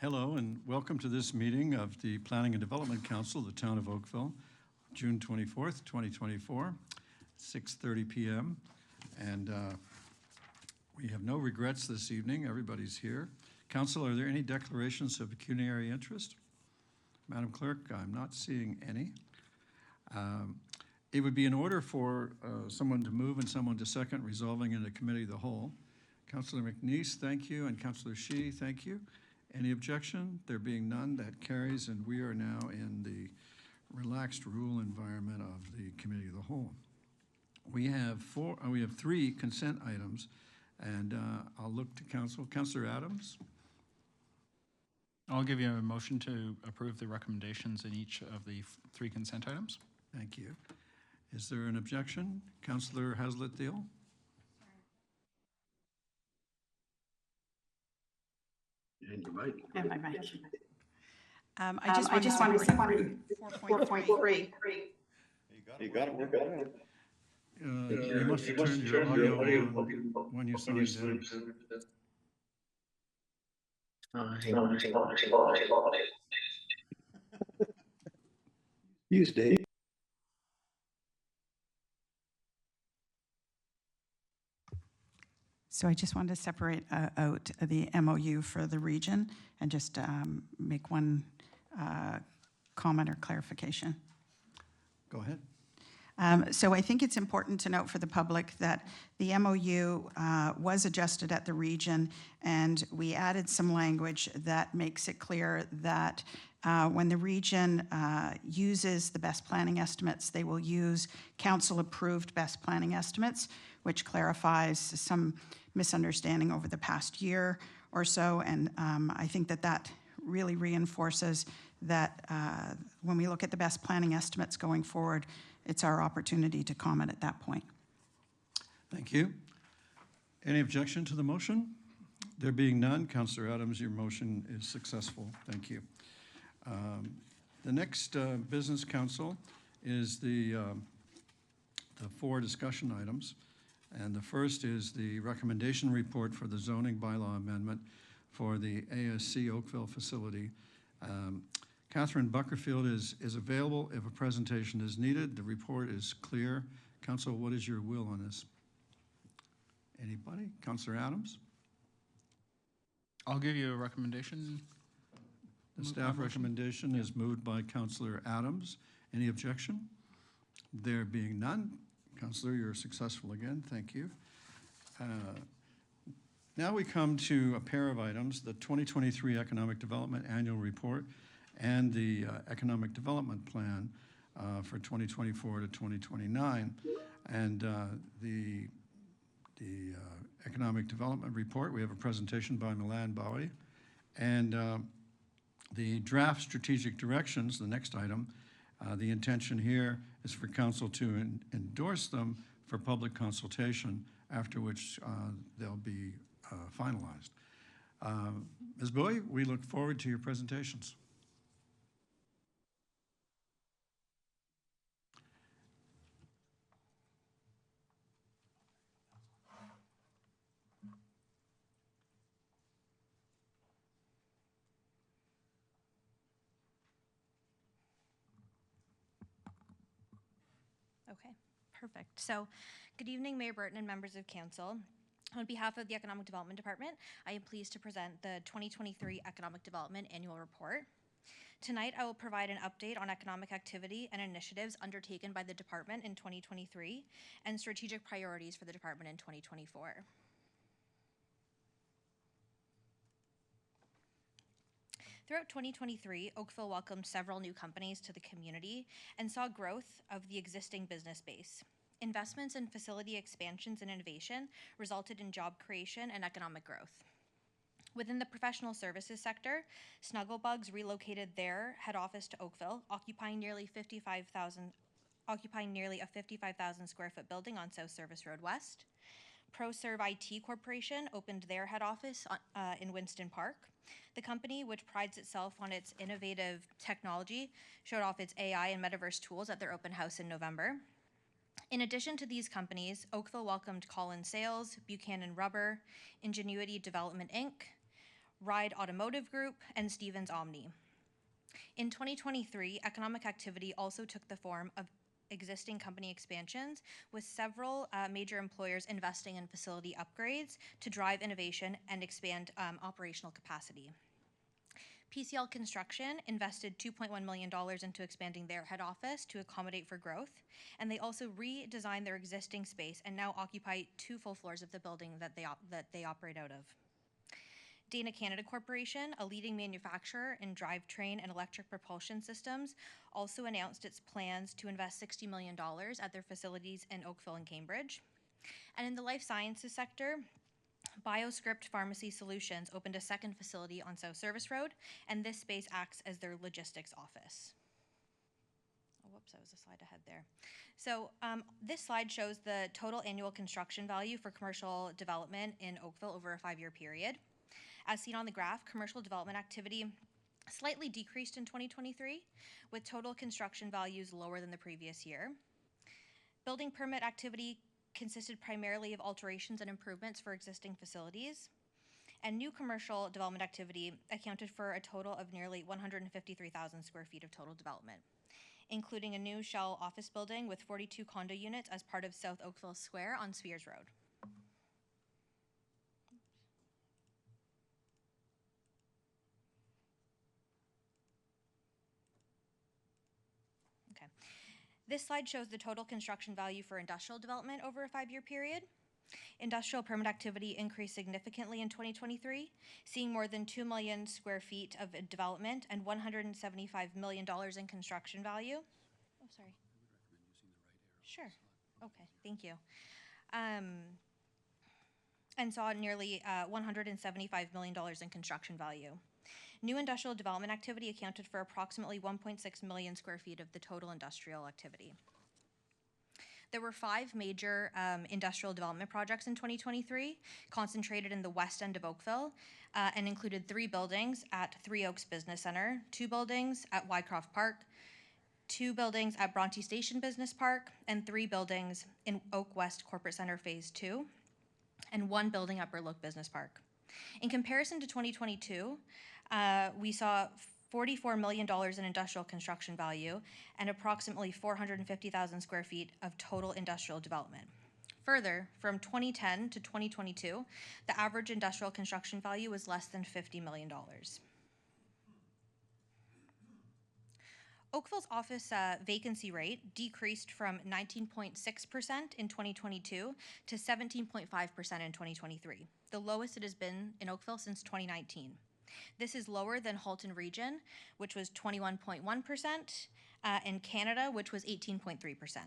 Hello and welcome to this meeting of the Planning and Development Council of the Town of Oakville, June 24th, 2024, 6:30 p.m. And we have no regrets this evening. Everybody's here. Council, are there any declarations of pecuniary interest? Madam Clerk, I'm not seeing any. It would be in order for someone to move and someone to second, resolving in a committee of the whole. Councillor McNeice, thank you, and Councillor Shi, thank you. Any objection? There being none, that carries, and we are now in the relaxed rule environment of the committee of the whole. We have three consent items, and I'll look to Council. Councillor Adams. I'll give you a motion to approve the recommendations in each of the three consent items. Thank you. Is there an objection? Councillor Haslett-Deal? And your mic. And my mic. I just want to separate 4.3. You got it. You must have turned your audio on when you signed in. Hang on. Use Dave. So I just wanted to separate out the MOU for the region and just make one comment or clarification. Go ahead. So I think it's important to note for the public that the MOU was adjusted at the region, and we added some language that makes it clear that when the region uses the best planning estimates, they will use council-approved best planning estimates, which clarifies some misunderstanding over the past year or so. And I think that really reinforces that when we look at the best planning estimates going forward, it's our opportunity to comment at that point. Thank you. Any objection to the motion? There being none, Councillor Adams, your motion is successful. Thank you. The next business council is the four discussion items. And the first is the recommendation report for the zoning bylaw amendment for the ASC Oakville facility. Catherine Buckerfield is available if a presentation is needed. The report is clear. Council, what is your will on this? Anybody? Councillor Adams? I'll give you a recommendation. The staff recommendation is moved by Councillor Adams. Any objection? There being none, Councillor, you're successful again. Thank you. Now we come to a pair of items, the 2023 Economic Development Annual Report and the Economic Development Plan for 2024 to 2029. And the Economic Development Report, we have a presentation by Milan Bowie. And the draft strategic directions, the next item, the intention here is for council to endorse them for public consultation, after which they'll be finalized. Ms. Bowie, we look forward to your presentations. Okay, perfect. So, good evening, Mayor Burton and members of council. On behalf of the Economic Development Department, I am pleased to present the 2023 Economic Development Annual Report. Tonight, I will provide an update on economic activity and initiatives undertaken by the department in 2023 and strategic priorities for the department in 2024. Throughout 2023, Oakville welcomed several new companies to the community and saw growth of the existing business base. Investments in facility expansions and innovation resulted in job creation and economic growth. Within the professional services sector, Snugglebugs relocated their head office to Oakville, occupying nearly a 55,000 square foot building on South Service Road West. ProServe IT Corporation opened their head office in Winston Park. The company, which prides itself on its innovative technology, showed off its AI and metaverse tools at their open house in November. In addition to these companies, Oakville welcomed Collins Sales, Buchanan Rubber, Ingenuity Development Inc., Ride Automotive Group, and Stevens Omni. In 2023, economic activity also took the form of existing company expansions, with several major employers investing in facility upgrades to drive innovation and expand operational capacity. PCL Construction invested $2.1 million into expanding their head office to accommodate for growth, and they also redesigned their existing space and now occupy 2 full floors of the building that they operate out of. Dana Canada Corporation, a leading manufacturer in drivetrain and electric propulsion systems, also announced its plans to invest $60 million at their facilities in Oakville and Cambridge. And in the life sciences sector, BioScript Pharmacy Solutions opened a second facility on South Service Road, and this space acts as their logistics office. Oh, whoops, I was a slide ahead there. So this slide shows the total annual construction value for commercial development in Oakville over a 5-year period. As seen on the graph, commercial development activity slightly decreased in 2023, with total construction values lower than the previous year. Building permit activity consisted primarily of alterations and improvements for existing facilities, and new commercial development activity accounted for a total of nearly 153,000 square feet of total development, including a new shell office building with 42 condo units as part of South Oakville Square on Spears Road. This slide shows the total construction value for industrial development over a 5-year period. Industrial permit activity increased significantly in 2023, seeing more than 2 million square feet of development and $175 million in construction value. Oh, sorry. Sure. Okay, thank you. And saw nearly $175 million in construction value. New industrial development activity accounted for approximately 1.6 million square feet of the total industrial activity. There were 5 major industrial development projects in 2023, concentrated in the west end of Oakville, and included 3 buildings at 3 Oaks Business Center, 2 buildings at Wycroft Park, 2 buildings at Bronte Station Business Park, and 3 buildings in Oak West Corporate Center Phase 2, and 1 building at Burloak Business Park. In comparison to 2022, we saw $44 million in industrial construction value and approximately 450,000 square feet of total industrial development. Further, from 2010 to 2022, the average industrial construction value was less than $50 million. Oakville's office vacancy rate decreased from 19.6% in 2022 to 17.5% in 2023, the lowest it has been in Oakville since 2019. This is lower than Halton Region, which was 21.1%, and Canada, which was 18.3%.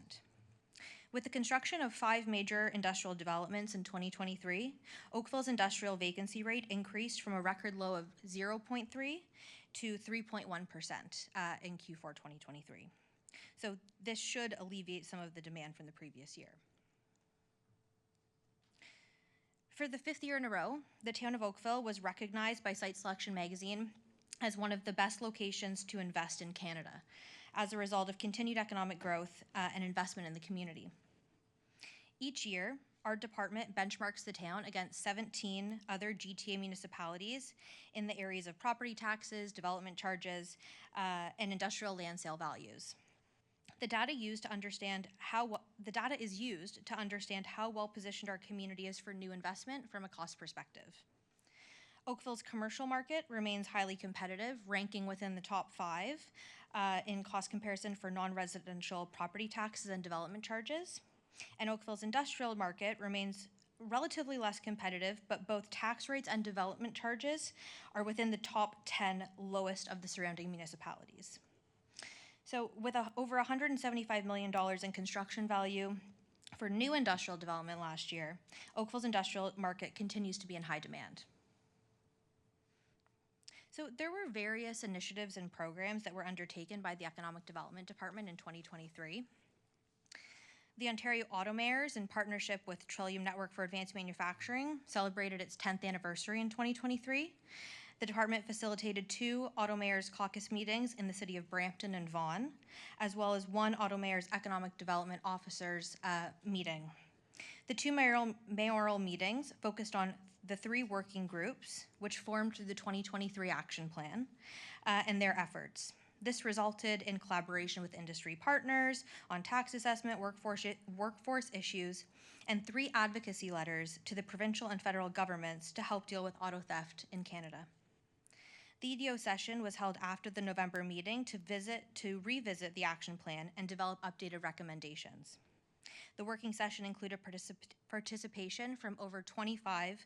With the construction of 5 major industrial developments in 2023, Oakville's industrial vacancy rate increased from a record low of 0.3 to 3.1% in Q4 2023. So this should alleviate some of the demand from the previous year. For the 5th year in a row, the town of Oakville was recognized by Site Selection magazine as one of the best locations to invest in Canada as a result of continued economic growth and investment in the community. Each year, our department benchmarks the town against 17 other GTA municipalities in the areas of property taxes, development charges, and industrial land sale values. The data is used to understand how well positioned our community is for new investment from a cost perspective. Oakville's commercial market remains highly competitive, ranking within the top 5 in cost comparison for non-residential property taxes and development charges. And Oakville's industrial market remains relatively less competitive, but both tax rates and development charges are within the top 10 lowest of the surrounding municipalities. So with over $175 million in construction value for new industrial development last year, Oakville's industrial market continues to be in high demand. So there were various initiatives and programs that were undertaken by the Economic Development Department in 2023. The Ontario Auto Mayors, in partnership with Trillium Network for Advanced Manufacturing, celebrated its 10th anniversary in 2023. The department facilitated 2 Auto Mayors caucus meetings in the city of Brampton and Vaughan, as well as 1 Auto Mayors Economic Development Officers meeting. The 2 mayoral meetings focused on the 3 working groups, which formed the 2023 action plan, and their efforts. This resulted in collaboration with industry partners on tax assessment, workforce issues, and 3 advocacy letters to the provincial and federal governments to help deal with auto theft in Canada. The EDO session was held after the November meeting to revisit the action plan and develop updated recommendations. The working session included participation from over 25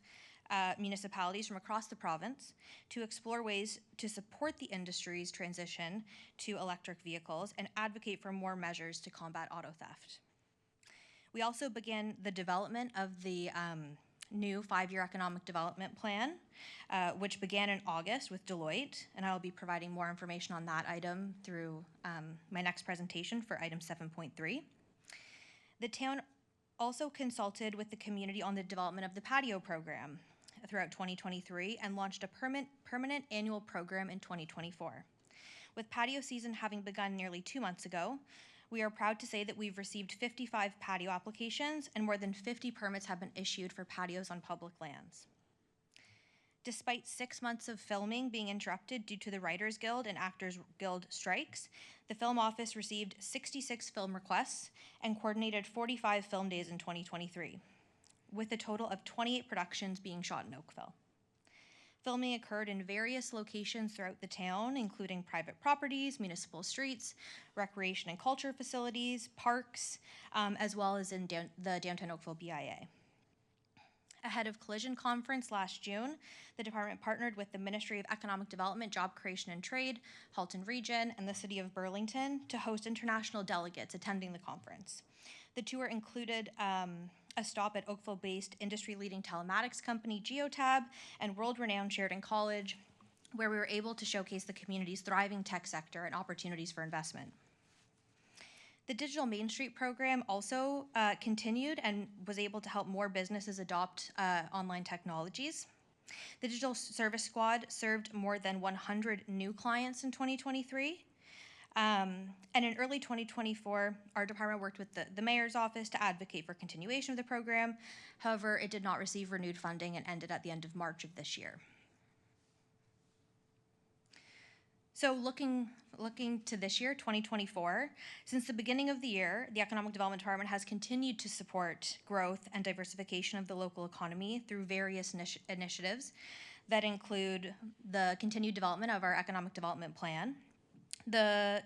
municipalities from across the province to explore ways to support the industry's transition to electric vehicles and advocate for more measures to combat auto theft. We also began the development of the new 5-year economic development plan, which began in August with Deloitte, and I will be providing more information on that item through my next presentation for item 7.3. The town also consulted with the community on the development of the patio program throughout 2023 and launched a permanent annual program in 2024. With patio season having begun nearly 2 months ago, we are proud to say that we've received 55 patio applications and more than 50 permits have been issued for patios on public lands. Despite 6 months of filming being interrupted due to the Writers Guild and Actors Guild strikes, the film office received 66 film requests and coordinated 45 film days in 2023, with a total of 28 productions being shot in Oakville. Filming occurred in various locations throughout the town, including private properties, municipal streets, recreation and culture facilities, parks, as well as in the downtown Oakville BIA. Ahead of Collision Conference last June, the department partnered with the Ministry of Economic Development, Job Creation and Trade, Halton Region, and the City of Burlington to host international delegates attending the conference. The tour included a stop at Oakville-based industry-leading telematics company Geotab and world-renowned Sheridan College, where we were able to showcase the community's thriving tech sector and opportunities for investment. The Digital Main Street program also continued and was able to help more businesses adopt online technologies. The Digital Service Squad served more than 100 new clients in 2023. And in early 2024, our department worked with the mayor's office to advocate for continuation of the program. However, it did not receive renewed funding and ended at the end of March of this year. So looking to this year, 2024, since the beginning of the year, the Economic Development Department has continued to support growth and diversification of the local economy through various initiatives that include the continued development of our Economic Development Plan, the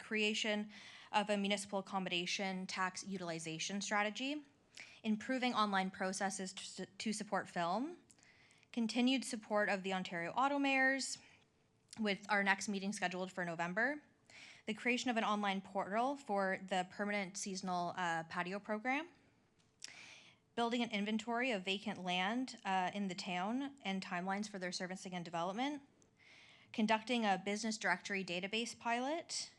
creation of a municipal accommodation tax utilization strategy, improving online processes to support film, continued support of the Ontario Auto Mayors, with our next meeting scheduled for November, the creation of an online portal for the permanent seasonal patio program, building an inventory of vacant land in the town and timelines for their servicing and development, conducting a business directory database pilot,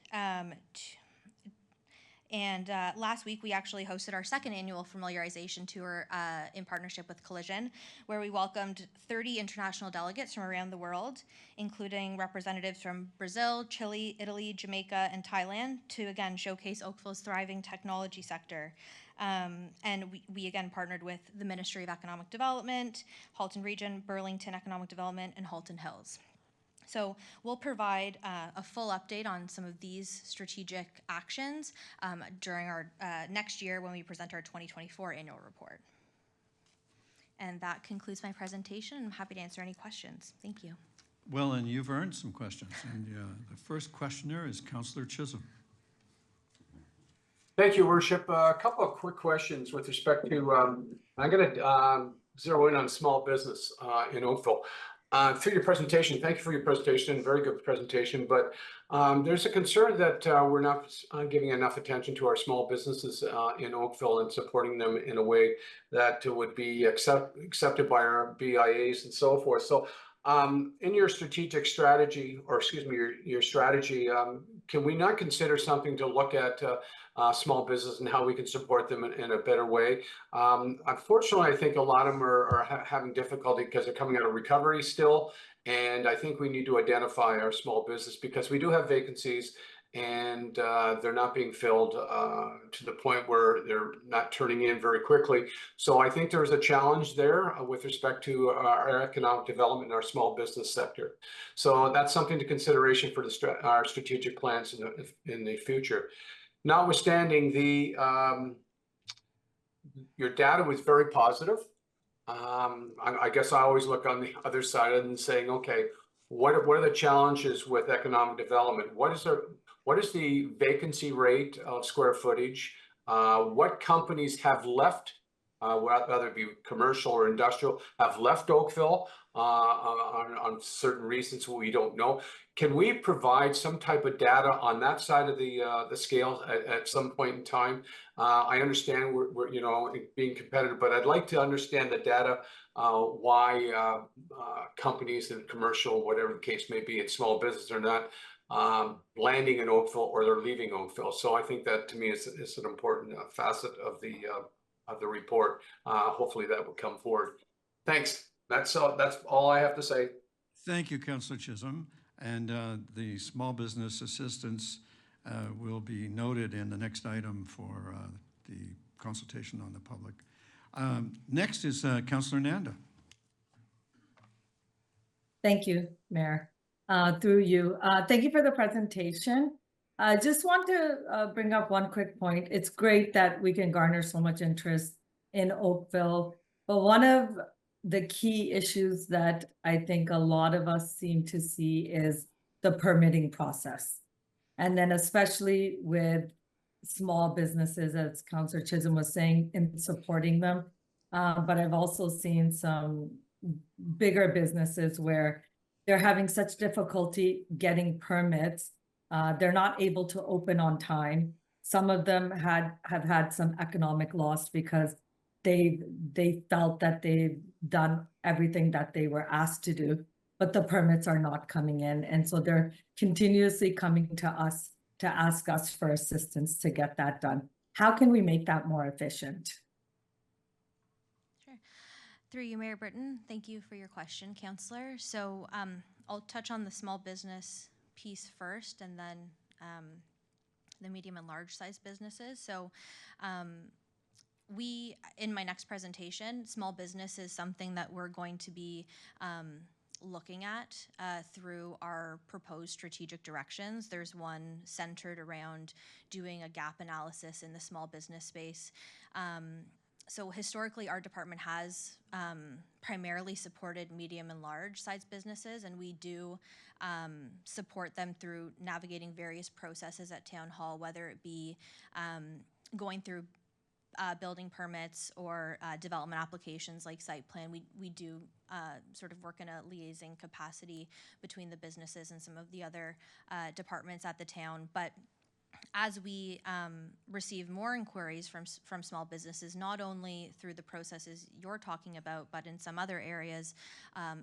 and last week we actually hosted our second annual familiarization tour in partnership with Collision, where we welcomed 30 international delegates from around the world, including representatives from Brazil, Chile, Italy, Jamaica, and Thailand, to again showcase Oakville's thriving technology sector. And we again partnered with the Ministry of Economic Development, Halton Region, Burlington Economic Development, and Halton Hills. So we'll provide a full update on some of these strategic actions during our next year when we present our 2024 annual report. And that concludes my presentation. I'm happy to answer any questions. Thank you. Well, and you've earned some questions. And the first questioner is Councillor Chisholm. Thank you, Worship. A couple of quick questions with respect to, I'm going to zero in on small business in Oakville. Through your presentation, thank you for your presentation, very good presentation, but there's a concern that we're not giving enough attention to our small businesses in Oakville and supporting them in a way that would be accepted by our BIAs and so forth. So in your strategic strategy, or excuse me, your strategy, can we not consider something to look at small business and how we can support them in a better way? Unfortunately, I think a lot of them are having difficulty because they're coming out of recovery still. And I think we need to identify our small business because we do have vacancies and they're not being filled to the point where they're not turning in very quickly. So I think there's a challenge there with respect to our economic development in our small business sector. So that's something to consideration for our strategic plans in the future. Notwithstanding, your data was very positive. I guess I always look on the other side and saying, okay, what are the challenges with economic development? What is the vacancy rate of square footage? What companies have left, whether it be commercial or industrial, have left Oakville on certain reasons we don't know? Can we provide some type of data on that side of the scale at some point in time? I understand we're being competitive, but I'd like to understand the data, why companies in commercial, whatever the case may be, in small business are not landing in Oakville or they're leaving Oakville. So I think that to me is an important facet of the report. Hopefully that will come forward. Thanks. That's all I have to say. Thank you, Councillor Chisholm. And the small business assistance will be noted in the next item for the consultation on the public. Next is Councillor Nanda. Thank you, Mayor. Through you. Thank you for the presentation. I just want to bring up one quick point. It's great that we can garner so much interest in Oakville, but one of the key issues that I think a lot of us seem to see is the permitting process. And then especially with small businesses, as Councillor Chisholm was saying, in supporting them. But I've also seen some bigger businesses where they're having such difficulty getting permits. They're not able to open on time. Some of them have had some economic loss because they felt that they've done everything that they were asked to do, but the permits are not coming in. And so they're continuously coming to us to ask us for assistance to get that done. How can we make that more efficient? Sure. Through you, Mayor Britton, thank you for your question, Councillor. So I'll touch on the small business piece first and then the medium and large size businesses. So in my next presentation, small business is something that we're going to be looking at through our proposed strategic directions. There's one centered around doing a gap analysis in the small business space. So historically, our department has primarily supported medium and large size businesses, and we do support them through navigating various processes at Town Hall, whether it be going through building permits or development applications like site plan. We do sort of work in a liaising capacity between the businesses and some of the other departments at the town. But as we receive more inquiries from small businesses, not only through the processes you're talking about, but in some other areas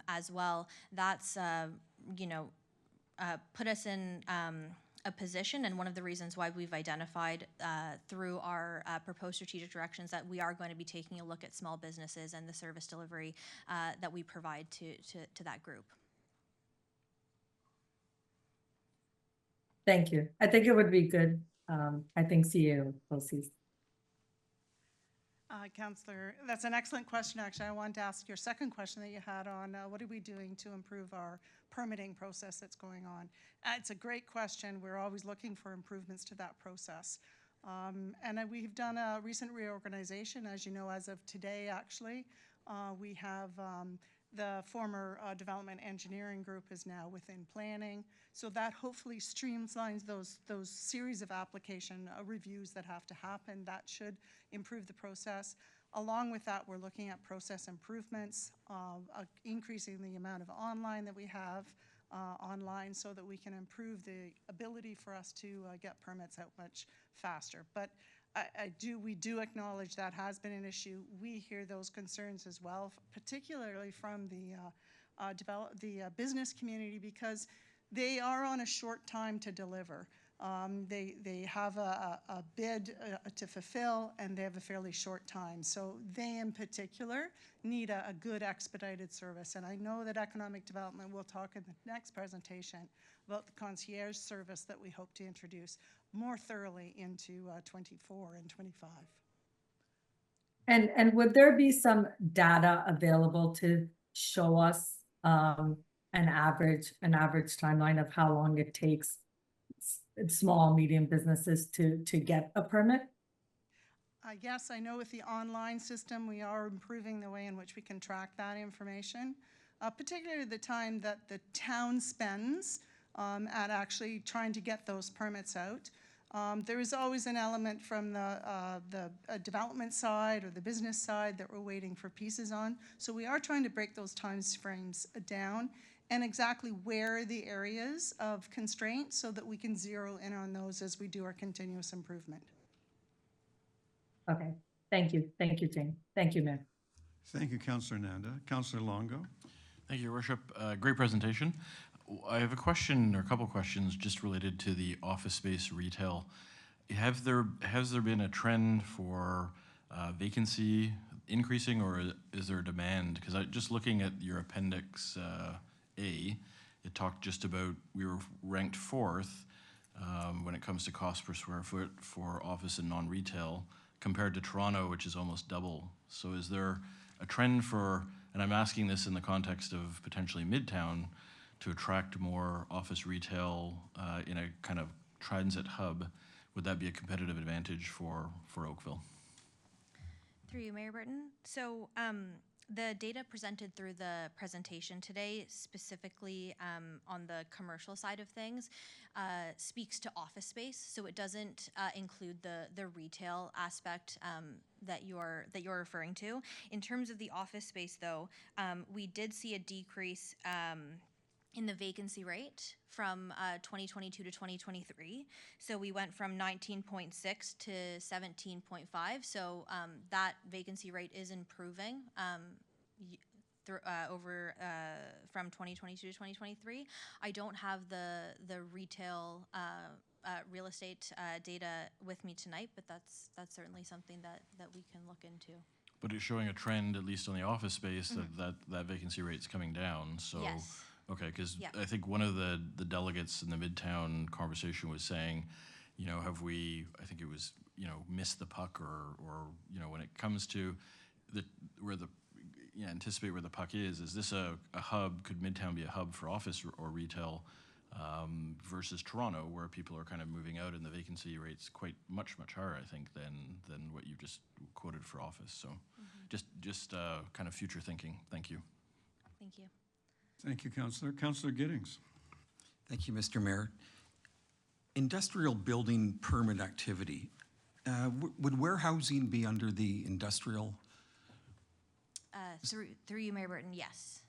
as well, that's put us in a position, and one of the reasons why we've identified through our proposed strategic directions that we are going to be taking a look at small businesses and the service delivery that we provide to that group. Thank you. I think it would be good. I think CEO Posey's. Councillor, that's an excellent question. Actually, I wanted to ask your second question that you had on what are we doing to improve our permitting process that's going on. It's a great question. We're always looking for improvements to that process. And we've done a recent reorganization, as you know, as of today, actually. We have the former development engineering group is now within planning. So that hopefully streamlines those series of application reviews that have to happen. That should improve the process. Along with that, we're looking at process improvements, increasing the amount of online that we have online so that we can improve the ability for us to get permits out much faster. But we do acknowledge that has been an issue. We hear those concerns as well, particularly from the business community, because they are on a short time to deliver. They have a bid to fulfill, and they have a fairly short time. So they, in particular, need a good expedited service. And I know that Economic Development will talk in the next presentation about the concierge service that we hope to introduce more thoroughly into 24 and 25. And would there be some data available to show us an average timeline of how long it takes small, medium businesses to get a permit? Yes, I know with the online system, we are improving the way in which we can track that information, particularly the time that the town spends at actually trying to get those permits out. There is always an element from the development side or the business side that we're waiting for pieces on. So we are trying to break those time frames down and exactly where the areas of constraint so that we can zero in on those as we do our continuous improvement. Okay, thank you, Jane. Thank you, Mayor. Thank you, Councillor Nanda. Councillor Longo? Thank you, Your Worship. Great presentation. I have a question or a couple questions just related to the office space retail. Has there been a trend for vacancy increasing, or is there a demand? Because just looking at your Appendix A, it talked just about we were ranked 4th when it comes to cost per square foot for office and non-retail compared to Toronto, which is almost double. So is there a trend for, and I'm asking this in the context of potentially Midtown, to attract more office retail in a kind of transit hub? Would that be a competitive advantage for Oakville? Through you, Mayor Burton. So the data presented through the presentation today, specifically on the commercial side of things, speaks to office space. So it doesn't include the retail aspect that you're referring to. In terms of the office space, though, we did see a decrease in the vacancy rate from 2022 to 2023. So we went from 19.6 to 17.5. So that vacancy rate is improving over from 2022 to 2023. I don't have the retail real estate data with me tonight, but that's certainly something that we can look into. But it's showing a trend, at least on the office space, that vacancy rate's coming down. So. Yes. Okay, because Yep. I think one of the delegates in the Midtown conversation was saying, have we, I think it was, missed the puck or when it comes to anticipate where the puck is this a hub? Could Midtown be a hub for office or retail versus Toronto, where people are kind of moving out and the vacancy rate's quite much higher, I think, than what you just quoted for office. So just kind of future thinking. Thank you. Thank you. Thank you, Councillor. Councillor Giddings? Thank you, Mr. Mayor. Industrial building permit activity. Would warehousing be under the industrial? Through you, Mayor Burton, yes.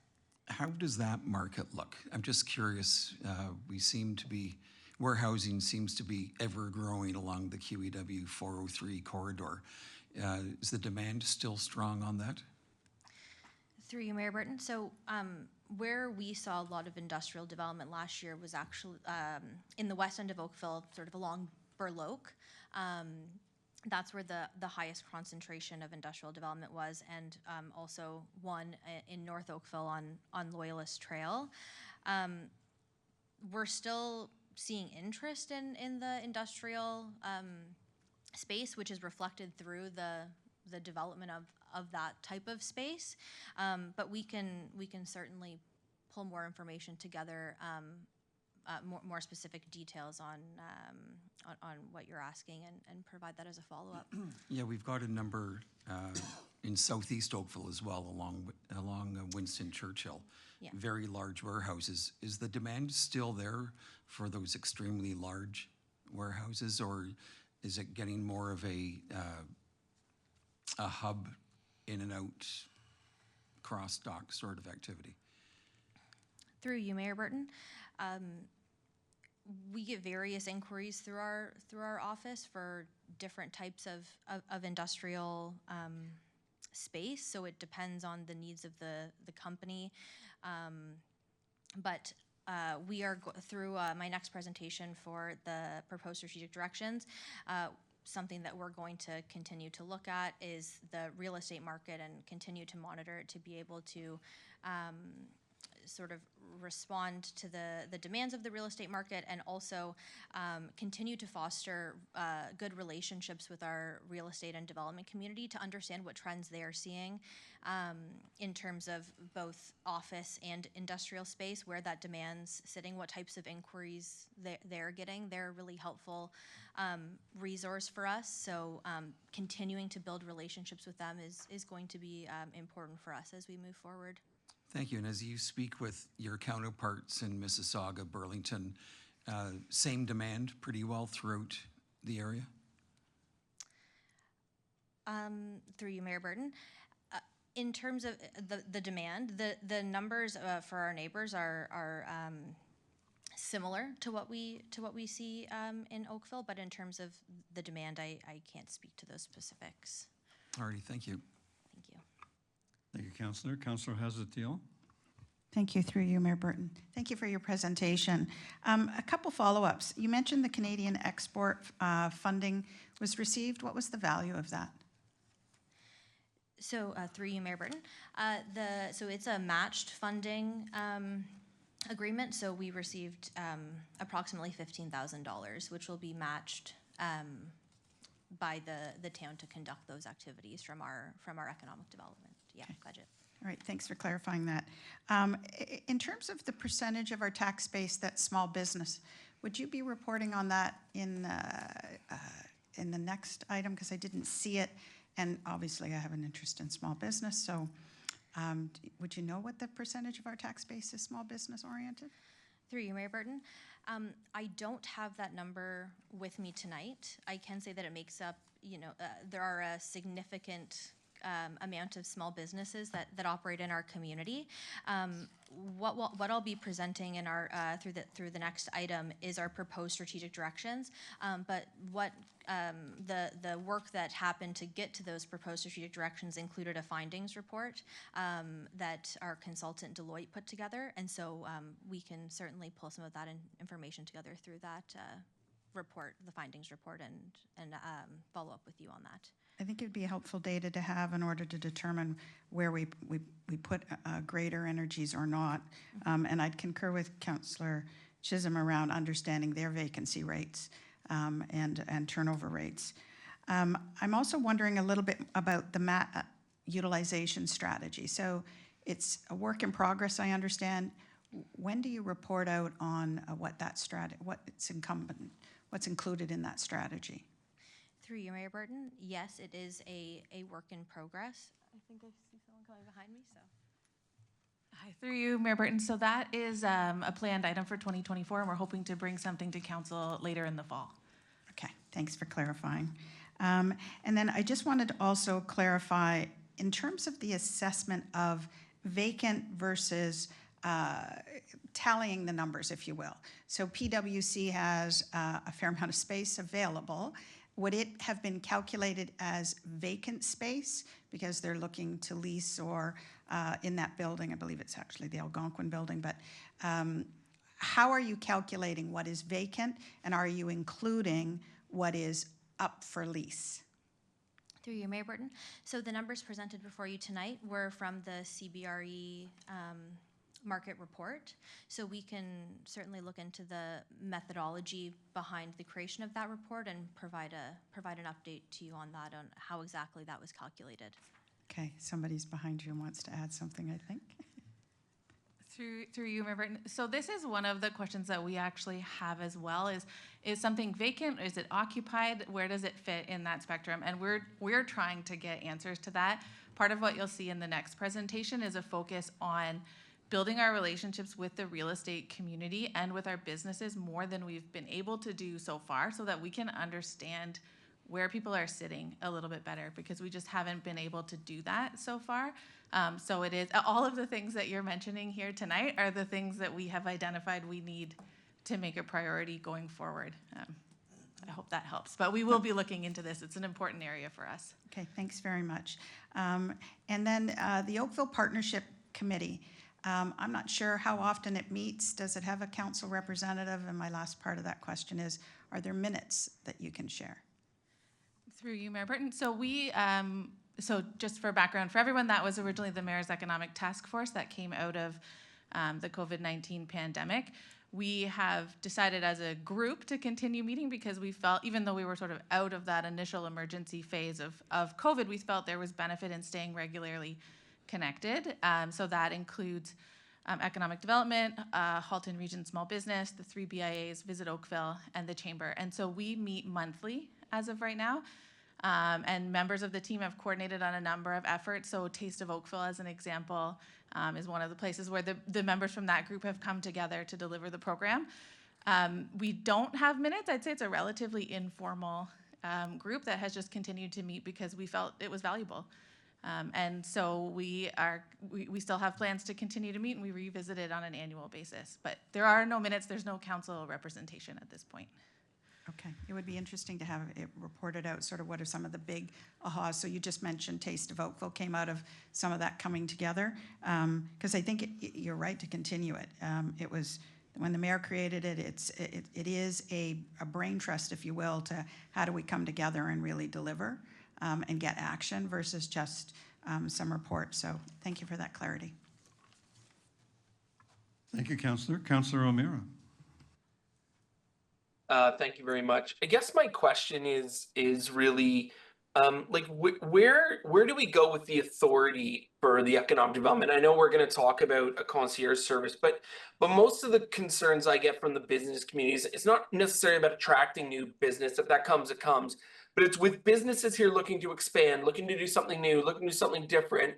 How does that market look? I'm just curious. Warehousing seems to be ever growing along the QEW 403 corridor. Is the demand still strong on that? Through you, Mayor Burton. So where we saw a lot of industrial development last year was actually in the west end of Oakville, sort of along Burloak. That's where the highest concentration of industrial development was, and also one in North Oakville on Loyalist Trail. We're still seeing interest in the industrial space, which is reflected through the development of that type of space, but we can certainly pull more information together, more specific details on what you're asking, and provide that as a follow-up. Yeah, we've got a number in Southeast Oakville as well, along Winston Churchill. Yeah. Very large warehouses. Is the demand still there for those extremely large warehouses, or is it getting more of a hub in and out cross dock sort of activity? Through you, Mayor Burton. We get various inquiries through our office for different types of industrial space. So it depends on the needs of the company. But we are through my next presentation for the proposed strategic directions. Something that we're going to continue to look at is the real estate market and continue to monitor it to be able to sort of respond to the demands of the real estate market, and also continue to foster good relationships with our real estate and development community to understand what trends they are seeing in terms of both office and industrial space, where that demand's sitting, what types of inquiries they're getting. They're a really helpful resource for us. So continuing to build relationships with them is going to be important for us as we move forward. Thank you. And as you speak with your counterparts in Mississauga, Burlington, same demand pretty well throughout the area? Through you, Mayor Burton. In terms of the demand, the numbers for our neighbors are similar to what we see in Oakville, but in terms of the demand, I can't speak to those specifics. All righty, thank you. Thank you. Thank you, Councillor. Councillor Hazatiel. Thank you, through you, Mayor Burton. Thank you for your presentation. A couple follow-ups. You mentioned the Canadian export funding was received. What was the value of that? So through you, Mayor Burton, so it's a matched funding agreement. So we received approximately $15,000, which will be matched by the town to conduct those activities from our economic development budget. All right, thanks for clarifying that. In terms of the percentage of our tax base that's small business, would you be reporting on that in the next item? Because I didn't see it, and obviously I have an interest in small business, so would you know what the percentage of our tax base is small business oriented? Through you, Mayor Burton. I don't have that number with me tonight. I can say that it makes up, there are a significant amount of small businesses that operate in our community. What I'll be presenting in our through the next item is our proposed strategic directions. But what the work that happened to get to those proposed strategic directions included a findings report that our consultant Deloitte put together, and so we can certainly pull some of that information together through that report, the findings report, and follow up with you on that. I think it'd be helpful data to have in order to determine where we put greater energies or not. And I'd concur with Councillor Chisholm around understanding their vacancy rates and turnover rates. I'm also wondering a little bit about the utilization strategy. So it's a work in progress, I understand. When do you report out on what that what's included in that strategy? Through you, Mayor Burton, yes, it is a work in progress. I think I see someone coming behind me, so. Hi, through you, Mayor Burton. So that is a planned item for 2024, and we're hoping to bring something to council later in the fall. Okay, thanks for clarifying. And then I just wanted to also clarify, in terms of the assessment of vacant versus tallying the numbers, if you will. So PwC has a fair amount of space available. Would it have been calculated as vacant space because they're looking to lease, or in that building, I believe it's actually the Algonquin building, but how are you calculating what is vacant, and are you including what is up for lease? Through you, Mayor Burton. So the numbers presented before you tonight were from the CBRE market report. So we can certainly look into the methodology behind the creation of that report and provide an update to you on that, on how exactly that was calculated. Okay, somebody's behind you and wants to add something, I think. Through you, Mayor Burton. So this is one of the questions that we actually have as well, is something vacant? Is it occupied? Where does it fit in that spectrum? And we're trying to get answers to that. Part of what you'll see in the next presentation is a focus on building our relationships with the real estate community and with our businesses more than we've been able to do so far, so that we can understand where people are sitting a little bit better, because we just haven't been able to do that so far. So it is, all of the things that you're mentioning here tonight are the things that we have identified we need to make a priority going forward. I hope that helps, but we will be looking into this. It's an important area for us. Okay, thanks very much. And then the Oakville Partnership Committee, I'm not sure how often it meets. Does it have a council representative? And my last part of that question is, are there minutes that you can share? Through you, Mayor Burton. So so just for background, for everyone, that was originally the Mayor's Economic Task Force that came out of the COVID-19 pandemic. We have decided as a group to continue meeting because we felt, even though we were sort of out of that initial emergency phase of COVID, we felt there was benefit in staying regularly connected. So that includes economic development, Halton Region Small Business, the 3 BIAs, Visit Oakville, and the Chamber. And so we meet monthly as of right now. And members of the team have coordinated on a number of efforts. So Taste of Oakville, as an example, is one of the places where the members from that group have come together to deliver the program. We don't have minutes. I'd say it's a relatively informal group that has just continued to meet because we felt it was valuable. And so we still have plans to continue to meet, and we revisit it on an annual basis. But there are no minutes. There's no council representation at this point. Okay, it would be interesting to have it reported out, sort of what are some of the big ahas. So you just mentioned Taste of Oakville came out of some of that coming together, because I think you're right to continue it. It was, when the mayor created it, it is a brain trust, if you will, to how do we come together and really deliver and get action versus just some report. So thank you for that clarity. Thank you, Councillor. Councillor O'Meara. Thank you very much. I guess my question is really like where do we go with the authority for the economic development? I know we're going to talk about a concierge service, but most of the concerns I get from the business communities, it's not necessarily about attracting new business. If that comes, it comes. But it's with businesses here looking to expand, looking to do something new, looking to do something different,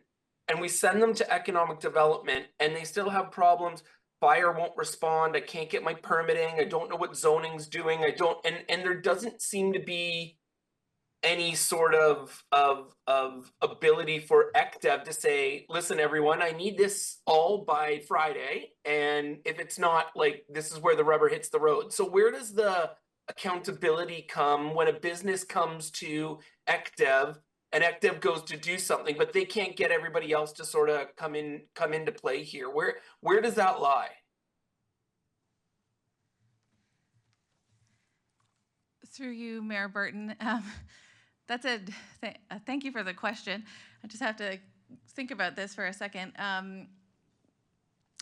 and we send them to economic development, and they still have problems. Fire won't respond. I can't get my permitting. I don't know what zoning's doing. I don't, and there doesn't seem to be any sort of ability for ECDEV to say, listen, everyone, I need this all by Friday. And if it's not, like, this is where the rubber hits the road. So where does the accountability come when a business comes to ECDEV and ECDEV goes to do something, but they can't get everybody else to sort of come into play here? Where does that lie? Through you, Mayor Burton. That's thank you for the question. I just have to think about this for a second.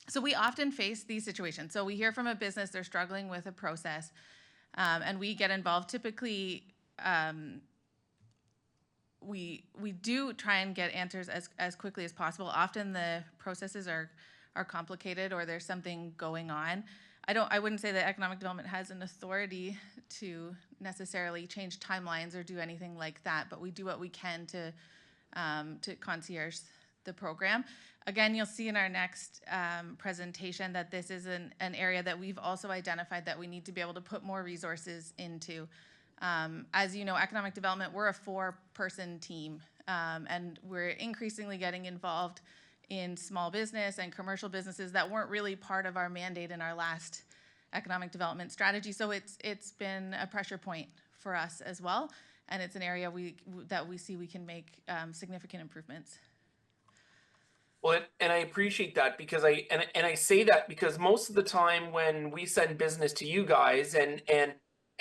So we often face these situations. So we hear from a business, they're struggling with a process, and we get involved. Typically, we do try and get answers as quickly as possible. Often the processes are complicated or there's something going on. I wouldn't say that economic development has an authority to necessarily change timelines or do anything like that, but we do what we can to concierge the program. Again, you'll see in our next presentation that this is an area that we've also identified that we need to be able to put more resources into. As you know, economic development, we're a 4-person team, and we're increasingly getting involved in small business and commercial businesses that weren't really part of our mandate in our last economic development strategy. So it's been a pressure point for us as well, and it's an area that we see we can make significant improvements. Well, and I appreciate that because I say that because most of the time when we send business to you guys and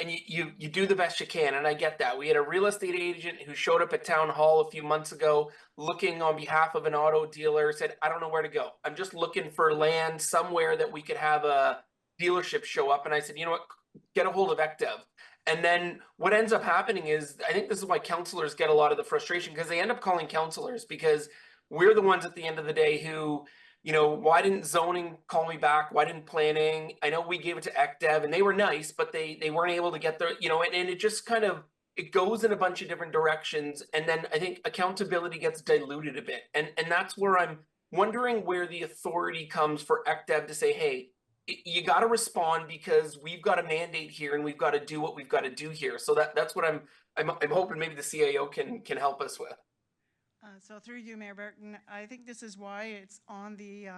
you do the best you can, and I get that. We had a real estate agent who showed up at town hall a few months ago looking on behalf of an auto dealer, said, I don't know where to go. I'm just looking for land somewhere that we could have a dealership show up. And I said, you know what, get a hold of ECDEV. And then what ends up happening is, I think this is why councillors get a lot of the frustration, because they end up calling councillors because we're the ones at the end of the day who, you know, why didn't zoning call me back? Why didn't planning? I know we gave it to ECDEV and they were nice, but they weren't able to get there, you know, and it just kind of, it goes in a bunch of different directions. And then I think accountability gets diluted a bit. And that's where I'm wondering where the authority comes for ECDEV to say, hey, you got to respond because we've got a mandate here and we've got to do what we've got to do here. So that's what I'm hoping maybe the CAO can help us with. So through you, Mayor Burton, I think this is why it's on the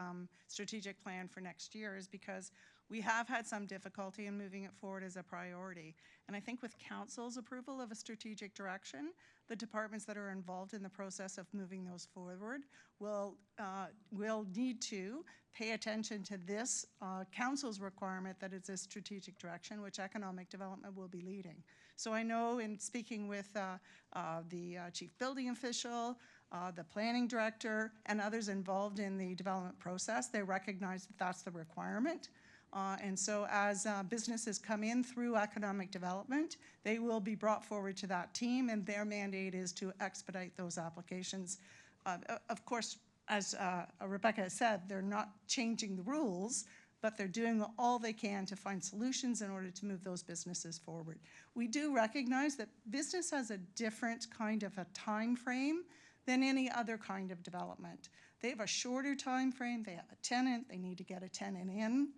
strategic plan for next year, is because We have had some difficulty in moving it forward as a priority. And I think with council's approval of a strategic direction, the departments that are involved in the process of moving those forward will need to pay attention to this council's requirement that it's a strategic direction, which economic development will be leading. So I know in speaking with the chief building official, the planning director, and others involved in the development process, they recognize that that's the requirement. And so as businesses come in through economic development, they will be brought forward to that team, and their mandate is to expedite those applications. Of course, as Rebecca said, they're not changing the rules, but they're doing all they can to find solutions in order to move those businesses forward. We do recognize that business has a different kind of a time frame than any other kind of development. They have a shorter time frame, they have a tenant, they need to get a tenant in.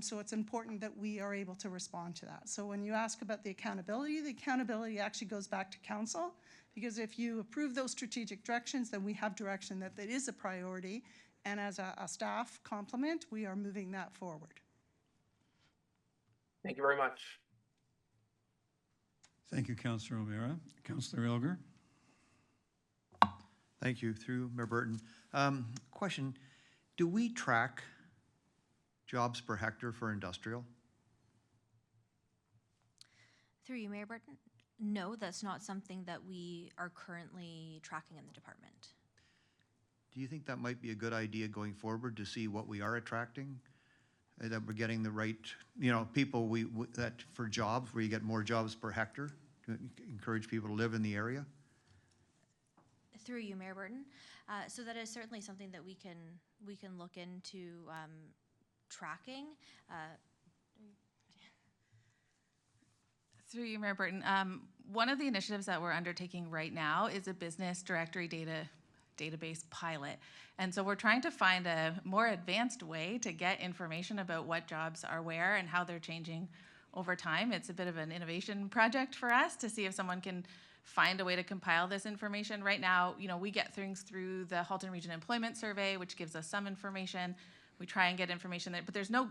So it's important that we are able to respond to that. So when you ask about the accountability actually goes back to council, because if you approve those strategic directions, then we have direction that is a priority, and as a staff complement, we are moving that forward. Thank you very much. Thank you, Councillor O'Meara. Councillor Elgar. Thank you, through Mayor Burton. Question, do we track jobs per hectare for industrial? Through you, Mayor Burton? No, that's not something that we are currently tracking in the department. Do you think that might be a good idea going forward to see what we are attracting? That we're getting the right, people that for jobs, where you get more jobs per hectare, to encourage people to live in the area? Through you, Mayor Burton. So that is certainly something that we can look into tracking. Through you, Mayor Burton. One of the initiatives that we're undertaking right now is a business directory database pilot. And so we're trying to find a more advanced way to get information about what jobs are where and how they're changing over time. It's a bit of an innovation project for us to see if someone can find a way to compile this information. Right now, we get things through the Halton Region Employment Survey, which gives us some information. We try and get information there, but there's no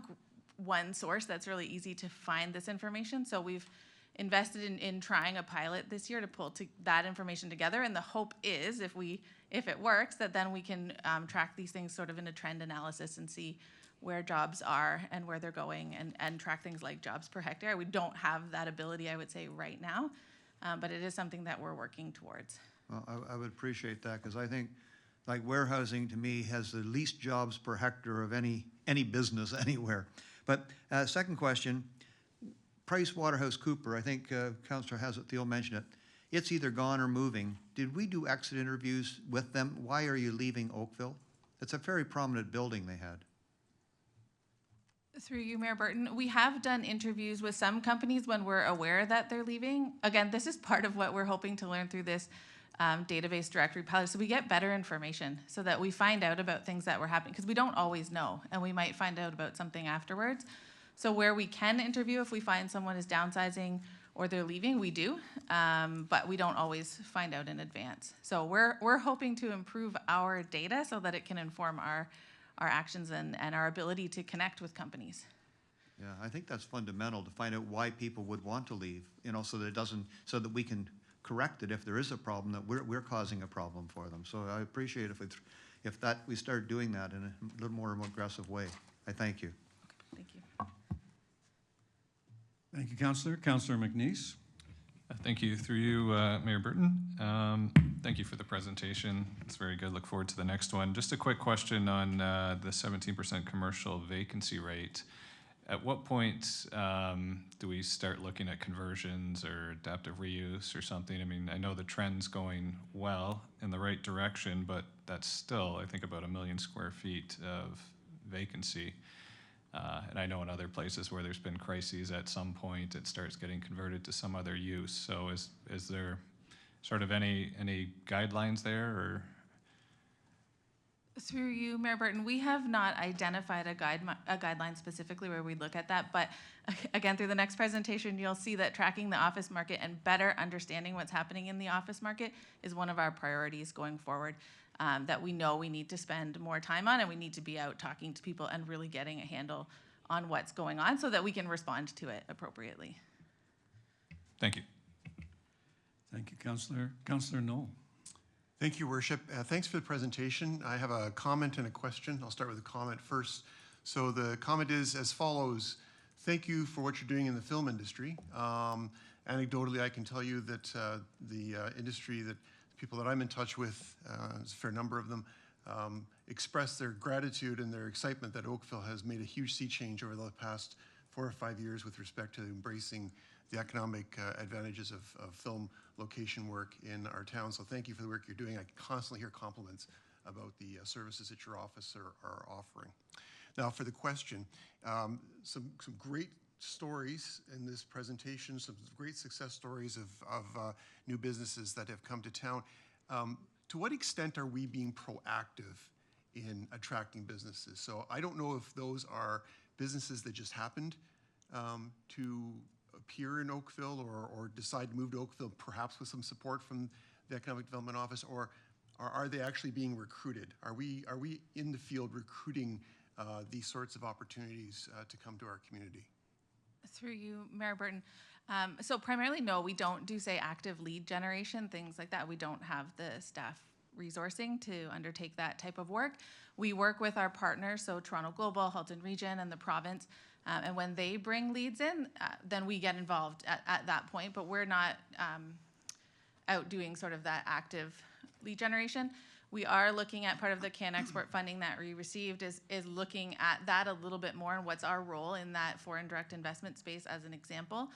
one source that's really easy to find this information. So we've invested in trying a pilot this year to pull that information together. And the hope is, if it works, that then we can track these things sort of in a trend analysis and see where jobs are and where they're going, and track things like jobs per hectare. We don't have that ability, I would say, right now, but it is something that we're working towards. Well, I would appreciate that, because I think like warehousing to me has the least jobs per hectare of any business anywhere. But second question, PricewaterhouseCoopers, I think Councillor Hassett-Thiel mentioned it. It's either gone or moving. Did we do exit interviews with them? Why are you leaving Oakville? It's a very prominent building they had. Through you, Mayor Burton, we have done interviews with some companies when we're aware that they're leaving. Again, this is part of what we're hoping to learn through this database directory pilot, so we get better information so that we find out about things that were happening, because we don't always know, and we might find out about something afterwards. So where we can interview, if we find someone is downsizing or they're leaving, we do, but we don't always find out in advance. So we're hoping to improve our data so that it can inform our actions and our ability to connect with companies. Yeah, I think that's fundamental, to find out why people would want to leave, so that we can correct it if there is a problem, that we're causing a problem for them. So I appreciate if we start doing that in a little more aggressive way. I thank you. Thank you. Thank you, Councillor. Councillor McNeese. Thank you. Through you, Mayor Burton. Thank you for the presentation. It's very good. Look forward to the next one. Just a quick question on the 17% commercial vacancy rate. At what point do we start looking at conversions or adaptive reuse or something? I mean, I know the trend's going well in the right direction, but that's still, I think, about 1 million square feet of vacancy. And I know in other places where there's been crises, at some point it starts getting converted to some other use. So is there sort of any guidelines there, or? Through you, Mayor Burton, we have not identified a guideline specifically where we look at that, but again, through the next presentation, you'll see that tracking the office market and better understanding what's happening in the office market is one of our priorities going forward, that we know we need to spend more time on, and we need to be out talking to people and really getting a handle on what's going on so that we can respond to it appropriately. Thank you. Thank you, Councillor. Councillor Knoll. Thank you, Worship. Thanks for the presentation. I have a comment and a question. I'll start with a comment first. So the comment is as follows. Thank you for what you're doing in the film industry. Anecdotally, I can tell you that the industry, that the people that I'm in touch with, there's a fair number of them, express their gratitude and their excitement that Oakville has made a huge sea change over the past 4 or 5 years with respect to embracing the economic advantages of film location work in our town. So thank you for the work you're doing. I constantly hear compliments about the services that your office are offering. Now for the question, some great stories in this presentation, some great success stories of new businesses that have come to town. To what extent are we being proactive in attracting businesses? So I don't know if those are businesses that just happened to appear in Oakville or decide to move to Oakville, perhaps with some support from the Economic Development Office, or are they actually being recruited? Are we in the field recruiting these sorts of opportunities to come to our community? Through you, Mayor Burton. So primarily, no, we don't do, say, active lead generation, things like that. We don't have the staff resourcing to undertake that type of work. We work with our partners, so Toronto Global, Halton Region, and the province. And when they bring leads in, then we get involved at that point, but we're not out doing sort of that active lead generation. We are looking at part of the Can Export funding that we received is looking at that a little bit more and what's our role in that foreign direct investment space as an example,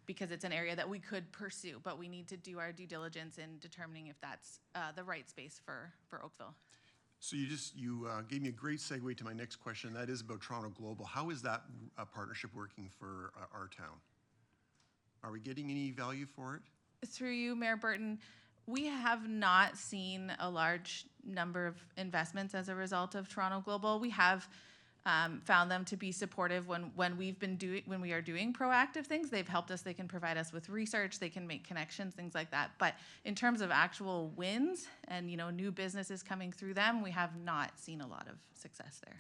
because it's an area that we could pursue, but we need to do our due diligence in determining if that's the right space for Oakville. So you gave me a great segue to my next question. That is about Toronto Global. How is that partnership working for our town? Are we getting any value for it? Through you, Mayor Burton, we have not seen a large number of investments as a result of Toronto Global. We have found them to be supportive when we are doing proactive things. They've helped us. They can provide us with research. They can make connections, things like that. But in terms of actual wins and new businesses coming through them, we have not seen a lot of success there.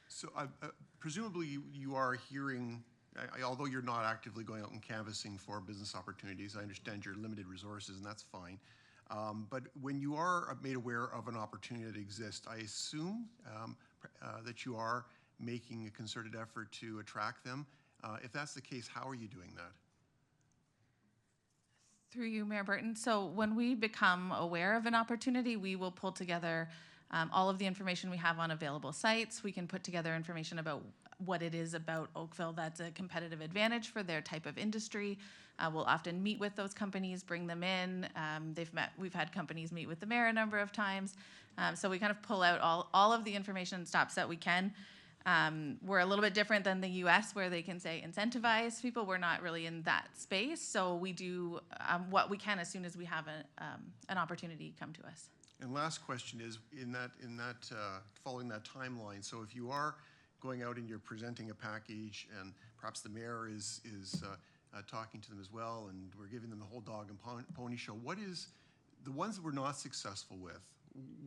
So presumably you are hearing, although you're not actively going out and canvassing for business opportunities, I understand your limited resources, and that's fine. But when you are made aware of an opportunity that exists, I assume that you are making a concerted effort to attract them. If that's the case, how are you doing that? Through you, Mayor Burton. So when we become aware of an opportunity, we will pull together all of the information we have on available sites. We can put together information about what it is about Oakville that's a competitive advantage for their type of industry. We'll often meet with those companies, bring them in. We've had companies meet with the mayor a number of times. So we kind of pull out all of the information and stops that we can. We're a little bit different than the US where they can say incentivize people. We're not really in that space. So we do what we can as soon as we have an opportunity come to us. And last question is in that following that timeline. So if you are going out and you're presenting a package, and perhaps the mayor is talking to them as well, and we're giving them the whole dog and pony show, what is the ones that we're not successful with?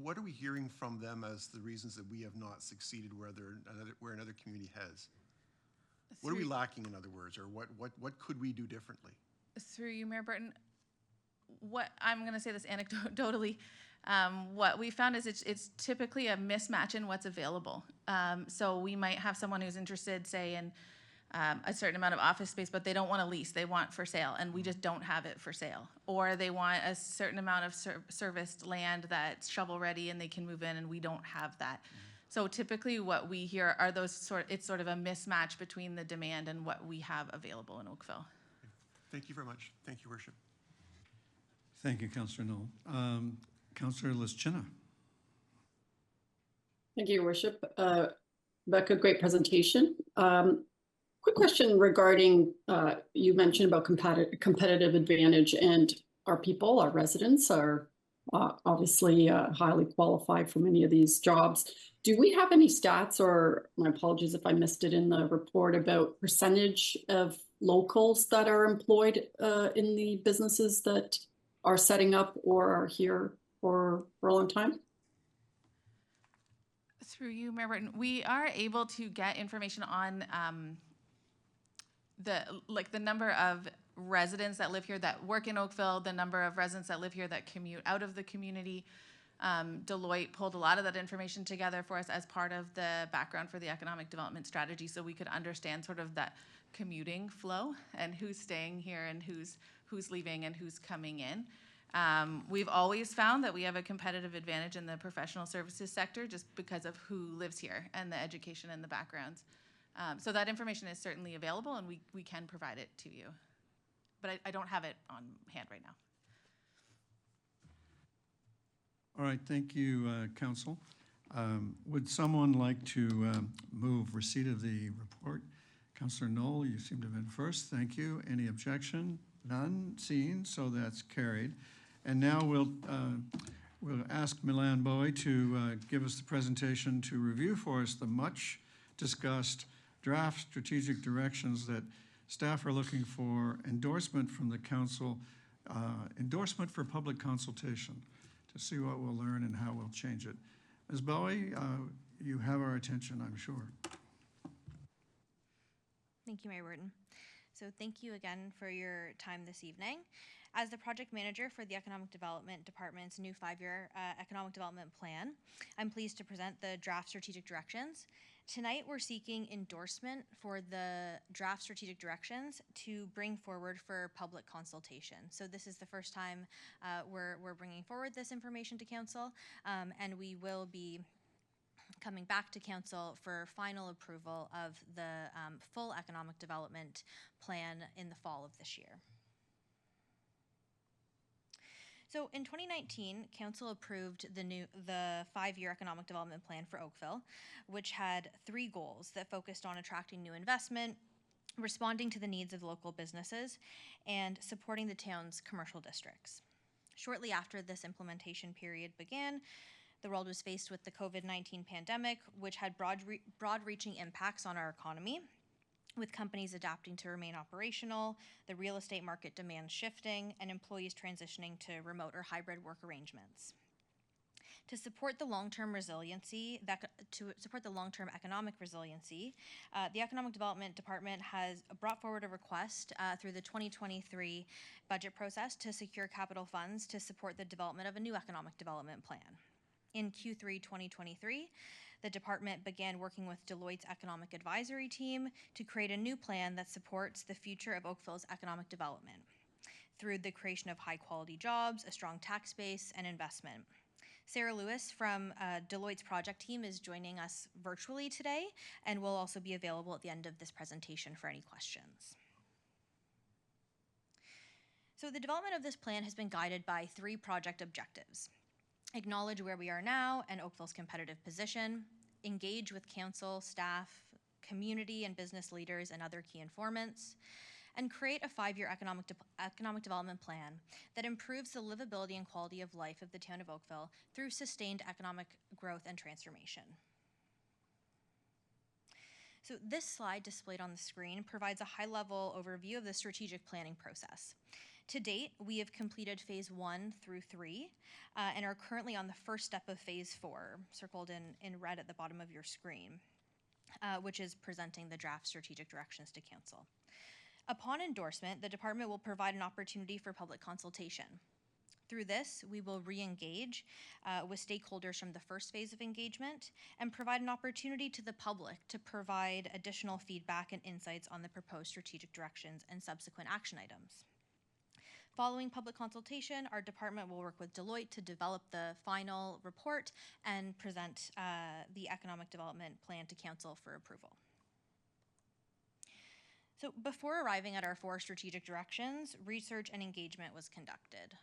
What are we hearing from them as the reasons that we have not succeeded where another community has? What are we lacking, in other words, or what could we do differently? Through you, Mayor Burton, what I'm going to say this anecdotally. What we found is it's typically a mismatch in what's available. So we might have someone who's interested, say, in a certain amount of office space, but they don't want to lease, they want for sale, and we just don't have it for sale. Or they want a certain amount of serviced land that's shovel-ready and they can move in, and we don't have that. So typically what we hear are it's sort of a mismatch between the demand and what we have available in Oakville. Thank you very much. Thank you, Worship. Thank you, Councillor Knoll. Councillor Lischina. Thank you, Your Worship. Becca, great presentation. Quick question regarding, you mentioned about competitive advantage, and our people, our residents are obviously highly qualified for many of these jobs. Do we have any stats, or my apologies if I missed it in the report, about percentage of locals that are employed in the businesses that are setting up or are here for a long time? Through you, Mayor Burton, we are able to get information on the number of residents that live here that work in Oakville, the number of residents that live here that commute out of the community. Deloitte pulled a lot of that information together for us as part of the background for the economic development strategy, so we could understand sort of that commuting flow and who's staying here and who's leaving and who's coming in. We've always found that we have a competitive advantage in the professional services sector just because of who lives here and the education and the backgrounds. So that information is certainly available, and we can provide it to you. But I don't have it on hand right now. All right, thank you, Council. Would someone like to move receipt of the report? Councillor Knoll, you seem to have been first. Thank you. Any objection? None seen, so that's carried. And now we'll ask Milan Bowie to give us the presentation to review for us the much discussed draft strategic directions that staff are looking for endorsement from the council, endorsement for public consultation to see what we'll learn and how we'll change it. Ms. Bowie, you have our attention, I'm sure. Thank you, Mayor Burton. So thank you again for your time this evening. As the project manager for the Economic Development Department's new 5-year economic development plan, I'm pleased to present the draft strategic directions. Tonight, we're seeking endorsement for the draft strategic directions to bring forward for public consultation. So this is the first time we're bringing forward this information to council, and we will be coming back to council for final approval of the full economic development plan in the fall of this year. So in 2019, council approved the 5-year economic development plan for Oakville, which had 3 goals that focused on attracting new investment, responding to the needs of local businesses, and supporting the town's commercial districts. Shortly after this implementation period began, the world was faced with the COVID-19 pandemic, which had broad-reaching impacts on our economy, with companies adapting to remain operational, the real estate market demand shifting, and employees transitioning to remote or hybrid work arrangements. To support the long-term resiliency, economic resiliency, the Economic Development Department has brought forward a request through the 2023 budget process to secure capital funds to support the development of a new economic development plan. In Q3 2023, the department began working with Deloitte's economic advisory team to create a new plan that supports the future of Oakville's economic development through the creation of high-quality jobs, a strong tax base, and investment. Sarah Lewis from Deloitte's project team is joining us virtually today and will also be available at the end of this presentation for any questions. So the development of this plan has been guided by 3 project objectives. Acknowledge where we are now and Oakville's competitive position, engage with council, staff, community and business leaders and other key informants, and create a 5-year economic development plan that improves the livability and quality of life of the town of Oakville through sustained economic growth and transformation. So this slide displayed on the screen provides a high-level overview of the strategic planning process. To date, we have completed phase 1 through 3 and are currently on the first step of phase 4, circled in red at the bottom of your screen, which is presenting the draft strategic directions to council. Upon endorsement, the department will provide an opportunity for public consultation. Through this, we will re-engage with stakeholders from the first phase of engagement and provide an opportunity to the public to provide additional feedback and insights on the proposed strategic directions and subsequent action items. Following public consultation, our department will work with Deloitte to develop the final report and present the economic development plan to council for approval. So before arriving at our 4 strategic directions, research and engagement was conducted.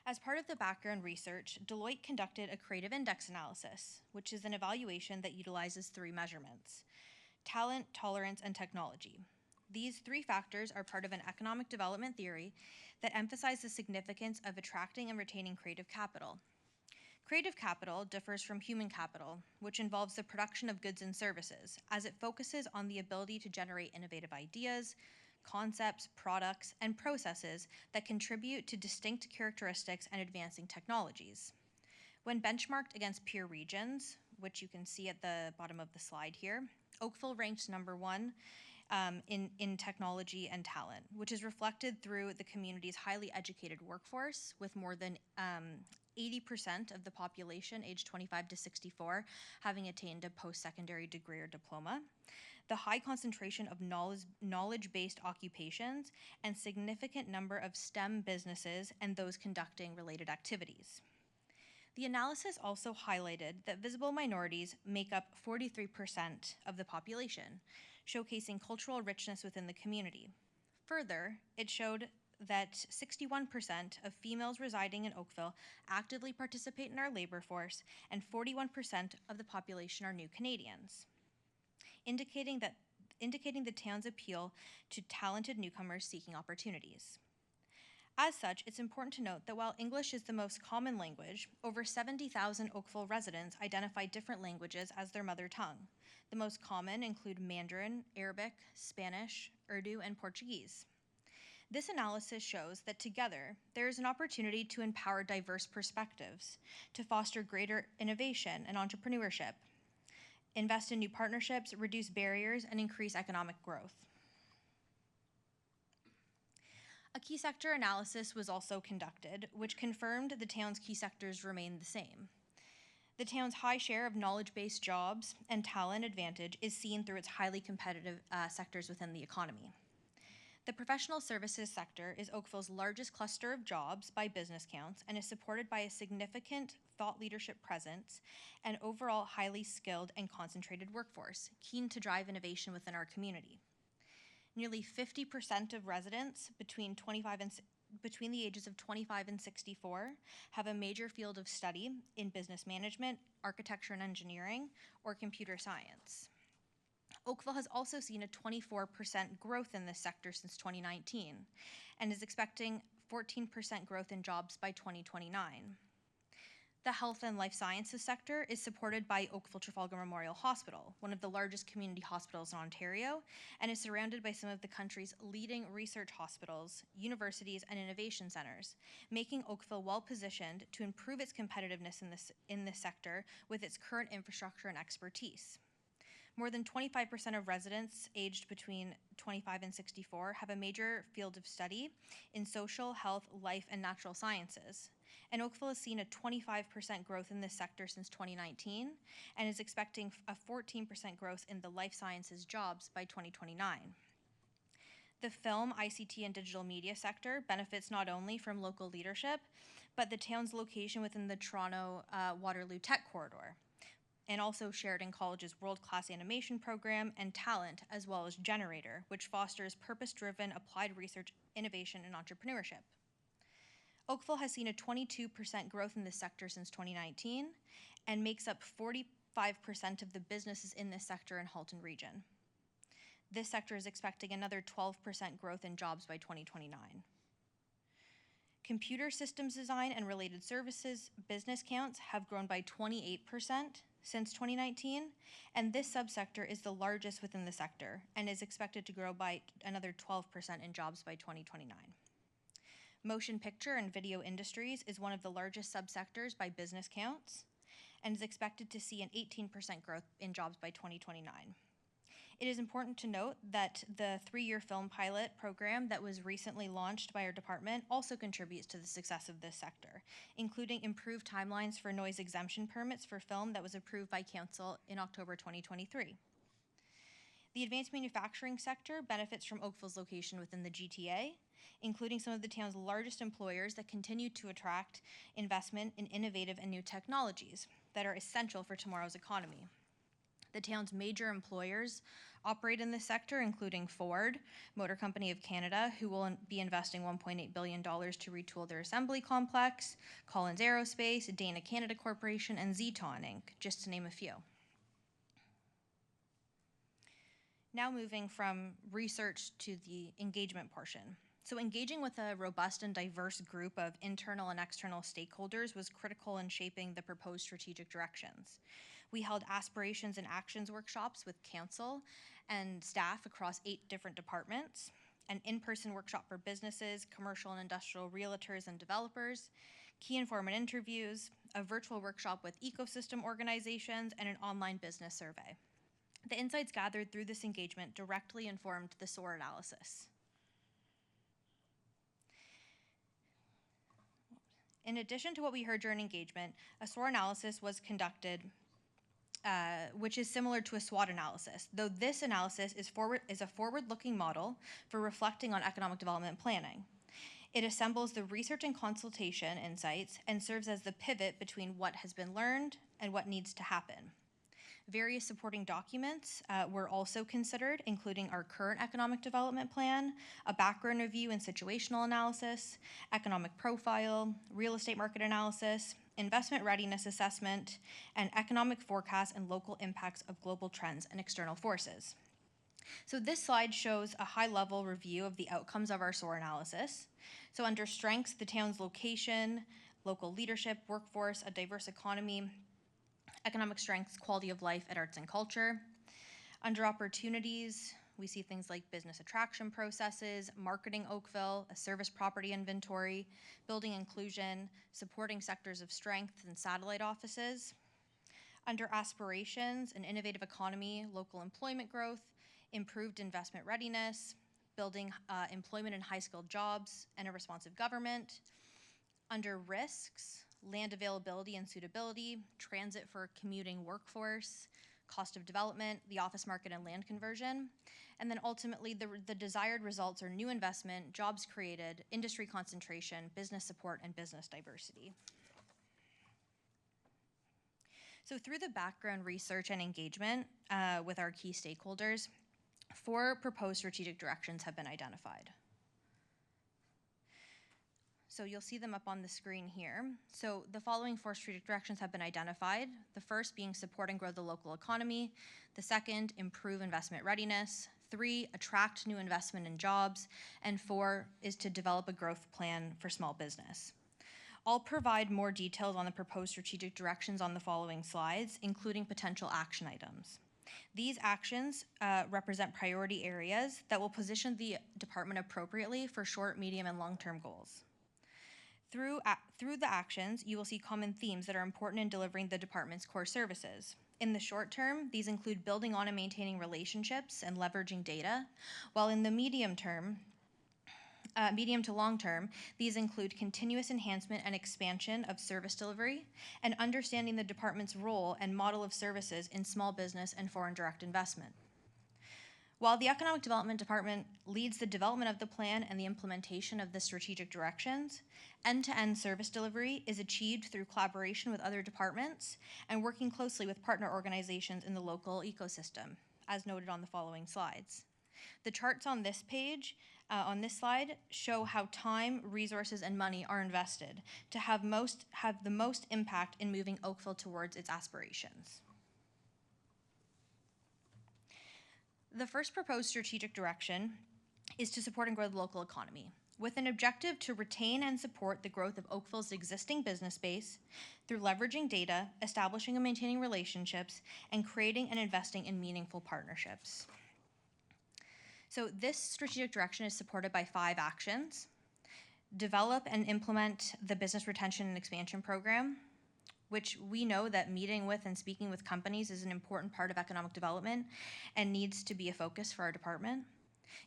As part of the background research, Deloitte conducted a creative index analysis, which is an evaluation that utilizes 3 measurements: talent, tolerance, and technology. These 3 factors are part of an economic development theory that emphasize the significance of attracting and retaining creative capital. Creative capital differs from human capital, which involves the production of goods and services, as it focuses on the ability to generate innovative ideas, concepts, products, and processes that contribute to distinct characteristics and advancing technologies. When benchmarked against peer regions, which you can see at the bottom of the slide here, Oakville ranks #1 in technology and talent, which is reflected through the community's highly educated workforce, with more than 80% of the population aged 25 to 64 having attained a post-secondary degree or diploma, the high concentration of knowledge-based occupations, and significant number of STEM businesses and those conducting related activities. The analysis also highlighted that visible minorities make up 43% of the population, showcasing cultural richness within the community. Further, it showed that 61% of females residing in Oakville actively participate in our labor force, and 41% of the population are new Canadians, indicating the town's appeal to talented newcomers seeking opportunities. As such, it's important to note that while English is the most common language, over 70,000 Oakville residents identify different languages as their mother tongue. The most common include Mandarin, Arabic, Spanish, Urdu, and Portuguese. This analysis shows that together, there is an opportunity to empower diverse perspectives, to foster greater innovation and entrepreneurship, invest in new partnerships, reduce barriers, and increase economic growth. A key sector analysis was also conducted, which confirmed the town's key sectors remain the same. The town's high share of knowledge-based jobs and talent advantage is seen through its highly competitive sectors within the economy. The professional services sector is Oakville's largest cluster of jobs by business counts and is supported by a significant thought leadership presence and overall highly skilled and concentrated workforce, keen to drive innovation within our community. Nearly 50% of residents between the ages of 25 and 64 have a major field of study in business management, architecture and engineering, or computer science. Oakville has also seen a 24% growth in this sector since 2019 and is expecting 14% growth in jobs by 2029. The health and life sciences sector is supported by Oakville Trafalgar Memorial Hospital, one of the largest community hospitals in Ontario, and is surrounded by some of the country's leading research hospitals, universities, and innovation centers, making Oakville well-positioned to improve its competitiveness in this sector with its current infrastructure and expertise. More than 25% of residents aged between 25 and 64 have a major field of study in social, health, life, and natural sciences. And Oakville has seen a 25% growth in this sector since 2019 and is expecting a 14% growth in the life sciences jobs by 2029. The film, ICT, and digital media sector benefits not only from local leadership, but the town's location within the Toronto Waterloo Tech Corridor, and also Sheridan College's world-class animation program and talent, as well as Generator, which fosters purpose-driven applied research, innovation, and entrepreneurship. Oakville has seen a 22% growth in this sector since 2019 and makes up 45% of the businesses in this sector in Halton Region. This sector is expecting another 12% growth in jobs by 2029. Computer systems design and related services business counts have grown by 28% since 2019, and this subsector is the largest within the sector and is expected to grow by another 12% in jobs by 2029. Motion picture and video industries is one of the largest subsectors by business counts and is expected to see an 18% growth in jobs by 2029. It is important to note that the 3-year film pilot program that was recently launched by our department also contributes to the success of this sector, including improved timelines for noise exemption permits for film that was approved by Council in October 2023. The advanced manufacturing sector benefits from Oakville's location within the GTA, including some of the town's largest employers that continue to attract investment in innovative and new technologies that are essential for tomorrow's economy. The town's major employers operate in this sector, including Ford, Motor Company of Canada, who will be investing $1.8 billion to retool their assembly complex, Collins Aerospace, Dana Canada Corporation, and Zeton Inc., just to name a few. Now moving from research to the engagement portion. So engaging with a robust and diverse group of internal and external stakeholders was critical in shaping the proposed strategic directions. We held aspirations and actions workshops with council and staff across 8 different departments, an in-person workshop for businesses, commercial and industrial realtors and developers, key informant interviews, a virtual workshop with ecosystem organizations, and an online business survey. The insights gathered through this engagement directly informed the SOAR analysis. In addition to what we heard during engagement, a SOAR analysis was conducted, which is similar to a SWOT analysis, though this analysis is a forward-looking model for reflecting on economic development planning. It assembles the research and consultation insights and serves as the pivot between what has been learned and what needs to happen. Various supporting documents were also considered, including our current economic development plan, a background review and situational analysis, economic profile, real estate market analysis, investment readiness assessment, and economic forecasts and local impacts of global trends and external forces. So this slide shows a high-level review of the outcomes of our SOAR analysis. So under strengths, the town's location, local leadership, workforce, a diverse economy, economic strengths, quality of life, and arts and culture. Under opportunities, we see things like business attraction processes, marketing Oakville, a service property inventory, building inclusion, supporting sectors of strength and satellite offices. Under aspirations, an innovative economy, local employment growth, improved investment readiness, building employment in high-skilled jobs, and a responsive government. Under risks, land availability and suitability, transit for a commuting workforce, cost of development, the office market and land conversion, and then ultimately the desired results are new investment, jobs created, industry concentration, business support, and business diversity. So through the background research and engagement with our key stakeholders, 4 proposed strategic directions have been identified. So you'll see them up on the screen here. So the following 4 strategic directions have been identified. The first being support and grow the local economy. The second, improve investment readiness. 3, attract new investment and jobs. And 4 is to develop a growth plan for small business. I'll provide more details on the proposed strategic directions on the following slides, including potential action items. These actions represent priority areas that will position the department appropriately for short, medium, and long-term goals. Through the actions, you will see common themes that are important in delivering the department's core services. In the short term, these include building on and maintaining relationships and leveraging data, while in the medium to long term, these include continuous enhancement and expansion of service delivery and understanding the department's role and model of services in small business and foreign direct investment. While the Economic Development Department leads the development of the plan and the implementation of the strategic directions, end-to-end service delivery is achieved through collaboration with other departments and working closely with partner organizations in the local ecosystem, as noted on the following slides. The charts on this page, on this slide, show how time, resources, and money are invested to have the most impact in moving Oakville towards its aspirations. The first proposed strategic direction is to support and grow the local economy, with an objective to retain and support the growth of Oakville's existing business base through leveraging data, establishing and maintaining relationships, and creating and investing in meaningful partnerships. So this strategic direction is supported by 5 actions. Develop and implement the business retention and expansion program, which we know that meeting with and speaking with companies is an important part of economic development and needs to be a focus for our department.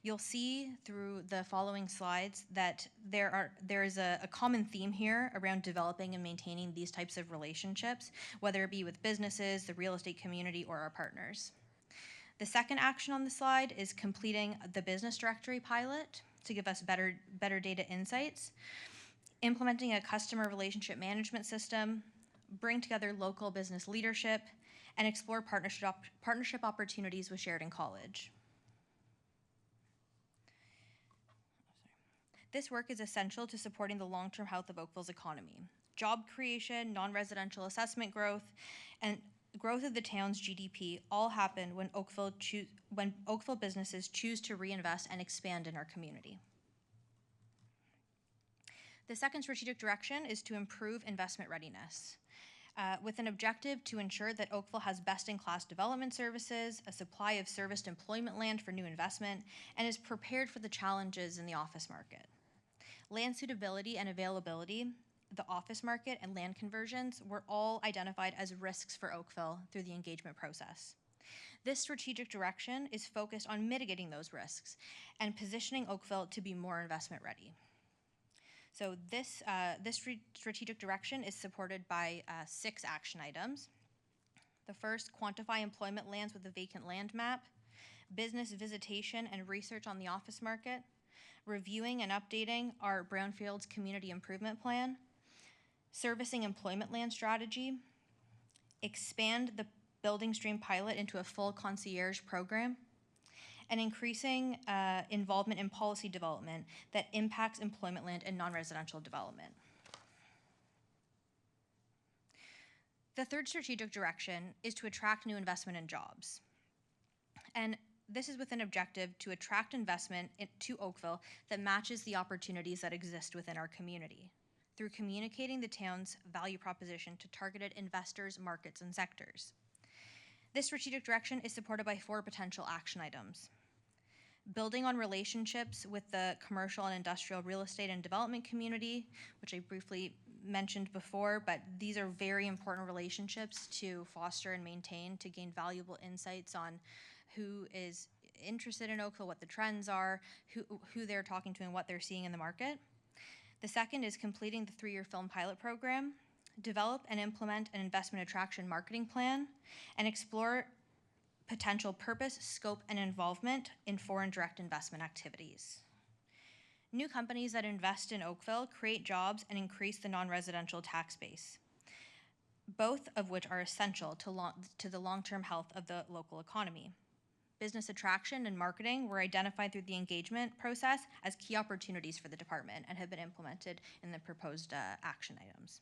You'll see through the following slides that there is a common theme here around developing and maintaining these types of relationships, whether it be with businesses, the real estate community, or our partners. The second action on the slide is completing the business directory pilot to give us better data insights, implementing a customer relationship management system, bring together local business leadership, and explore partnership opportunities with Sheridan College. This work is essential to supporting the long-term health of Oakville's economy. Job creation, non-residential assessment growth, and growth of the town's GDP all happen when Oakville businesses choose to reinvest and expand in our community. The second strategic direction is to improve investment readiness, with an objective to ensure that Oakville has best-in-class development services, a supply of serviced employment land for new investment, and is prepared for the challenges in the office market. Land suitability and availability the office market, and land conversions were all identified as risks for Oakville through the engagement process. This strategic direction is focused on mitigating those risks and positioning Oakville to be more investment ready. So this strategic direction is supported by 6 action items. The first, quantify employment lands with a vacant land map, business visitation and research on the office market, reviewing and updating our Brownfields Community Improvement Plan, servicing employment land strategy, expand the building stream pilot into a full concierge program, and increasing involvement in policy development that impacts employment land and non-residential development. The third strategic direction is to attract new investment and jobs. And this is with an objective to attract investment to Oakville that matches the opportunities that exist within our community through communicating the town's value proposition to targeted investors, markets, and sectors. This strategic direction is supported by 4 potential action items. Building on relationships with the commercial and industrial real estate and development community, which I briefly mentioned before, but these are very important relationships to foster and maintain to gain valuable insights on who is interested in Oakville, what the trends are, who they're talking to, and what they're seeing in the market. The second is completing the 3-year film pilot program, develop and implement an investment attraction marketing plan, and explore potential purpose, scope, and involvement in foreign direct investment activities. New companies that invest in Oakville create jobs and increase the non-residential tax base, both of which are essential to the long-term health of the local economy. Business attraction and marketing were identified through the engagement process as key opportunities for the department and have been implemented in the proposed action items.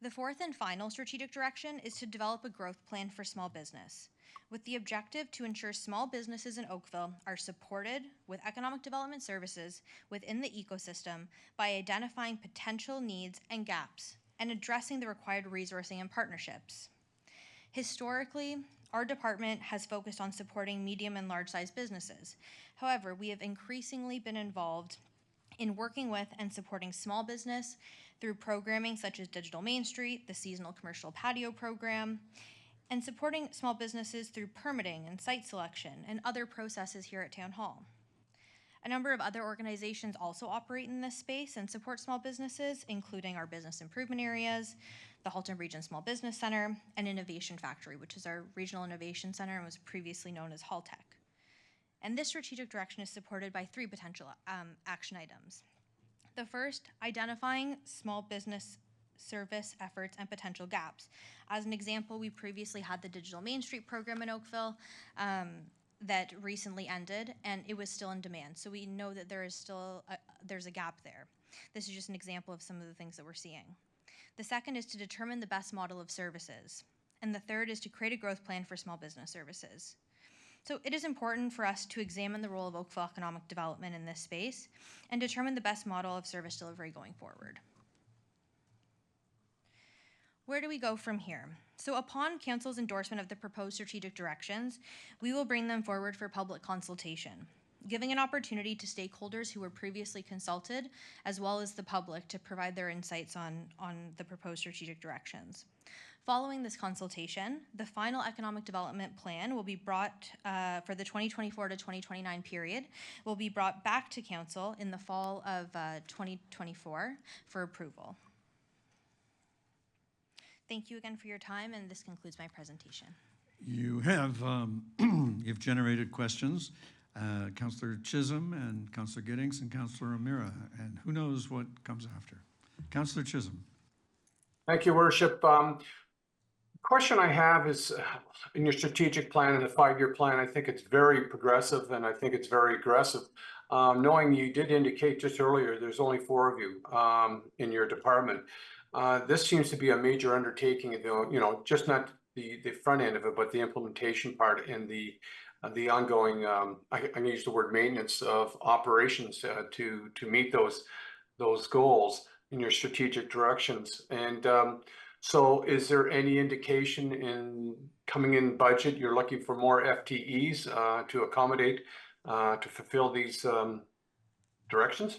The fourth and final strategic direction is to develop a growth plan for small business, with the objective to ensure small businesses in Oakville are supported with economic development services within the ecosystem by identifying potential needs and gaps and addressing the required resourcing and partnerships. Historically, our department has focused on supporting medium and large-sized businesses. However, we have increasingly been involved in working with and supporting small business through programming such as Digital Main Street, the Seasonal Commercial Patio Program, and supporting small businesses through permitting and site selection and other processes here at Town Hall. A number of other organizations also operate in this space and support small businesses, including our business improvement areas, the Halton Region Small Business Center, and Innovation Factory, which is our regional innovation center and was previously known as Haltech. And this strategic direction is supported by 3 potential action items. The first, identifying small business service efforts and potential gaps. As an example, we previously had the Digital Main Street program in Oakville that recently ended, and it was still in demand. So we know that there is still there's a gap there. This is just an example of some of the things that we're seeing. The second is to determine the best model of services. And the third is to create a growth plan for small business services. So it is important for us to examine the role of Oakville economic development in this space and determine the best model of service delivery going forward. Where do we go from here? So upon Council's endorsement of the proposed strategic directions, we will bring them forward for public consultation, giving an opportunity to stakeholders who were previously consulted, as well as the public, to provide their insights on the proposed strategic directions. Following this consultation, the final economic development plan will be brought for the 2024 to 2029 period, will be brought back to Council in the fall of 2024 for approval. Thank you again for your time, and this concludes my presentation. You have, you've generated questions. Councillor Chisholm and Councillor Giddings and Councillor O'Meara, and who knows what comes after. Councillor Chisholm. Thank you, Worship. Question I have is in your strategic plan and the 5-year plan, I think it's very progressive and I think it's very aggressive. Knowing you did indicate just earlier, there's only 4 of you in your department. This seems to be a major undertaking, you know, just not the front end of it, but the implementation part and the ongoing, I'm going to use the word maintenance of operations to meet those goals in your strategic directions. And so is there any indication in coming in budget, you're looking for more FTEs to accommodate, to fulfill these directions?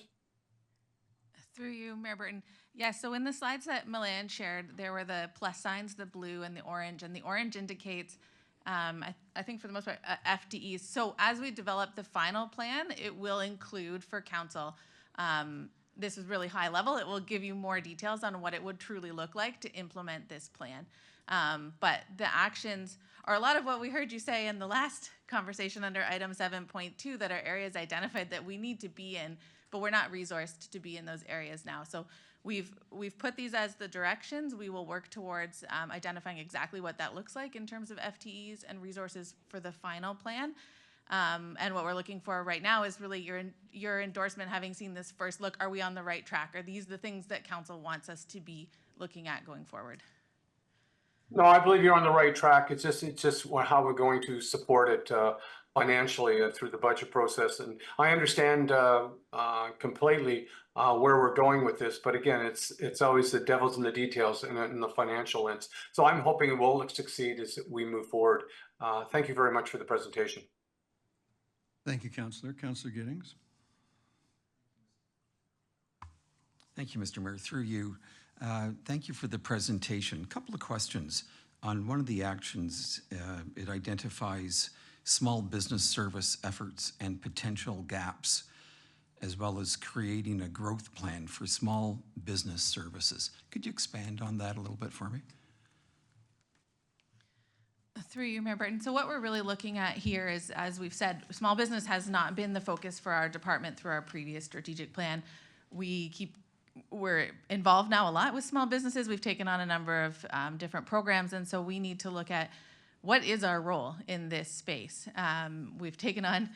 Through you, Mayor Burton. Yes, so in the slides that Milan shared, there were the plus signs, the blue and the orange indicates, I think for the most part, FTEs. So as we develop the final plan, it will include for council, this is really high level, it will give you more details on what it would truly look like to implement this plan. But the actions are a lot of what we heard you say in the last conversation under item 7.2 that are areas identified that we need to be in, but we're not resourced to be in those areas now. So we've put these as the directions. We will work towards identifying exactly what that looks like in terms of FTEs and resources for the final plan. And what we're looking for right now is really your endorsement, having seen this first look. Are we on the right track? Are these the things that council wants us to be looking at going forward? No, I believe you're on the right track. It's just how we're going to support it financially through the budget process. And I understand completely where we're going with this, but again, it's always the devil's in the details and the financial lens. So I'm hoping it will succeed as we move forward. Thank you very much for the presentation. Thank you, Councillor. Councillor Giddings. Thank you, Mr. Mayor. Through you, thank you for the presentation. A couple of questions. On one of the actions, it identifies small business service efforts and potential gaps, as well as creating a growth plan for small business services. Could you expand on that a little bit for me? Through you, Mayor Burton. So what we're really looking at here is, as we've said, small business has not been the focus for our department through our previous strategic plan. We're involved now a lot with small businesses. We've taken on a number of different programs, and so we need to look at what is our role in this space. We've taken on,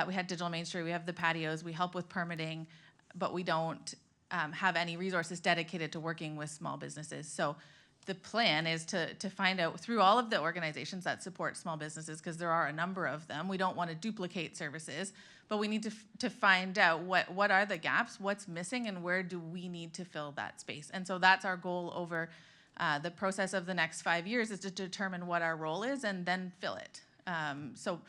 we had Digital Main Street, we have the patios, we help with permitting, but we don't have any resources dedicated to working with small businesses. So the plan is to find out through all of the organizations that support small businesses, because there are a number of them. We don't want to duplicate services, but we need to find out what are the gaps, what's missing, and where do we need to fill that space. And so that's our goal over the process of the next 5 years, is to determine what our role is and then fill it. So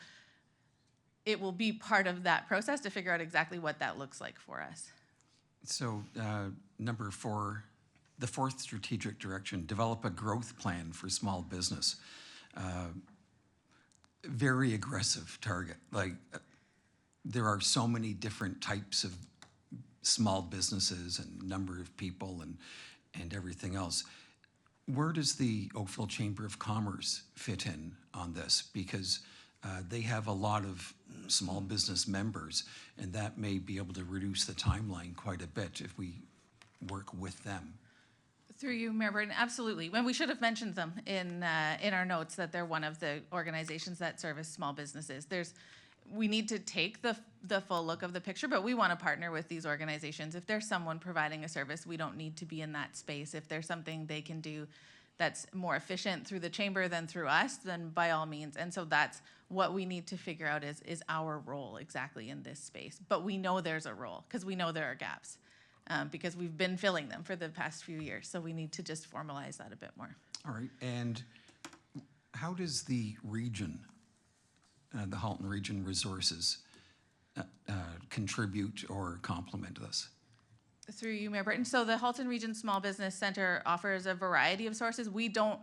it will be part of that process to figure out exactly what that looks like for us. So number 4, the 4th strategic direction, develop a growth plan for small business. Very aggressive target. Like, there are so many different types of small businesses and number of people and everything else. Where does the Oakville Chamber of Commerce fit in on this? Because they have a lot of small business members, and that may be able to reduce the timeline quite a bit if we work with them. Through you, Mayor Burton, absolutely. When we should have mentioned them in our notes that they're one of the organizations that service small businesses. We need to take the full look of the picture, but we want to partner with these organizations. If there's someone providing a service, we don't need to be in that space. If there's something they can do that's more efficient through the chamber than through us, then by all means. And so that's what we need to figure out is our role exactly in this space. But we know there's a role, because we know there are gaps. Because we've been filling them for the past few years. So we need to just formalize that a bit more. All right, and how does the region, the Halton Region Resources, contribute or complement this? Through you, Mayor Burton. So the Halton Region Small Business Center offers a variety of sources. We don't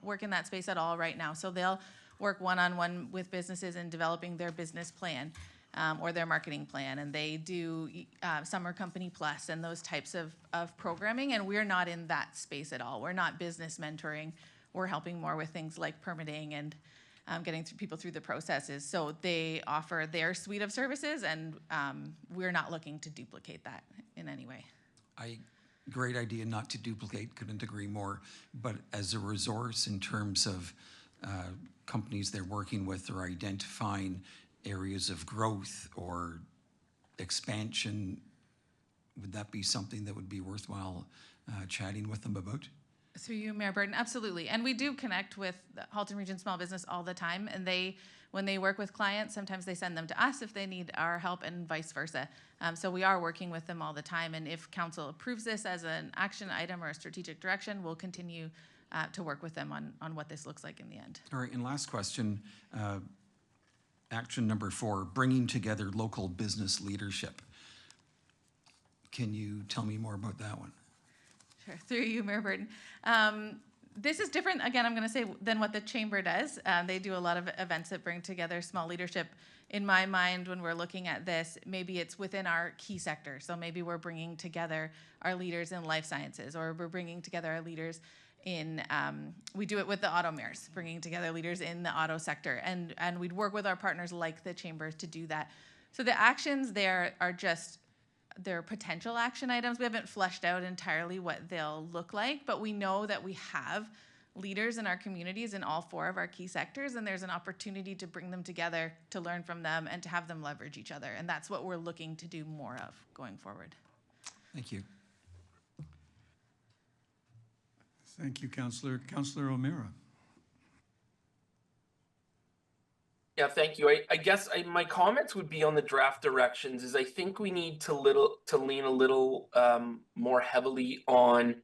work in that space at all right now. So they'll work one-on-one with businesses in developing their business plan. Or their marketing plan, and they do Summer Company Plus and those types of programming, and we're not in that space at all. We're not business mentoring. We're helping more with things like permitting and getting people through the processes. So they offer their suite of services, and we're not looking to duplicate that in any way. Great idea not to duplicate, couldn't agree more, but as a resource in terms of companies they're working with or identifying areas of growth or expansion, would that be something that would be worthwhile chatting with them about? Through you, Mayor Burton, absolutely. And we do connect with the Halton Region Small Business all the time, and when they work with clients, sometimes they send them to us if they need our help, and vice versa. So we are working with them all the time, and if council approves this as an action item or a strategic direction, we'll continue to work with them on what this looks like in the end. All right, and last question. Action number 4, bringing together local business leadership. Can you tell me more about that one? Sure, through you, Mayor Burton. This is different, again, I'm going to say, than what the Chamber does. They do a lot of events that bring together small leadership. In my mind, when we're looking at this, maybe it's within our key sector. So maybe we're bringing together our leaders in life sciences, or we're bringing together our leaders in, we do it with the auto mayors, bringing together leaders in the auto sector. And we'd work with our partners like the Chamber to do that. So the actions there are just, they're potential action items. We haven't fleshed out entirely what they'll look like, but we know that we have leaders in our communities in all 4 of our key sectors, and there's an opportunity to bring them together, to learn from them, and to have them leverage each other. And that's what we're looking to do more of going forward. Thank you. Thank you, Councillor. Councillor O'Meara. Yeah, thank you. I guess my comments would be on the draft directions. Is I think we need to lean a little more heavily on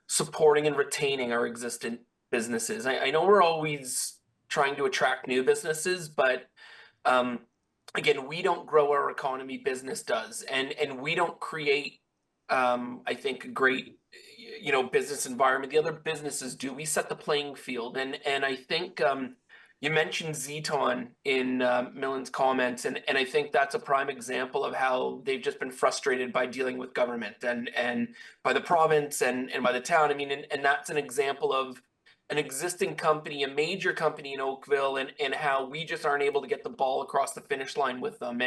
supporting and retaining our existing businesses. I know we're always trying to attract new businesses, but again, we don't grow our economy, business does, and we don't create I think a great business environment. The other businesses do. We set the playing field, and I think you mentioned Zeton in Millen's comments, and I think that's a prime example of how they've just been frustrated by dealing with government and by the province and by the town. I mean, and that's an example of an existing company, a major company in Oakville, and how we just aren't able to get the ball across the finish line with them.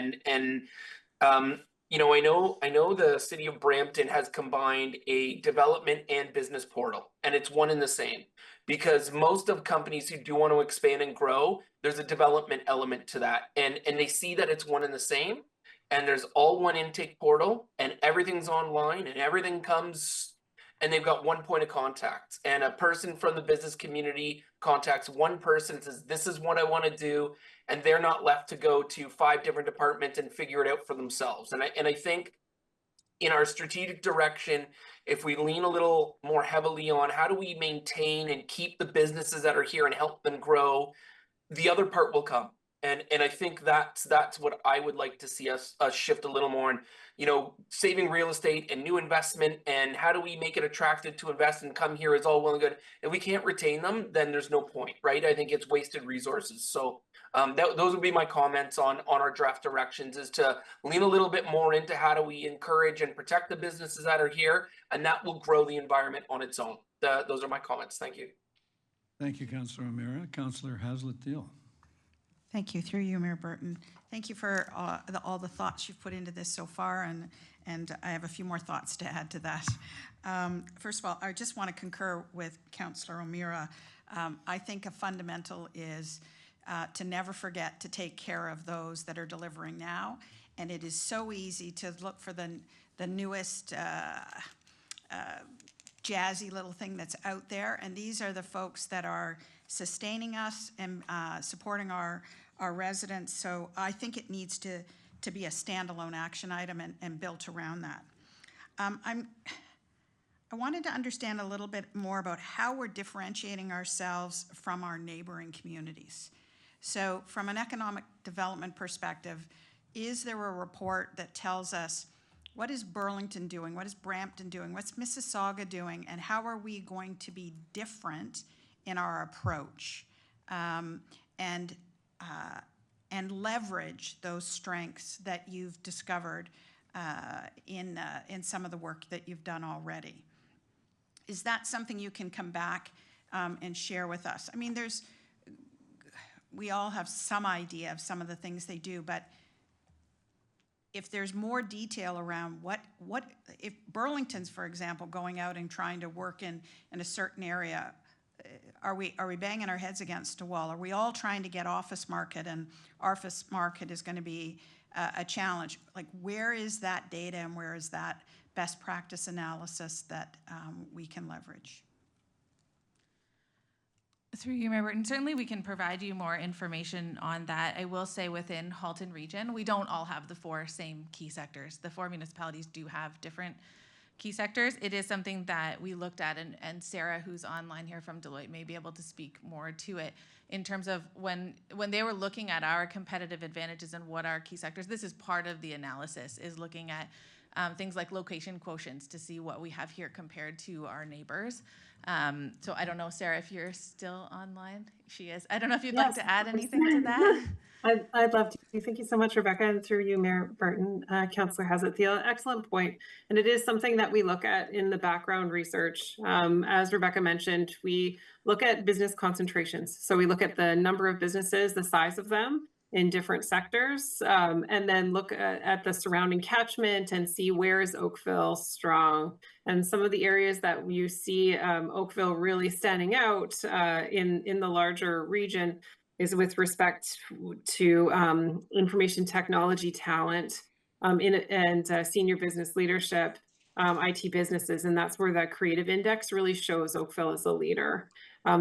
I know the city of Brampton has combined a development and business portal, and it's one and the same, because most of companies who do want to expand and grow, there's a development element to that, and they see that it's one and the same, and there's all one intake portal, and everything's online, and everything comes, and they've got one point of contact, and a person from the business community contacts one person and says, this is what I want to do, and they're not left to go to 5 different departments and figure it out for themselves. And I think in our strategic direction, if we lean a little more heavily on how do we maintain and keep the businesses that are here and help them grow, the other part will come. And I think that's what I would like to see us shift a little more in, saving real estate and new investment, and how do we make it attractive to invest and come here is all well and good. If we can't retain them, then there's no point, right? I think it's wasted resources. So those would be my comments on our draft directions, is to lean a little bit more into how do we encourage and protect the businesses that are here, and that will grow the environment on its own. Those are my comments. Thank you. Thank you, Councillor O'Meara. Councillor Haslett-Deal. Thank you, through you, Mayor Burton. Thank you for all the thoughts you've put into this so far, and I have a few more thoughts to add to that. First of all, I just want to concur with Councillor O'Meara. I think a fundamental is to never forget to take care of those that are delivering now, and it is so easy to look for the newest jazzy little thing that's out there, and these are the folks that are sustaining us and supporting our residents. So I think it needs to be a standalone action item and built around that. I wanted to understand a little bit more about how we're differentiating ourselves from our neighboring communities. So from an economic development perspective, is there a report that tells us what is Burlington doing, what is Brampton doing, what's Mississauga doing, and how are we going to be different in our approach, and leverage those strengths that you've discovered in some of the work that you've done already? Is that something you can come back and share with us? I mean, we all have some idea of some of the things they do, but if there's more detail around if Burlington's, for example, going out and trying to work in a certain area, are we banging our heads against a wall? Are we all trying to get office market, and office market is going to be a challenge? Like, where is that data and where is that best practice analysis that we can leverage? Through you, Mayor Burton, certainly we can provide you more information on that. I will say within Halton Region, we don't all have the 4 same key sectors. The 4 municipalities do have different key sectors. It is something that we looked at, and Sarah, who's online here from Deloitte, may be able to speak more to it in terms of when they were looking at our competitive advantages and what our key sectors, this is part of the analysis, is looking at things like location quotients to see what we have here compared to our neighbors. So I don't know, Sarah, if you're still online. She is. I don't know if you'd like to add anything to that. I'd love to. Thank you so much, Rebecca, and through you, Mayor Burton, Councillor Hazlefield. Excellent point. And it is something that we look at in the background research. As Rebecca mentioned, we look at business concentrations. So we look at the number of businesses, the size of them in different sectors, and then look at the surrounding catchment and see where is Oakville strong. And some of the areas that you see Oakville really standing out in the larger region is with respect to information technology talent and senior business leadership, IT businesses, and that's where the creative index really shows Oakville as a leader.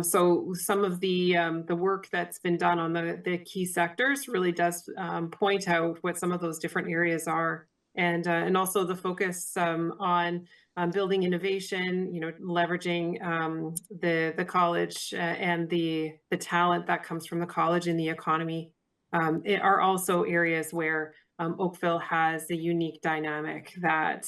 So some of the work that's been done on the key sectors really does point out what some of those different areas are, and also the focus on building innovation, leveraging the college and the talent that comes from the college and the economy are also areas where Oakville has a unique dynamic that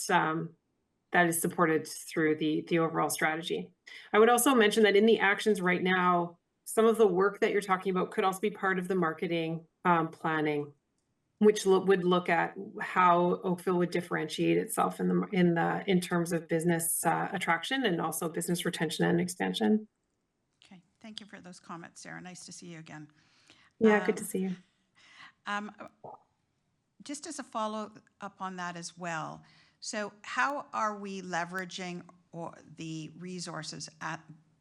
is supported through the overall strategy. I would also mention that in the actions right now, some of the work that you're talking about could also be part of the marketing planning, which would look at how Oakville would differentiate itself in terms of business attraction and also business retention and expansion. Okay, thank you for those comments, Sarah. Nice to see you again. Yeah, good to see you. Just as a follow-up on that as well, so how are we leveraging the resources at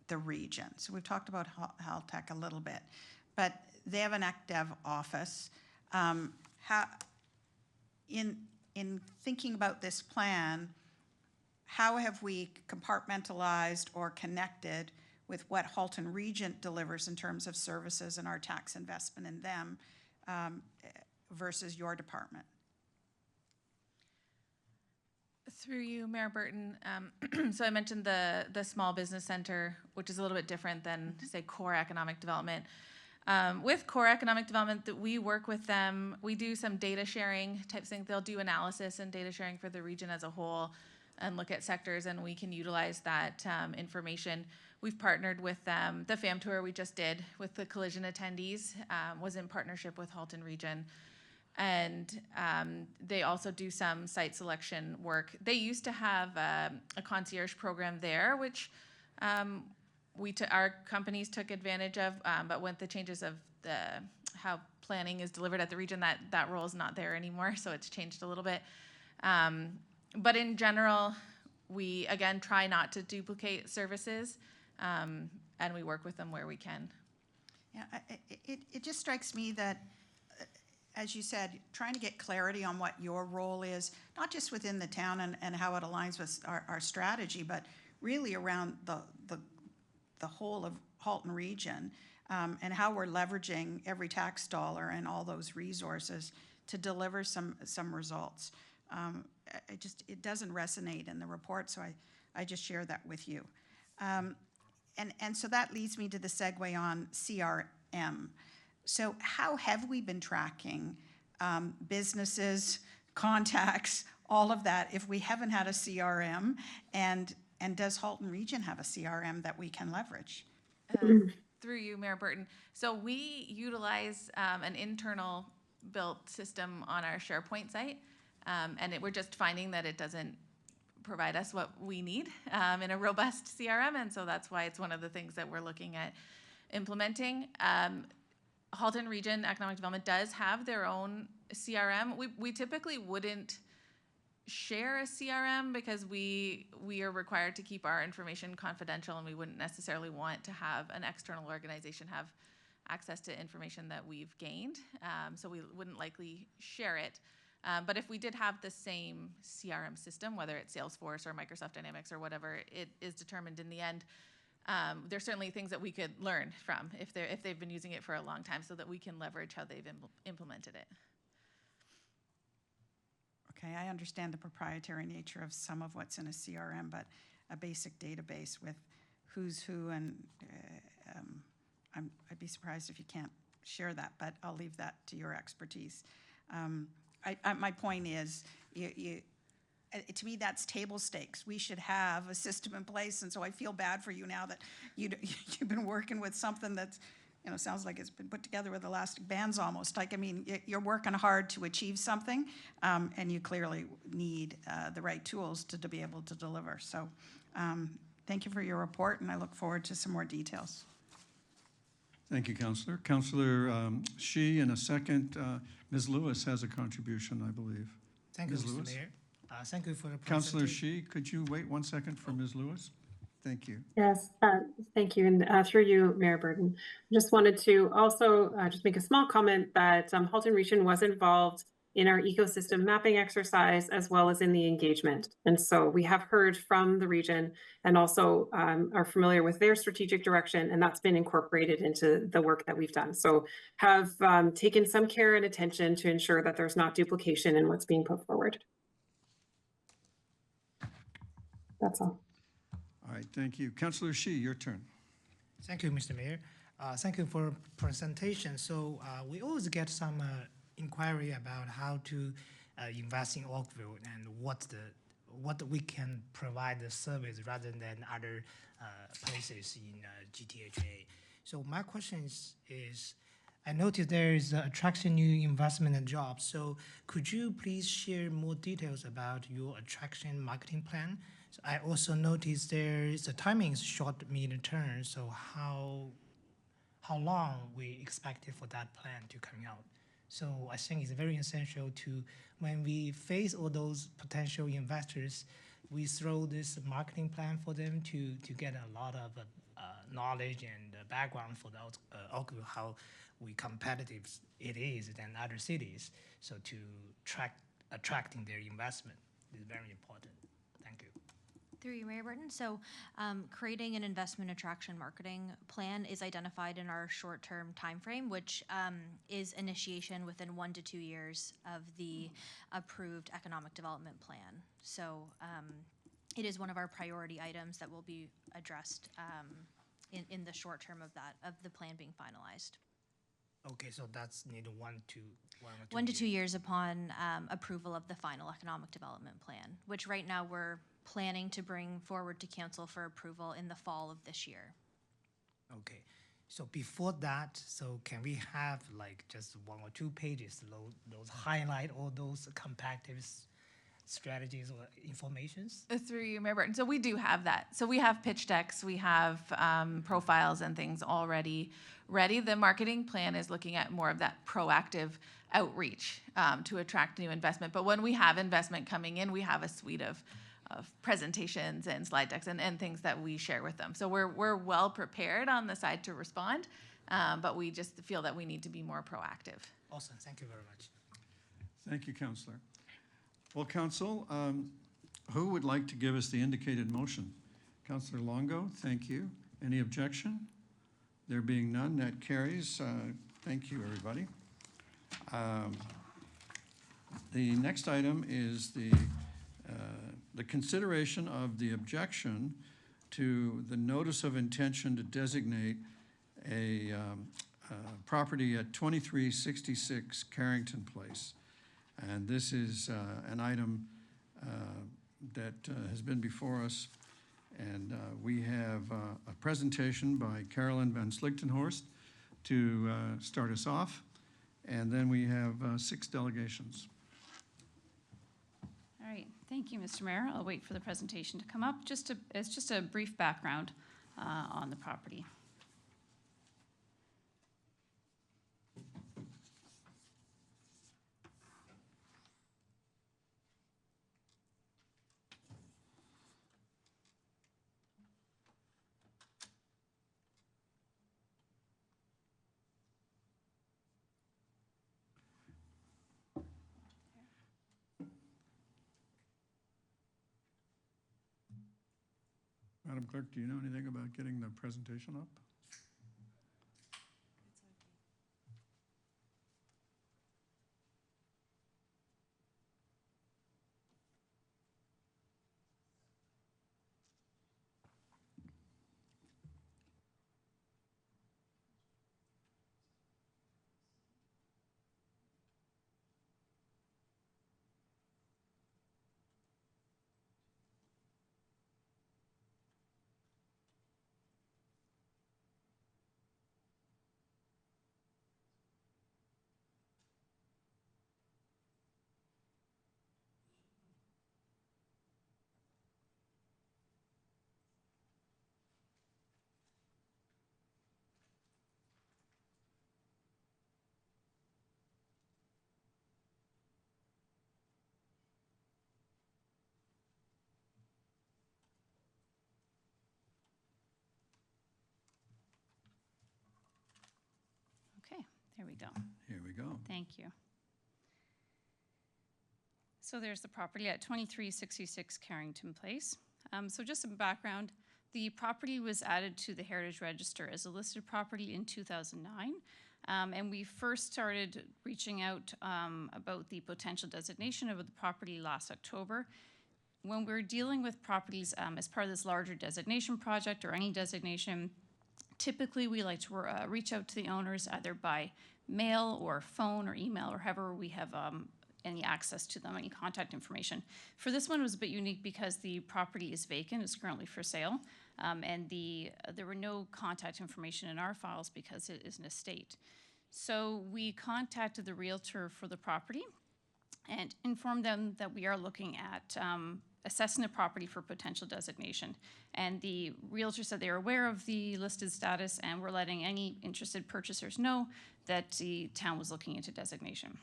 the region? So we've talked about Haltech a little bit, but they have an AcDev office. In thinking about this plan, how have we compartmentalized or connected with what Halton Region delivers in terms of services and our tax investment in them versus your department? Through you, Mayor Burton. So I mentioned the small business center, which is a little bit different than, say, core economic development. With core economic development, that we work with them, we do some data sharing type thing. They'll do analysis and data sharing for the region as a whole and look at sectors, and we can utilize that information. We've partnered with them. The FAM tour we just did with the collision attendees was in partnership with Halton Region. And they also do some site selection work. They used to have a concierge program there, which our companies took advantage of, but with the changes of how planning is delivered at the region, that role is not there anymore, so it's changed a little bit. But in general, we, again, try not to duplicate services, and we work with them where we can. Yeah, it just strikes me that, as you said, trying to get clarity on what your role is, not just within the town and how it aligns with our strategy, but really around the whole of Halton Region, and how we're leveraging every tax dollar and all those resources to deliver some results. It doesn't resonate in the report, so I just share that with you. And so that leads me to the segue on CRM. So how have we been tracking businesses, contacts, all of that if we haven't had a CRM? And does Halton Region have a CRM that we can leverage? Through you, Mayor Burton. So we utilize an internal built system on our SharePoint site, and we're just finding that it doesn't provide us what we need in a robust CRM, and so that's why it's one of the things that we're looking at implementing. Halton Region Economic Development does have their own CRM. We typically wouldn't share a CRM because we are required to keep our information confidential, and we wouldn't necessarily want to have an external organization have access to information that we've gained. So we wouldn't likely share it. But if we did have the same CRM system, whether it's Salesforce or Microsoft Dynamics or whatever it is determined in the end, there's certainly things that we could learn from if they've been using it for a long time, so that we can leverage how they've implemented it. Okay, I understand the proprietary nature of some of what's in a CRM, but a basic database with who's who, and I'd be surprised if you can't share that, but I'll leave that to your expertise. My point is, to me, that's table stakes. We should have a system in place, and so I feel bad for you now that you've been working with something that's, sounds like it's been put together with elastic bands almost. Like, I mean, you're working hard to achieve something, and you clearly need the right tools to be able to deliver. So thank you for your report, and I look forward to some more details. Thank you, Councillor. Councillor Shi, in a second. Ms. Lewis has a contribution, I believe. Thank you, Ms. Mr. Lewis? Mayor. Thank you for the Councillor presentation. Shi, could you wait 1 second for Ms. Lewis? Thank you. Yes, thank you. And through you, Mayor Burton, just wanted to also just make a small comment that Halton Region was involved in our ecosystem mapping exercise as well as in the engagement. And so we have heard from the region and also are familiar with their strategic direction, and that's been incorporated into the work that we've done. So have taken some care and attention to ensure that there's not duplication in what's being put forward. That's all. All right, thank you. Councillor Shi, your turn. Thank you, Mr. Mayor. Thank you for presentation. So we always get some inquiry about how to invest in Oakville and what we can provide the service rather than other places in GTHA. So my question is I noticed there is attraction new investment and jobs. So could you please share more details about your attraction marketing plan? So I also noticed there is the timing is short, medium term. So how long we expected for that plan to come out? So I think it's very essential to, when we face all those potential investors, we throw this marketing plan for them to get a lot of knowledge and background for the Oakville, how competitive it is than other cities. So to attracting their investment is very important. Thank you. Through you, Mayor Burton. So creating an investment attraction marketing plan is identified in our short-term timeframe, which is initiation within 1 to 2 years of the approved economic development plan. So it is one of our priority items that will be addressed in the short term of the plan being finalized. Okay, so that's needed 1 to 1 to 2 years upon approval of the final economic development plan, which right now we're planning to bring forward to council for approval in the fall of this year. Okay, so before that, so can we have like just 1 or 2 pages, those highlight all those competitive strategies or informations? Through you, Mayor Burton. So we do have that. So we have pitch decks, we have profiles and things already ready. The marketing plan is looking at more of that proactive outreach to attract new investment. But when we have investment coming in, we have a suite of presentations and slide decks and things that we share with them. So we're well prepared on the side to respond, but we just feel that we need to be more proactive. Awesome, thank you very much. Thank you, Councillor. Well, Council, who would like to give us the indicated motion? Councillor Longo, thank you. Any objection? There being none, that carries. Thank you, everybody. The next item is the consideration of the objection to the notice of intention to designate a property at 2366 Carrington Place. And this is an item that has been before us. And we have a presentation by Carolyn Van Slichtenhorst to start us off. And then we have 6 delegations. All right, thank you, Mr. Mayor. I'll wait for the presentation to come up. It's just a brief background on the property. Madam Clerk, do you know anything about getting the presentation up? There we go. Here we go. Thank you. So there's the property at 2366 Carrington Place. So just some background, the property was added to the Heritage Register as a listed property in 2009. And we first started reaching out about the potential designation of the property last October. When we're dealing with properties as part of this larger designation project or any designation, typically we like to reach out to the owners either by mail or phone or email or however we have any access to them, any contact information. For this one, it was a bit unique because the property is vacant, it's currently for sale, and there were no contact information in our files because it is an estate. So we contacted the realtor for the property and informed them that we are looking at assessing the property for potential designation. And the realtor said they are aware of the listed status and were letting any interested purchasers know that the town was looking into designation.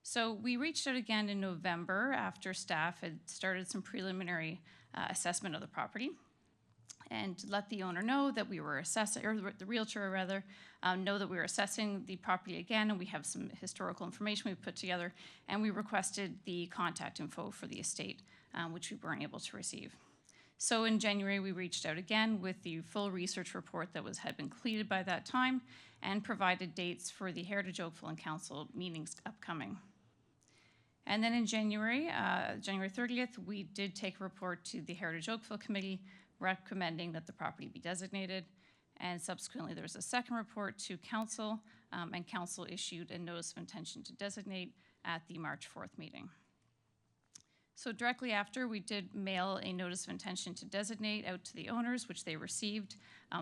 So we reached out again in November after staff had started some preliminary assessment of the property and let the owner know that we were assessing, or the realtor rather, know that we were assessing the property again, and we have some historical information we put together, and we requested the contact info for the estate, which we weren't able to receive. So in January, we reached out again with the full research report that had been completed by that time and provided dates for the Heritage Oakville and Council meetings upcoming. And then in January 30th, we did take a report to the Heritage Oakville Committee recommending that the property be designated. And subsequently, there was a second report to Council, and Council issued a notice of intention to designate at the March 4th meeting. So directly after, we did mail a notice of intention to designate out to the owners, which they received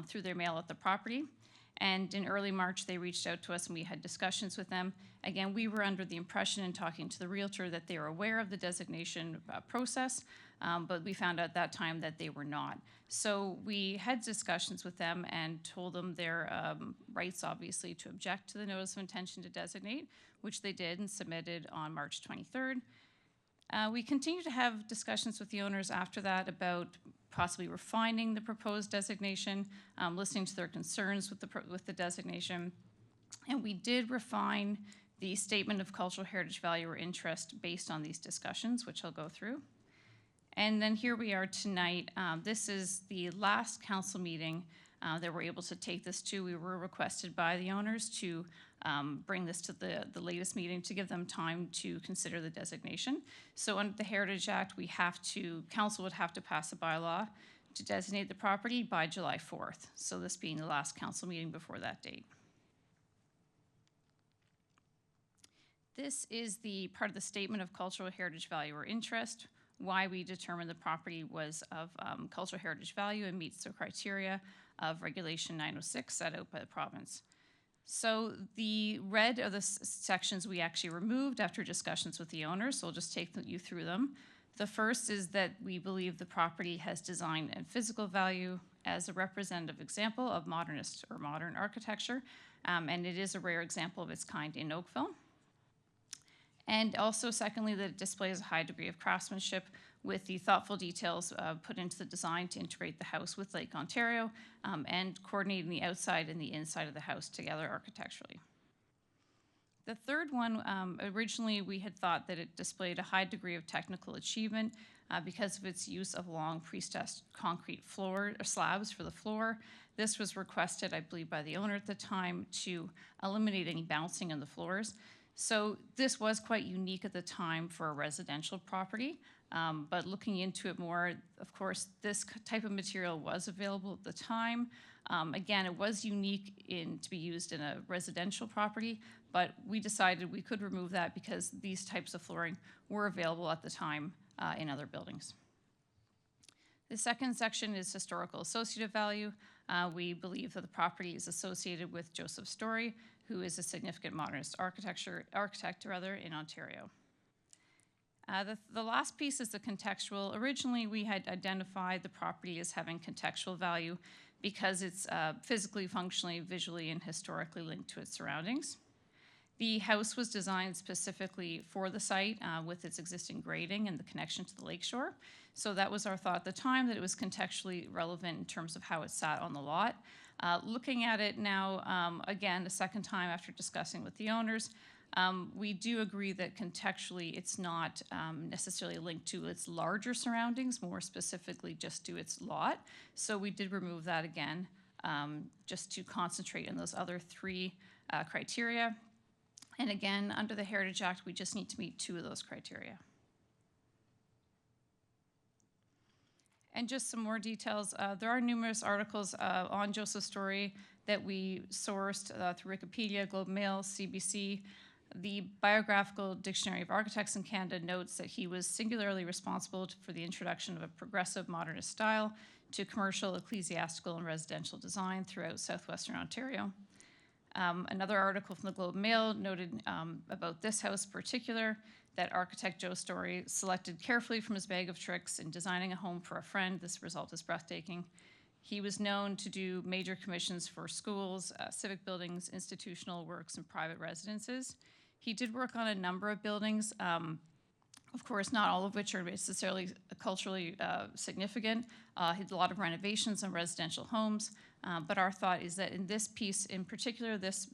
through their mail at the property. And in early March, they reached out to us and we had discussions with them. Again, we were under the impression in talking to the realtor that they were aware of the designation process, but we found out at that time that they were not. So we had discussions with them and told them their rights, obviously, to object to the notice of intention to designate, which they did and submitted on March 23rd. We continued to have discussions with the owners after that about possibly refining the proposed designation, listening to their concerns with the designation. And we did refine the statement of cultural heritage value or interest based on these discussions, which I'll go through. And then here we are tonight. This is the last council meeting that we're able to take this to. We were requested by the owners to bring this to the latest meeting to give them time to consider the designation. So under the Heritage Act, council would have to pass a bylaw to designate the property by July 4th. So this being the last council meeting before that date. This is the part of the statement of cultural heritage value or interest, why we determined the property was of cultural heritage value and meets the criteria of Regulation 906 set out by the province. So the red are the sections we actually removed after discussions with the owners, so I'll just take you through them. The first is that we believe the property has design and physical value as a representative example of modernist or modern architecture, and it is a rare example of its kind in Oakville. And also, secondly, that it displays a high degree of craftsmanship with the thoughtful details put into the design to integrate the house with Lake Ontario and coordinating the outside and the inside of the house together architecturally. The third one, originally we had thought that it displayed a high degree of technical achievement because of its use of long precast concrete floor or slabs for the floor. This was requested, I believe, by the owner at the time to eliminate any bouncing on the floors. So this was quite unique at the time for a residential property, but looking into it more, of course, this type of material was available at the time. Again, it was unique to be used in a residential property, but we decided we could remove that because these types of flooring were available at the time in other buildings. The second section is historical associative value. We believe that the property is associated with Joseph Story, who is a significant modernist architect in Ontario. The last piece is the contextual. Originally, we had identified the property as having contextual value because it's physically, functionally, visually, and historically linked to its surroundings. The house was designed specifically for the site with its existing grading and the connection to the lakeshore. So that was our thought at the time, that it was contextually relevant in terms of how it sat on the lot. Looking at it now, again, a second time after discussing with the owners, we do agree that contextually it's not necessarily linked to its larger surroundings, more specifically just to its lot. So we did remove that again, just to concentrate on those other three criteria. And again, under the Heritage Act, we just need to meet 2 of those criteria. And just some more details. There are numerous articles on Joseph's story that we sourced through Wikipedia, Globe and Mail, CBC. The Biographical Dictionary of Architects in Canada notes that he was singularly responsible for the introduction of a progressive modernist style to commercial, ecclesiastical, and residential design throughout southwestern Ontario. Another article from the Globe and Mail noted about this house in particular, that architect Joe Story selected carefully from his bag of tricks in designing a home for a friend. This result is breathtaking. He was known to do major commissions for schools, civic buildings, institutional works, and private residences. He did work on a number of buildings, of course, not all of which are necessarily culturally significant. He did a lot of renovations on residential homes, but our thought is that in this piece in particular, this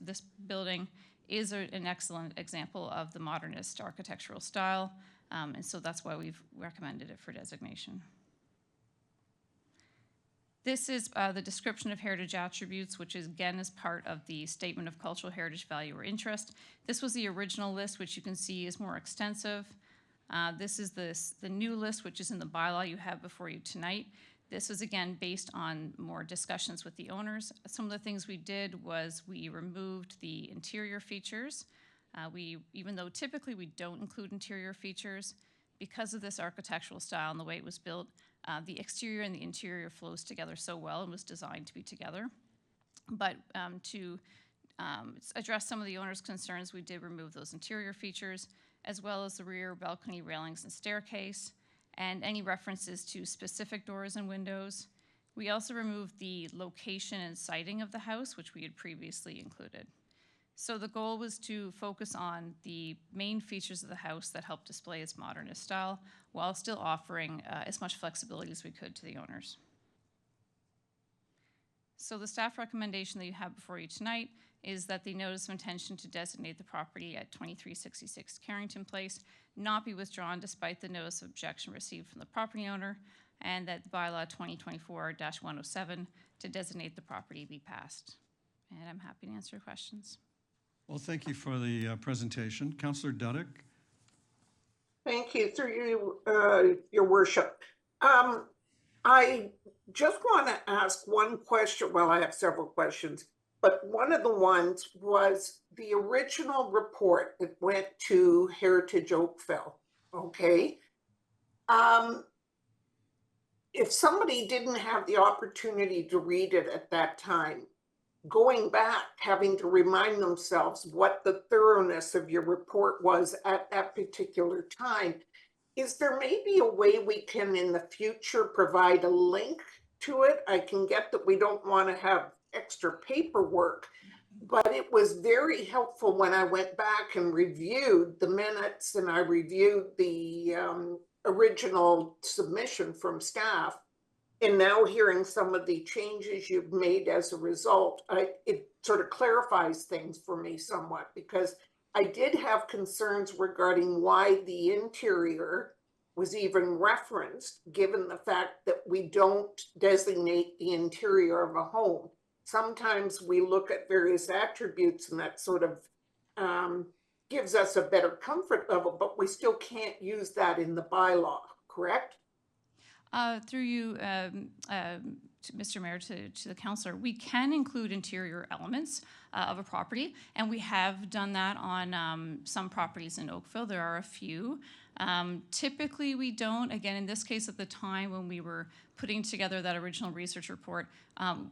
building is an excellent example of the modernist architectural style, and so that's why we've recommended it for designation. This is the description of heritage attributes, which is again is part of the Statement of Cultural Heritage Value or Interest. This was the original list, which you can see is more extensive. This is the new list, which is in the bylaw you have before you tonight. This was again based on more discussions with the owners. Some of the things we did was we removed the interior features. Even though typically we don't include interior features, because of this architectural style and the way it was built, the exterior and the interior flows together so well and was designed to be together. But to address some of the owner's concerns, we did remove those interior features, as well as the rear balcony railings and staircase, and any references to specific doors and windows. We also removed the location and siting of the house, which we had previously included. So the goal was to focus on the main features of the house that help display its modernist style, while still offering as much flexibility as we could to the owners. So the staff recommendation that you have before you tonight is that the notice of intention to designate the property at 2366 Carrington Place not be withdrawn despite the notice of objection received from the property owner, and that the bylaw 2024-107 to designate the property be passed. And I'm happy to answer questions. Well, thank you for the presentation. Councillor Duddick. Thank you, through you, Your Worship. I just want to ask one question. Well, I have several questions, but one of the ones was the original report that went to Heritage Oakville, okay? If somebody didn't have the opportunity to read it at that time, going back, having to remind themselves what the thoroughness of your report was at that particular time, is there maybe a way we can in the future provide a link to it? I can get that we don't want to have extra paperwork, but it was very helpful when I went back and reviewed the minutes and I reviewed the original submission from staff. And now hearing some of the changes you've made as a result, it sort of clarifies things for me somewhat, because I did have concerns regarding why the interior was even referenced, given the fact that we don't designate the interior of a home. Sometimes we look at various attributes and that sort of gives us a better comfort level, but we still can't use that in the bylaw, correct? Through you, Mr. Mayor, to the councillor, we can include interior elements of a property, and we have done that on some properties in Oakville. There are a few. Typically, we don't. Again, in this case, at the time when we were putting together that original research report,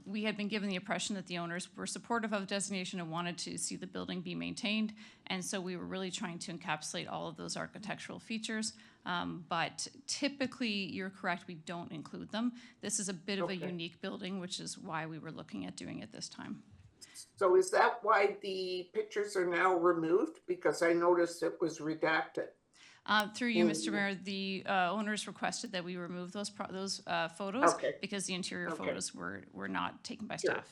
we had been given the impression that the owners were supportive of designation and wanted to see the building be maintained, and so we were really trying to encapsulate all of those architectural features. But typically, you're correct, we don't include them. This is a bit of a unique building, which is why we were looking at doing it this time. So is that why the pictures are now removed? Because I noticed it was redacted. Through you, Mr. Mayor, the owners requested that we remove those photos because the interior photos were not taken by staff.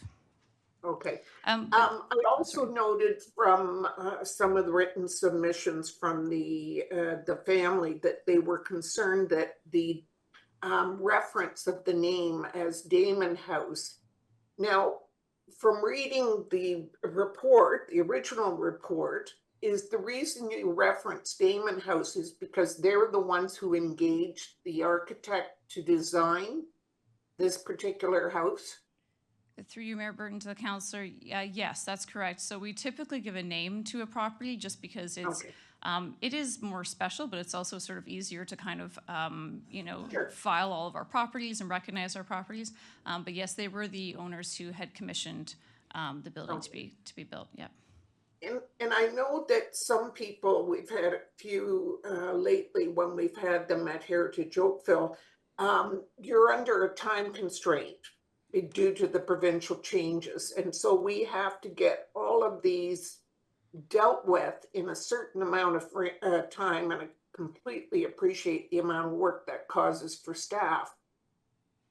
Okay. But- I also noted from some of the written submissions from the family that they were concerned that the reference of the name as Damon House. Now, from reading the report, the original report, is the reason you reference Damon House is because they're the ones who engaged the architect to design this particular house? Through you, Mayor Burton, to the councillor, yes, that's correct. So we typically give a name to a property just because it's, it is more special, but it's also sort of easier to kind of, file all of our properties and recognize our properties. But yes, they were the owners who had commissioned the building to be built. Yeah. And I know that some people, we've had a few lately when we've had them at Heritage Oakville, you're under a time constraint due to the provincial changes. And so we have to get all of these dealt with in a certain amount of time. And I completely appreciate the amount of work that causes for staff.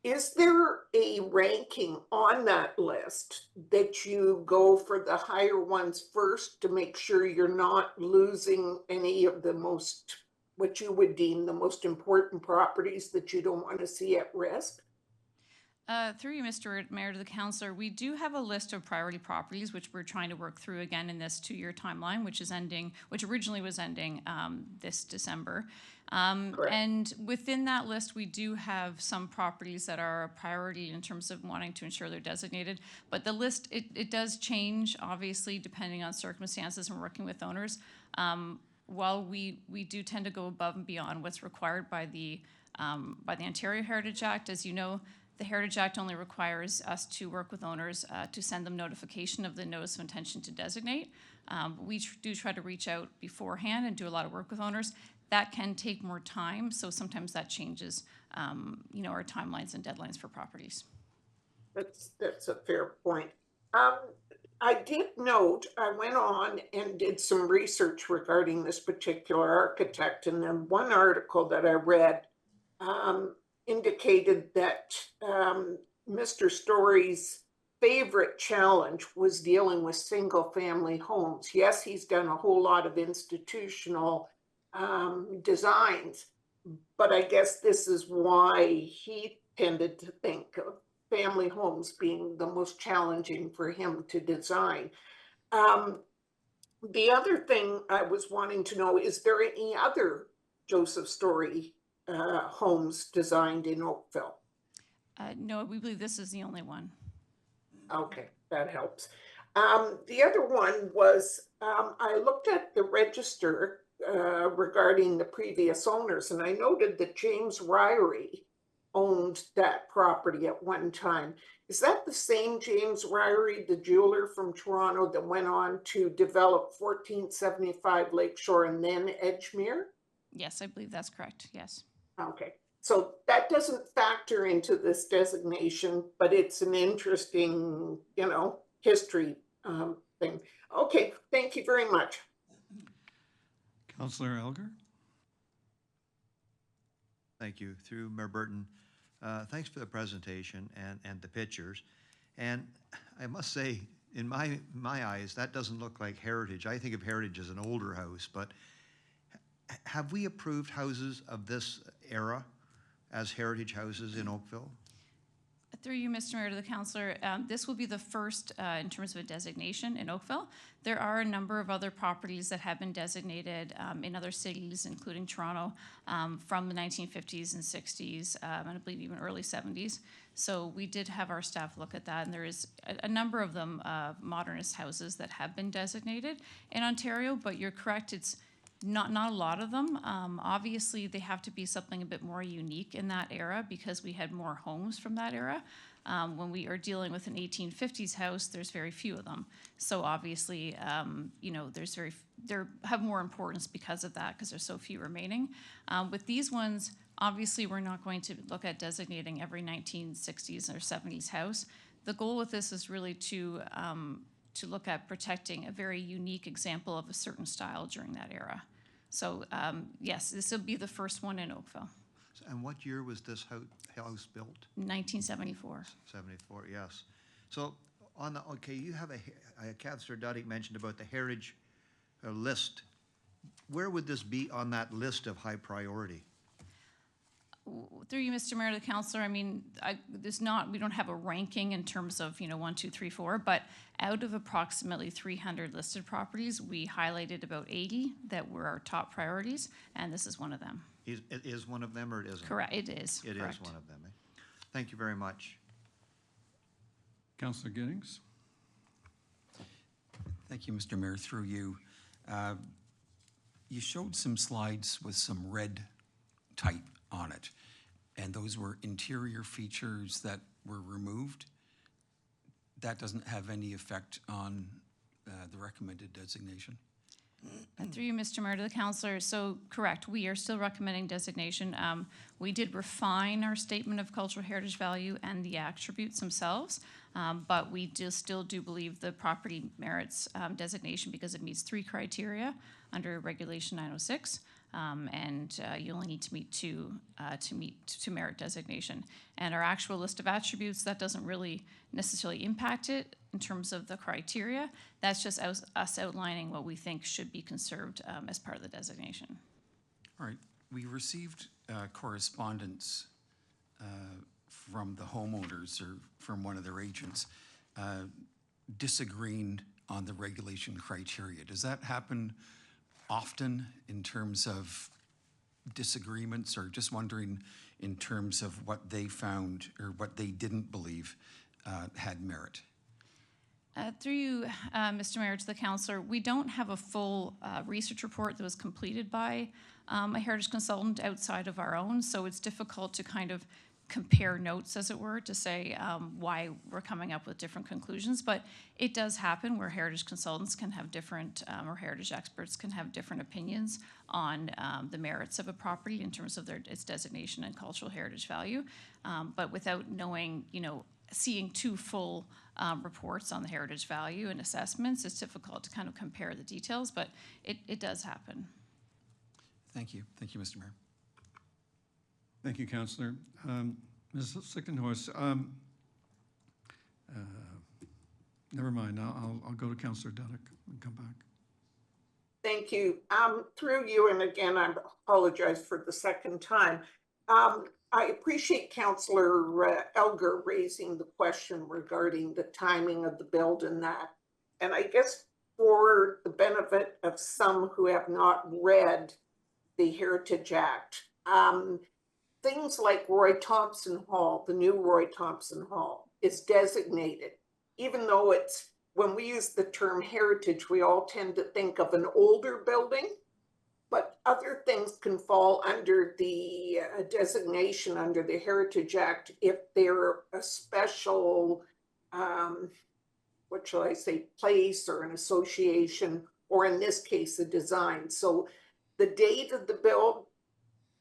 Is there a ranking on that list that you go for the higher ones first to make sure you're not losing any of the most, what you would deem the most important properties that you don't want to see at risk? Through you, Mr. Mayor, to the councillor, we do have a list of priority properties, which we're trying to work through again in this 2-year timeline, which originally was ending this December. And within that list, we do have some properties that are a priority in terms of wanting to ensure they're designated. But the list, it does change, obviously, depending on circumstances and working with owners. While we do tend to go above and beyond what's required by the Ontario Heritage Act, as you know, the Heritage Act only requires us to work with owners to send them notification of the notice of intention to designate. We do try to reach out beforehand and do a lot of work with owners. That can take more time, so sometimes that changes, our timelines and deadlines for properties. That's a fair point. I did note, I went on and did some research regarding this particular architect, and then one article that I read indicated that Mr. Story's favorite challenge was dealing with single family homes. Yes, he's done a whole lot of institutional designs, but I guess this is why he tended to think of family homes being the most challenging for him to design. The other thing I was wanting to know, is there any other Joseph Story homes designed in Oakville? No, we believe this is the only one. Okay, that helps. The other one was, I looked at the register regarding the previous owners, and I noted that James Ryrie owned that property at one time. Is that the same James Ryrie, the jeweler from Toronto that went on to develop 1475 Lakeshore and then Edgemere? Yes, I believe that's correct. Yes. Okay, so that doesn't factor into this designation, but it's an interesting, history thing. Okay, thank you very much. Councillor Elgar? Thank you. Through Mayor Burton, thanks for the presentation and the pictures. And I must say, in my eyes, that doesn't look like Heritage. I think of Heritage as an older house, but have we approved houses of this era as heritage houses in Oakville? Through you, Mr. Mayor, to the councillor, this will be the first in terms of a designation in Oakville. There are a number of other properties that have been designated in other cities, including Toronto, from the 1950s and 60s, and I believe even early 70s. So we did have our staff look at that, and there is a number of them, modernist houses that have been designated in Ontario, but you're correct, it's not a lot of them. Obviously, they have to be something a bit more unique in that era because we had more homes from that era. When we are dealing with an 1850s house, there's very few of them. So obviously, they have more importance because of that, because there's so few remaining. With these ones, obviously, we're not going to look at designating every 1960s or 70s house. The goal with this is really to look at protecting a very unique example of a certain style during that era. So yes, this will be the first one in Oakville. And what year was this house built? 1974. 74, yes. So On the, okay, you have Councillor Duddick mentioned about the heritage list. Where would this be on that list of high priority? Through you, Mr. Mayor, to the councillor, I mean, we don't have a ranking in terms of, 1, 2, 3, 4, but out of approximately 300 listed properties, we highlighted about 80 that were our top priorities, and this is one of them. It is one of them, or it isn't? Correct, it is. It correct. is one of them. Thank you very much. Councillor Giddings? Thank you, Mr. Mayor, through you. You showed some slides with some red type on it, and those were interior features that were removed. That doesn't have any effect on the recommended designation? And through you, Mr. Mayor, to the councillor, so correct, we are still recommending designation. We did refine our statement of cultural heritage value and the attributes themselves, but we still do believe the property merits designation because it meets 3 criteria under Regulation 906. And you only need to meet 2 to merit designation. And our actual list of attributes, that doesn't really necessarily impact it in terms of the criteria. That's just us outlining what we think should be conserved as part of the designation. All right, we received correspondence from the homeowners or from one of their agents disagreeing on the regulation criteria. Does that happen often in terms of disagreements, or just wondering in terms of what they found or what they didn't believe had merit? Through you, Mr. Mayor, to the councillor, we don't have a full research report that was completed by a heritage consultant outside of our own, so it's difficult to kind of compare notes, as it were, to say why we're coming up with different conclusions. But it does happen where heritage consultants can have different, or heritage experts can have different opinions on the merits of a property in terms of its designation and cultural heritage value. But without knowing, seeing 2 full reports on the heritage value and assessments, it's difficult to kind of compare the details, but it does happen. Thank you. Thank you, Mr. Mayor. Thank you, Councillor. Ms. Sickenhorst, never mind. I'll go to Councillor Duddick and come back. Thank you. Through you, and again, I apologize for the second time. I appreciate Councillor Elgar raising the question regarding the timing of the build and that. And I guess for the benefit of some who have not read the Heritage Act, things like Roy Thompson Hall, the new Roy Thompson Hall, is designated, even though it's, when we use the term heritage, we all tend to think of an older building, but other things can fall under the designation under the Heritage Act if they're a special, what shall I say, place or an association, or in this case, a design. So the date of the build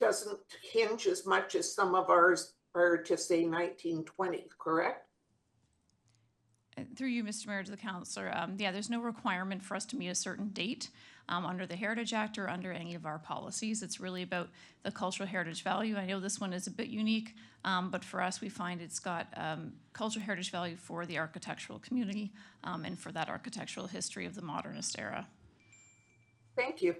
doesn't hinge as much as some of ours prior to, say, 1920, correct? Through you, Mr. Mayor, to the councillor, yeah, there's no requirement for us to meet a certain date under the Heritage Act or under any of our policies. It's really about the cultural heritage value. I know this one is a bit unique, but for us, we find it's got cultural heritage value for the architectural community and for that architectural history of the modernist era. Thank you.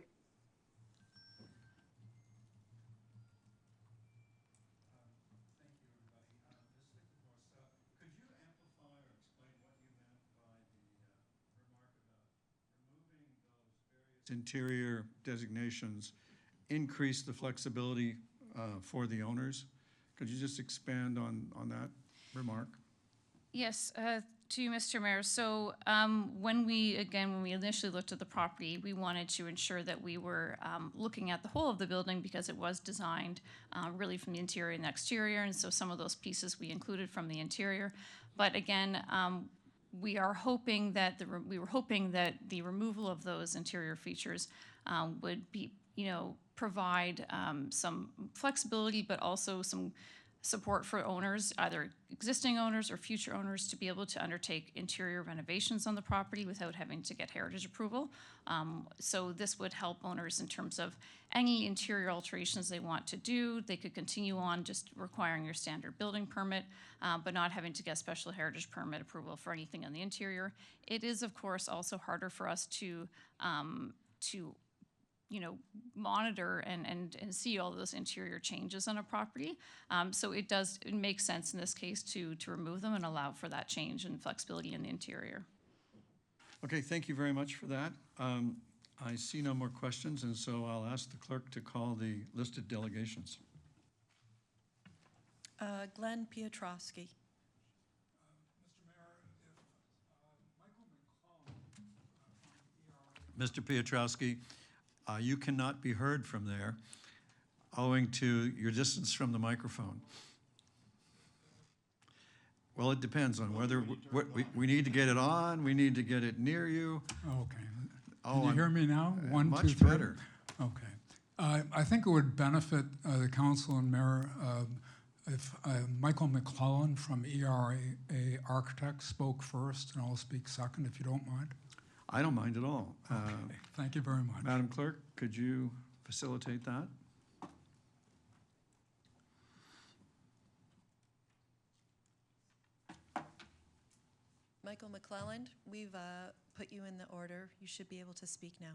Interior designations increase the flexibility for the owners. Could you just expand on that remark? Yes, to you, Mr. Mayor. So when we initially looked at the property, we wanted to ensure that we were looking at the whole of the building because it was designed really from the interior and the exterior, and so some of those pieces we included from the interior. But again, we were hoping that the removal of those interior features would be, provide some flexibility, but also some support for owners, either existing owners or future owners, to be able to undertake interior renovations on the property without having to get heritage approval. So this would help owners in terms of any interior alterations they want to do. They could continue on just requiring your standard building permit, but not having to get special heritage permit approval for anything on the interior. It is, of course, also harder for us to monitor and see all those interior changes on a property. So it makes sense in this case to remove them and allow for that change and flexibility in the interior. Okay, thank you very much for that. I see no more questions, and so I'll ask the clerk to call the listed delegations. Glenn Piotrowski. Mr. Piotrowski, you cannot be heard from there owing to your distance from the microphone. Well, it depends on whether we need to get it on, we need to get it near you. Okay. Can you hear me now? One, much 2, 3? better. Okay. I think it would benefit the council and mayor if Michael McClellan from ERA Architects spoke first, and I'll speak second, if you don't mind. I don't mind at all. Okay. Thank you very much. Madam Clerk, could you facilitate that? Michael McClelland, we've put you in the order. You should be able to speak now.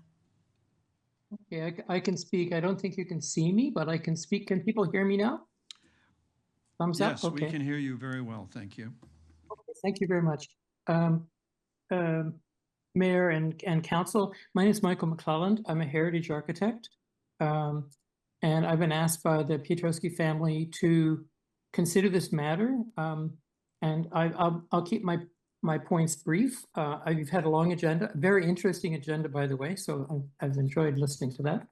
Okay, I can speak. I don't think you can see me, but I can speak. Can people hear me now? Thumbs up? Yes, Okay. we can hear you very well. Thank you. Okay, thank you very much. Mayor and council, my name is Michael McClelland. I'm a heritage architect. And I've been asked by the Piotrowski family to consider this matter. And I'll keep my points brief. I've had a long agenda, a very interesting agenda, by the way, so I've enjoyed listening to that.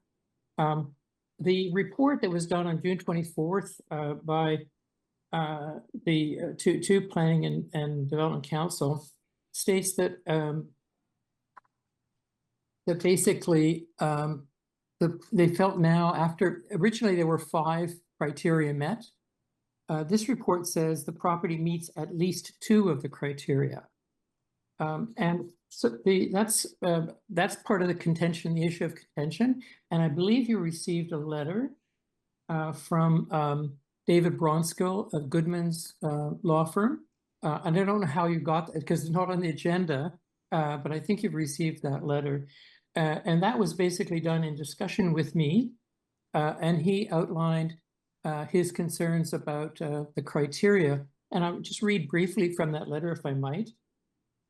The report that was done on June 24th by the two Planning and Development Council states that that basically they felt now, after originally there were 5 criteria met. This report says the property meets at least 2 of the criteria. And so that's part of the contention, the issue of contention. And I believe you received a letter from David Bronskill of Goodman's law firm. And I don't know how you got that because it's not on the agenda, but I think you've received that letter. And that was basically done in discussion with me. And he outlined his concerns about the criteria. And I'll just read briefly from that letter, if I might.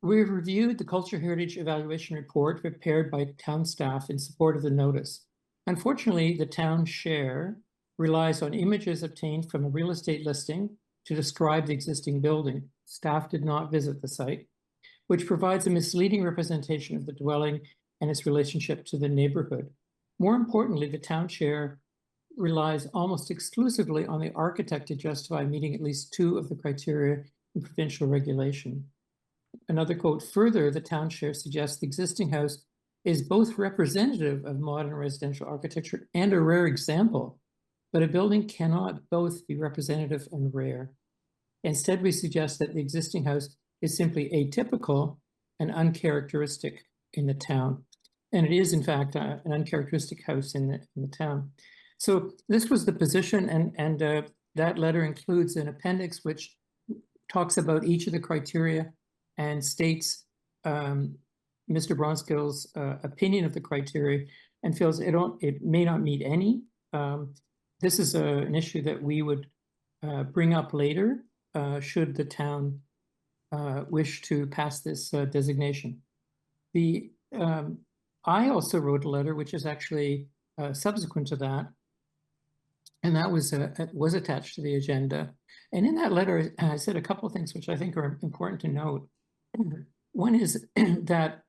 We've reviewed the Culture Heritage Evaluation Report prepared by town staff in support of the notice. Unfortunately, the town share relies on images obtained from a real estate listing to describe the existing building. Staff did not visit the site, which provides a misleading representation of the dwelling and its relationship to the neighborhood. More importantly, the town share relies almost exclusively on the architect to justify meeting at least 2 of the criteria in provincial regulation. Another quote, further, the town share suggests the existing house is both representative of modern residential architecture and a rare example, but a building cannot both be representative and rare. Instead, we suggest that the existing house is simply atypical and uncharacteristic in the town. And it is, in fact, an uncharacteristic house in the town. So this was the position, and that letter includes an appendix which talks about each of the criteria and states Mr. Bronskill's opinion of the criteria and feels it may not meet any. This is an issue that we would bring up later should the town wish to pass this designation. I also wrote a letter, which is actually subsequent to that, and that was attached to the agenda. And in that letter, I said a couple of things which I think are important to note. One is that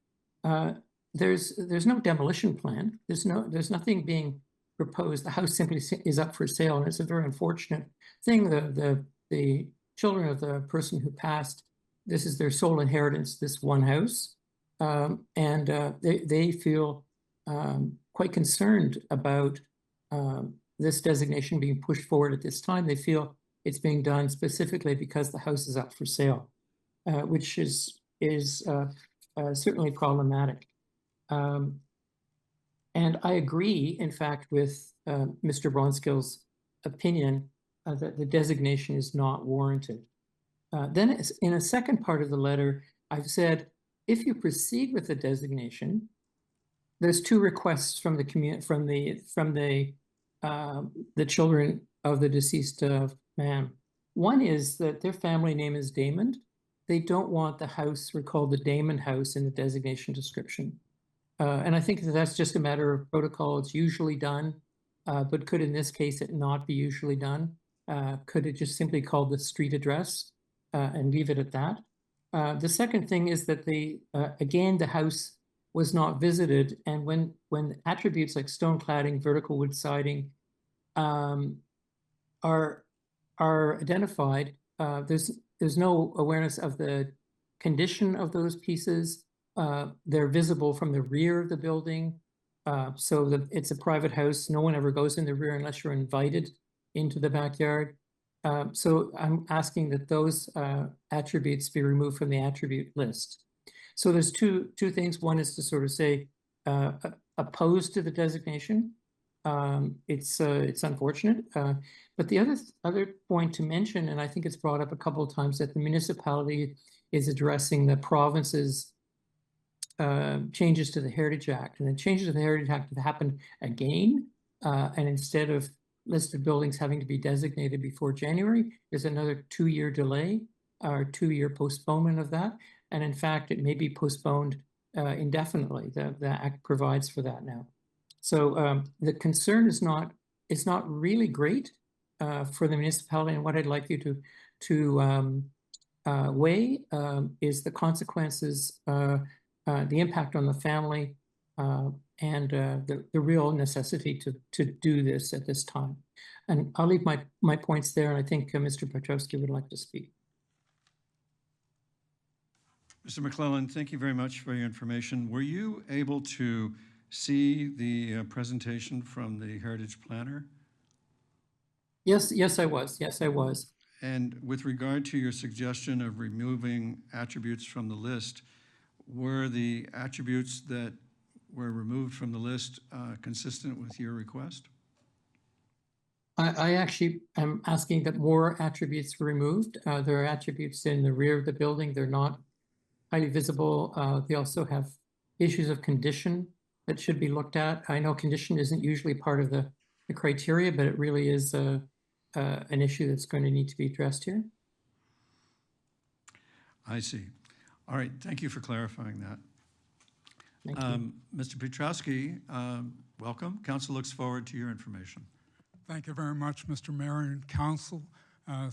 there's no demolition plan. There's nothing being proposed. The house simply is up for sale, and it's a very unfortunate thing. The children of the person who passed, this is their sole inheritance, this one house, and they feel quite concerned about this designation being pushed forward at this time. They feel it's being done specifically because the house is up for sale, which is certainly problematic. And I agree, in fact, with Mr. Bronskill's opinion that the designation is not warranted. Then in a second part of the letter, I've said, if you proceed with the designation, there's two requests from the the children of the deceased man. One is that their family name is Damon. They don't want the house recalled the Damon House in the designation description. And I think that that's just a matter of protocol. It's usually done, but could in this case it not be usually done? Could it just simply call the street address and leave it at that? The second thing is that again, the house was not visited, and when attributes like stone cladding, vertical wood siding are identified, there's no awareness of the condition of those pieces. They're visible from the rear of the building, so it's a private house. No one ever goes in the rear unless you're invited into the backyard. So I'm asking that those attributes be removed from the attribute list. So there's two things. One is to sort of say opposed to the designation. It's unfortunate, but the other point to mention, and I think it's brought up a couple of times, that the municipality is addressing the province's changes to the Heritage Act, and the changes to the Heritage Act have happened again, and instead of listed buildings having to be designated before January, there's another 2-year delay or 2-year postponement of that. And in fact, it may be postponed indefinitely. The Act provides for that now. So the concern is not really great for the municipality. And what I'd like you to weigh is the consequences, the impact on the family, and the real necessity to do this at this time. And I'll leave my points there, and I think Mr. Petrowski would like to speak. Mr. McClellan, thank you very much for your information. Were you able to see the presentation from the Heritage Planner? Yes, I was. Yes, I was. And with regard to your suggestion of removing attributes from the list, were the attributes that were removed from the list consistent with your request? I actually am asking that more attributes were removed. There are attributes in the rear of the building. They're not highly visible. They also have issues of condition that should be looked at. I know condition isn't usually part of the criteria, but it really is an issue that's going to need to be addressed here. I see. All right, thank you for clarifying that. Thank you. Mr. Petrowski, welcome. Council looks forward to your information. Thank you very much, Mr. Mayor and Council.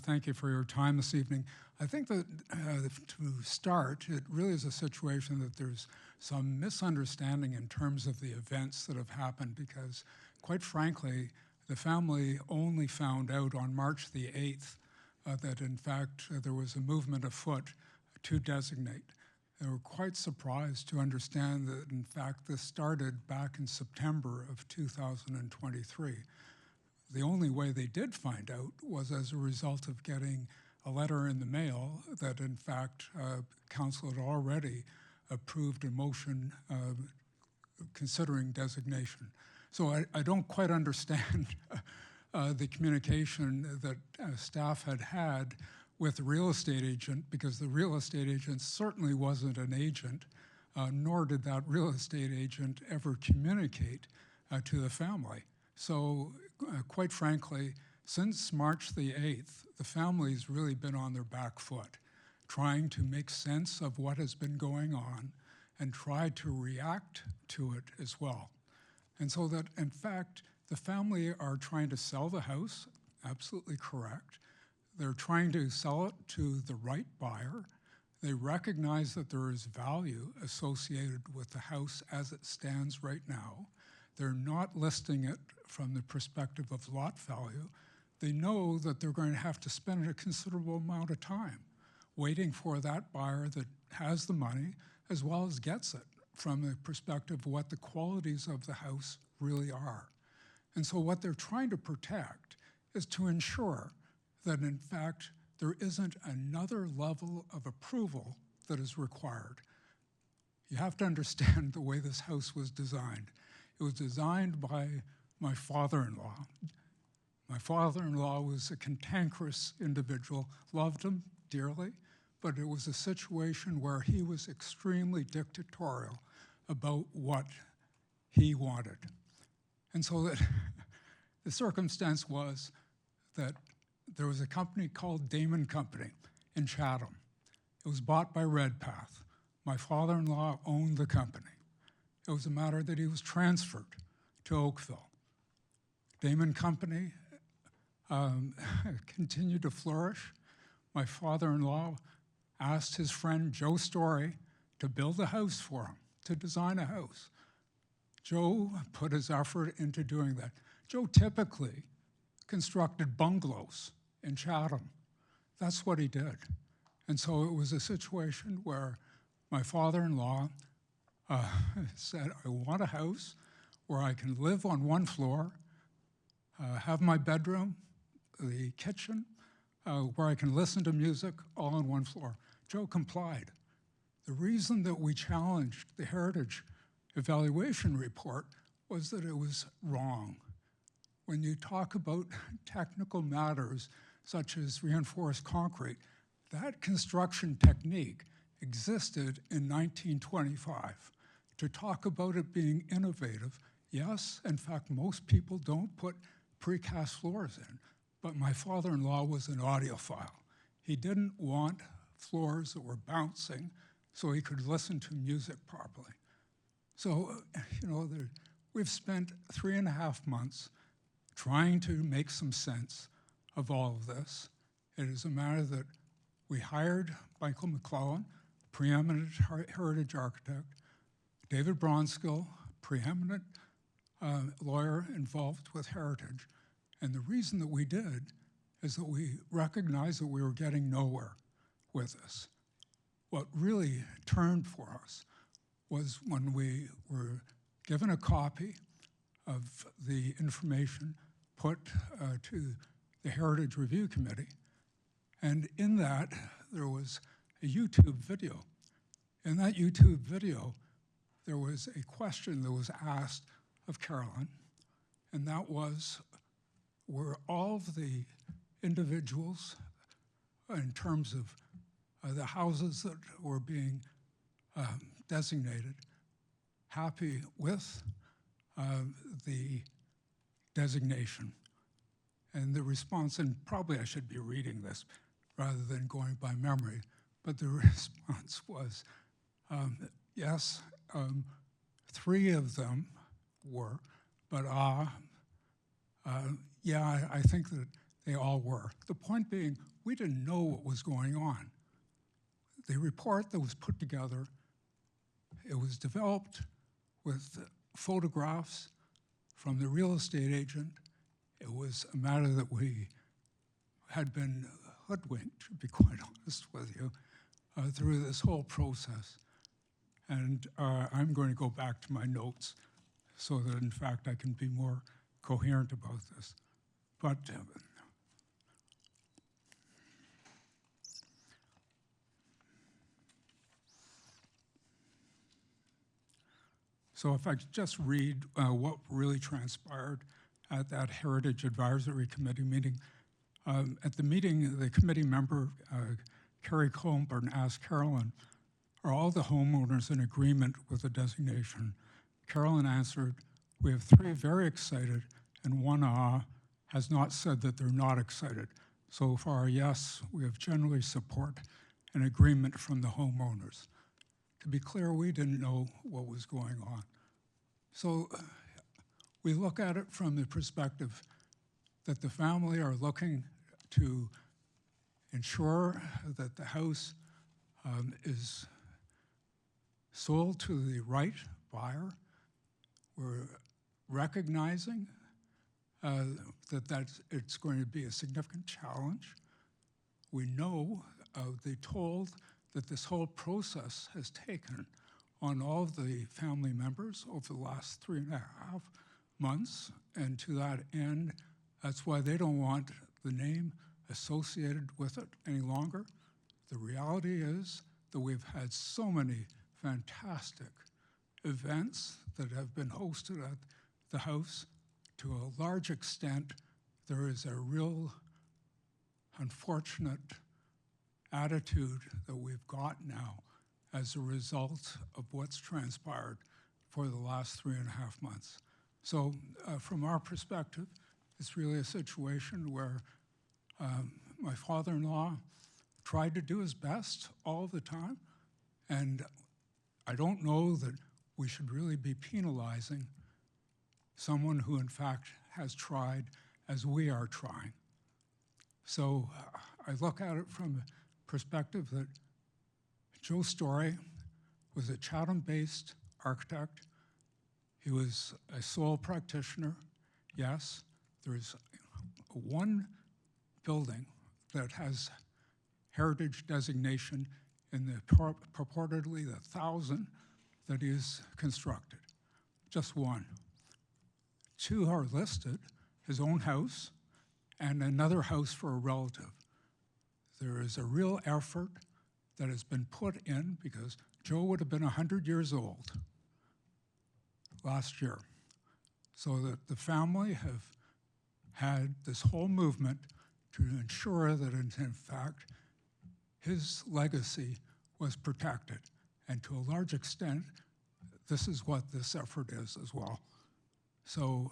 Thank you for your time this evening. I think that to start, it really is a situation that there's some misunderstanding in terms of the events that have happened, because quite frankly, the family only found out on March the 8th that in fact there was a movement afoot to designate. They were quite surprised to understand that in fact this started back in September of 2023. The only way they did find out was as a result of getting a letter in the mail that in fact council had already approved a motion considering designation. So I don't quite understand the communication that staff had with the real estate agent, because the real estate agent certainly wasn't an agent, nor did that real estate agent ever communicate to the family. So quite frankly, since March the 8th, the family's really been on their back foot, trying to make sense of what has been going on and try to react to it as well. And so that, in fact, the family are trying to sell the house, absolutely correct. They're trying to sell it to the right buyer. They recognize that there is value associated with the house as it stands right now. They're not listing it from the perspective of lot value. They know that they're going to have to spend a considerable amount of time waiting for that buyer that has the money as well as gets it from the perspective of what the qualities of the house really are. And so what they're trying to protect is to ensure that in fact there isn't another level of approval that is required. You have to understand the way this house was designed. It was designed by my father-in-law. My father-in-law was a cantankerous individual, loved him dearly, but it was a situation where he was extremely dictatorial about what he wanted. And so that the circumstance was that there was a company called Damon Company in Chatham. It was bought by Redpath. My father-in-law owned the company. It was a matter that he was transferred to Oakville. Damon Company continued to flourish. My father-in-law asked his friend Joe Story to build a house for him, to design a house. Joe put his effort into doing that. Joe typically constructed bungalows in Chatham. That's what he did. And so it was a situation where my father-in-law said, I want a house where I can live on one floor, have my bedroom, the kitchen, where I can listen to music all on one floor. Joe complied. The reason that we challenged the Heritage Evaluation Report was that it was wrong. When you talk about technical matters such as reinforced concrete, that construction technique existed in 1925. To talk about it being innovative, yes, in fact, most people don't put precast floors in, but my father-in-law was an audiophile. He didn't want floors that were bouncing so he could listen to music properly. So, we've spent 3.5 months trying to make some sense of all of this. It is a matter that we hired Michael McClellan, preeminent heritage architect, David Bronskill, preeminent lawyer involved with heritage. And the reason that we did is that we recognized that we were getting nowhere with this. What really turned for us was when we were given a copy of the information put to the Heritage Review Committee. And in that, there was a YouTube video. In that YouTube video, there was a question that was asked of Carolyn, and that was, were all of the individuals in terms of the houses that were being designated happy with the designation? And the response, and probably I should be reading this rather than going by memory, but the response was, yes, 3 of them were, but yeah, I think that they all were. The point being, we didn't know what was going on. The report that was put together, it was developed with photographs from the real estate agent. It was a matter that we had been hoodwinked, to be quite honest with you, through this whole process. And I'm going to go back to my notes so that, in fact, I can be more coherent about this. But so if I could just read what really transpired at that Heritage Advisory Committee meeting. At the meeting, the committee member, Carrie Colburn, asked Carolyn, are all the homeowners in agreement with the designation? Carolyn answered, we have 3 very excited and 1 has not said that they're not excited. So far, yes, we have generally support and agreement from the homeowners. To be clear, we didn't know what was going on. So we look at it from the perspective that the family are looking to ensure that the house is sold to the right buyer. We're recognizing that it's going to be a significant challenge. We know, they told that this whole process has taken on all of the family members over the last 3.5 months, and to that end, that's why they don't want the name associated with it any longer. The reality is that we've had so many fantastic events that have been hosted at the house. To a large extent, there is a real unfortunate attitude that we've got now as a result of what's transpired for the last 3.5 months. So from our perspective, it's really a situation where my father-in-law tried to do his best all the time, and I don't know that we should really be penalizing someone who in fact has tried as we are trying. So I look at it from the perspective that Joe Story was a Chatham-based architect. He was a sole practitioner. Yes, there's one building that has heritage designation in the purportedly the 1,000 that is constructed. Just one. 2 are listed, his own house and another house for a relative. There is a real effort that has been put in because Joe would have been 100 years old last year. So that the family have had this whole movement to ensure that in fact his legacy was protected. And to a large extent, this is what this effort is as well. So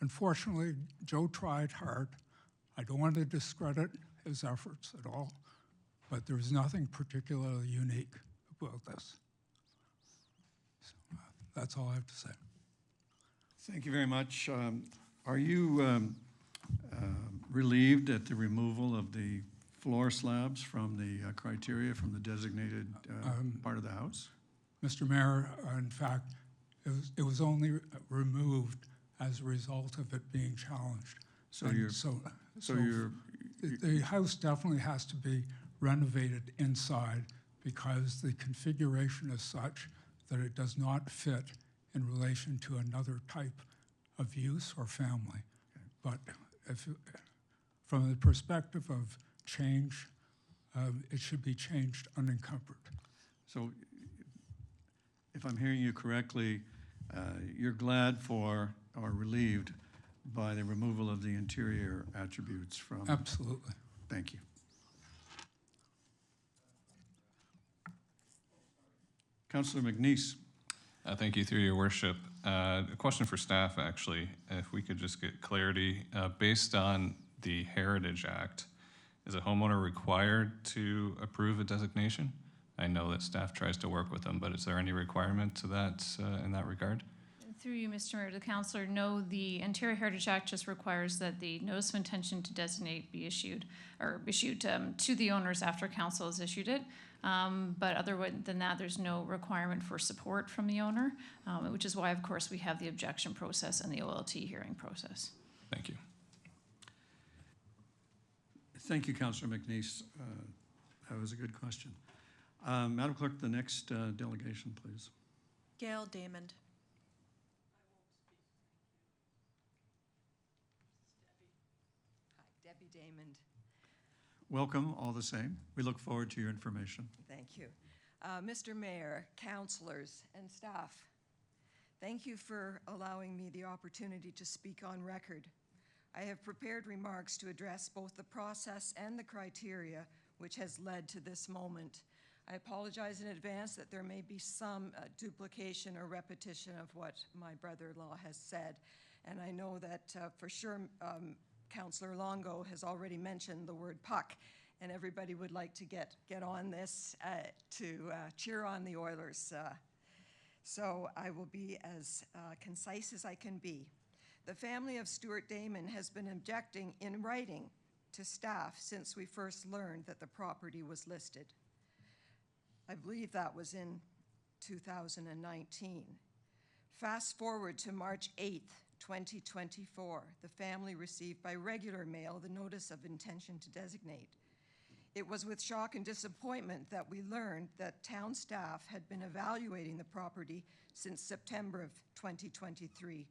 unfortunately, Joe tried hard. I don't want to discredit his efforts at all, but there's nothing particularly unique about this. So, that's all I have to say. Thank you very much. Are you relieved at the removal of the floor slabs from the criteria from the designated part of the house? Mr. Mayor, in fact, it was only removed as a result of it being challenged. So And you're, the house definitely has to be renovated inside because the configuration is such that it does not fit in relation to another type of use or family. But from the perspective of change, it should be changed unencumbered. So if I'm hearing you correctly, you're glad for or relieved by the removal of the interior attributes from? Absolutely. Thank you. Councillor McNeice. Thank you, through your worship. A question for staff, actually, if we could just get clarity. Based on the Heritage Act, is a homeowner required to approve a designation? I know that staff tries to work with them, but is there any requirement to that in that regard? Through you, Mr. Mayor, to the councillor, no, the Ontario Heritage Act just requires that the notice of intention to designate be issued to the owners after council has issued it. But other than that, there's no requirement for support from the owner, which is why, of course, we have the objection process and the OLT hearing process. Thank you. Thank you, Councillor McNeice. That was a good question. Madam Clerk, the next delegation, please. Gail Damond. Debbie Damond. Welcome, all the same. We look forward to your information. Thank you. Mr. Mayor, councillors, and staff, thank you for allowing me the opportunity to speak on record. I have prepared remarks to address both the process and the criteria which has led to this moment. I apologize in advance that there may be some duplication or repetition of what my brother-in-law has said, and I know that for sure Councillor Longo has already mentioned the word puck, and everybody would like to get on this to cheer on the Oilers. So I will be as concise as I can be. The family of Stuart Damon has been objecting in writing to staff since we first learned that the property was listed. I believe that was in 2019. Fast forward to March 8th, 2024, the family received by regular mail the notice of intention to designate. It was with shock and disappointment that we learned that town staff had been evaluating the property since September of 2023.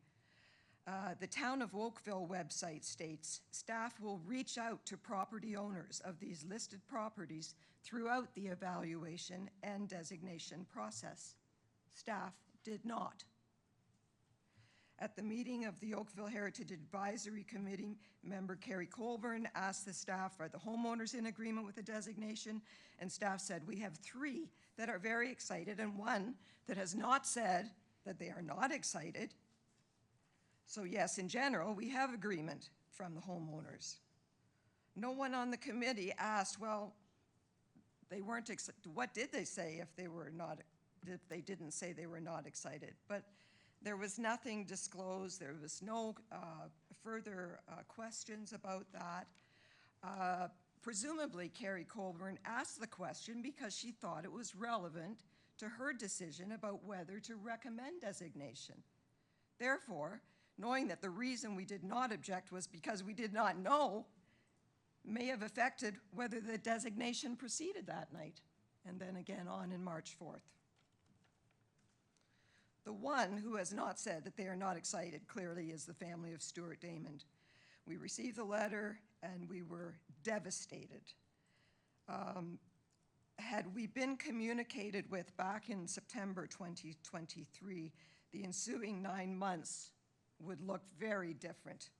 The Town of Oakville website states, staff will reach out to property owners of these listed properties throughout the evaluation and designation process. Staff did not. At the meeting of the Oakville Heritage Advisory Committee, member Carrie Colburn asked the staff, are the homeowners in agreement with the designation? And staff said, we have 3 that are very excited and 1 that has not said that they are not excited. So yes, in general, we have agreement from the homeowners. No one on the committee asked, well, they weren't, what did they say if they didn't say they were not excited? But there was nothing disclosed. There was no further questions about that. Presumably, Carrie Colburn asked the question because she thought it was relevant to her decision about whether to recommend designation. Therefore, knowing that the reason we did not object was because we did not know, may have affected whether the designation proceeded that night, and then again on in March 4th. The one who has not said that they are not excited clearly is the family of Stuart Damon. We received the letter and we were devastated. Had we been communicated with back in September 2023, the ensuing 9 months would look very different.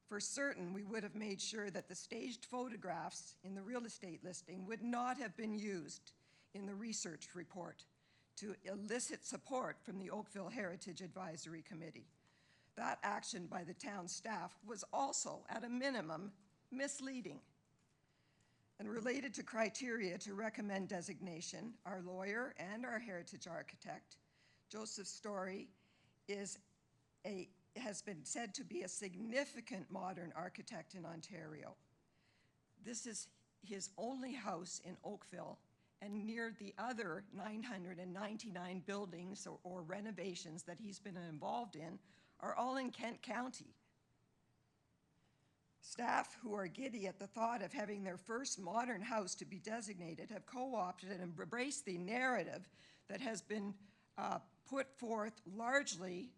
For certain, we would have made sure that the staged photographs in the real estate listing would not have been used in the research report to elicit support from the Oakville Heritage Advisory Committee. That action by the town staff was also, at a minimum, misleading. And related to criteria to recommend designation, our lawyer and our heritage architect, Joseph Story, has been said to be a significant modern architect in Ontario. This is his only house in Oakville, and near the other 999 buildings or renovations that he's been involved in are all in Kent County. Staff who are giddy at the thought of having their first modern house to be designated have co-opted and embraced the narrative that has been put forth largely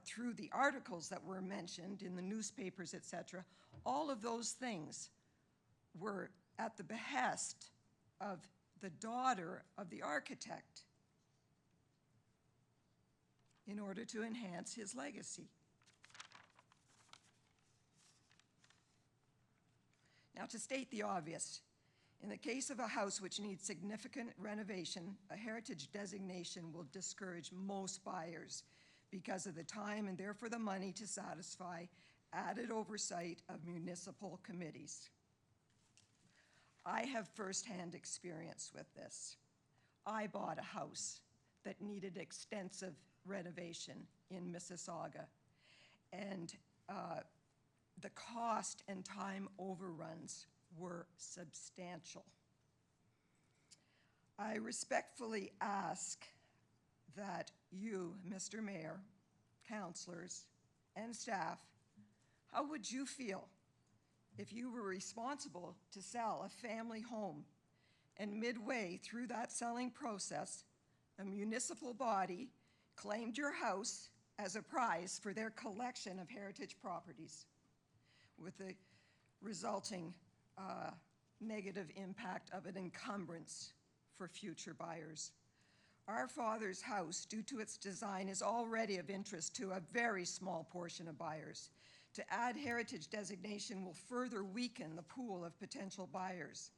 through the articles that were mentioned in the newspapers, etc. All of those things were at the behest of the daughter of the architect in order to enhance his legacy. Now, to state the obvious, in the case of a house which needs significant renovation, a heritage designation will discourage most buyers because of the time and therefore the money to satisfy added oversight of municipal committees. I have firsthand experience with this. I bought a house that needed extensive renovation in Mississauga, and the cost and time overruns were substantial. I respectfully ask that you, Mr. Mayor, councilors, and staff, how would you feel if you were responsible to sell a family home and midway through that selling process, a municipal body claimed your house as a prize for their collection of heritage properties, with the resulting negative impact of an encumbrance for future buyers? Our father's house, due to its design, is already of interest to a very small portion of buyers. To add heritage designation will further weaken the pool of potential buyers.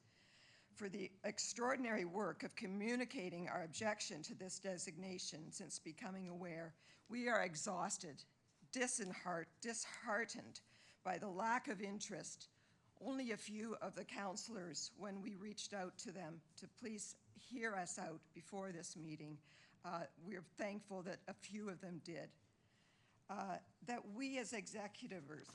For the extraordinary work of communicating our objection to this designation since becoming aware, we are exhausted, disheartened by the lack of interest. Only a few of the councilors, when we reached out to them to please hear us out before this meeting, we're thankful that a few of them did. That we as executors,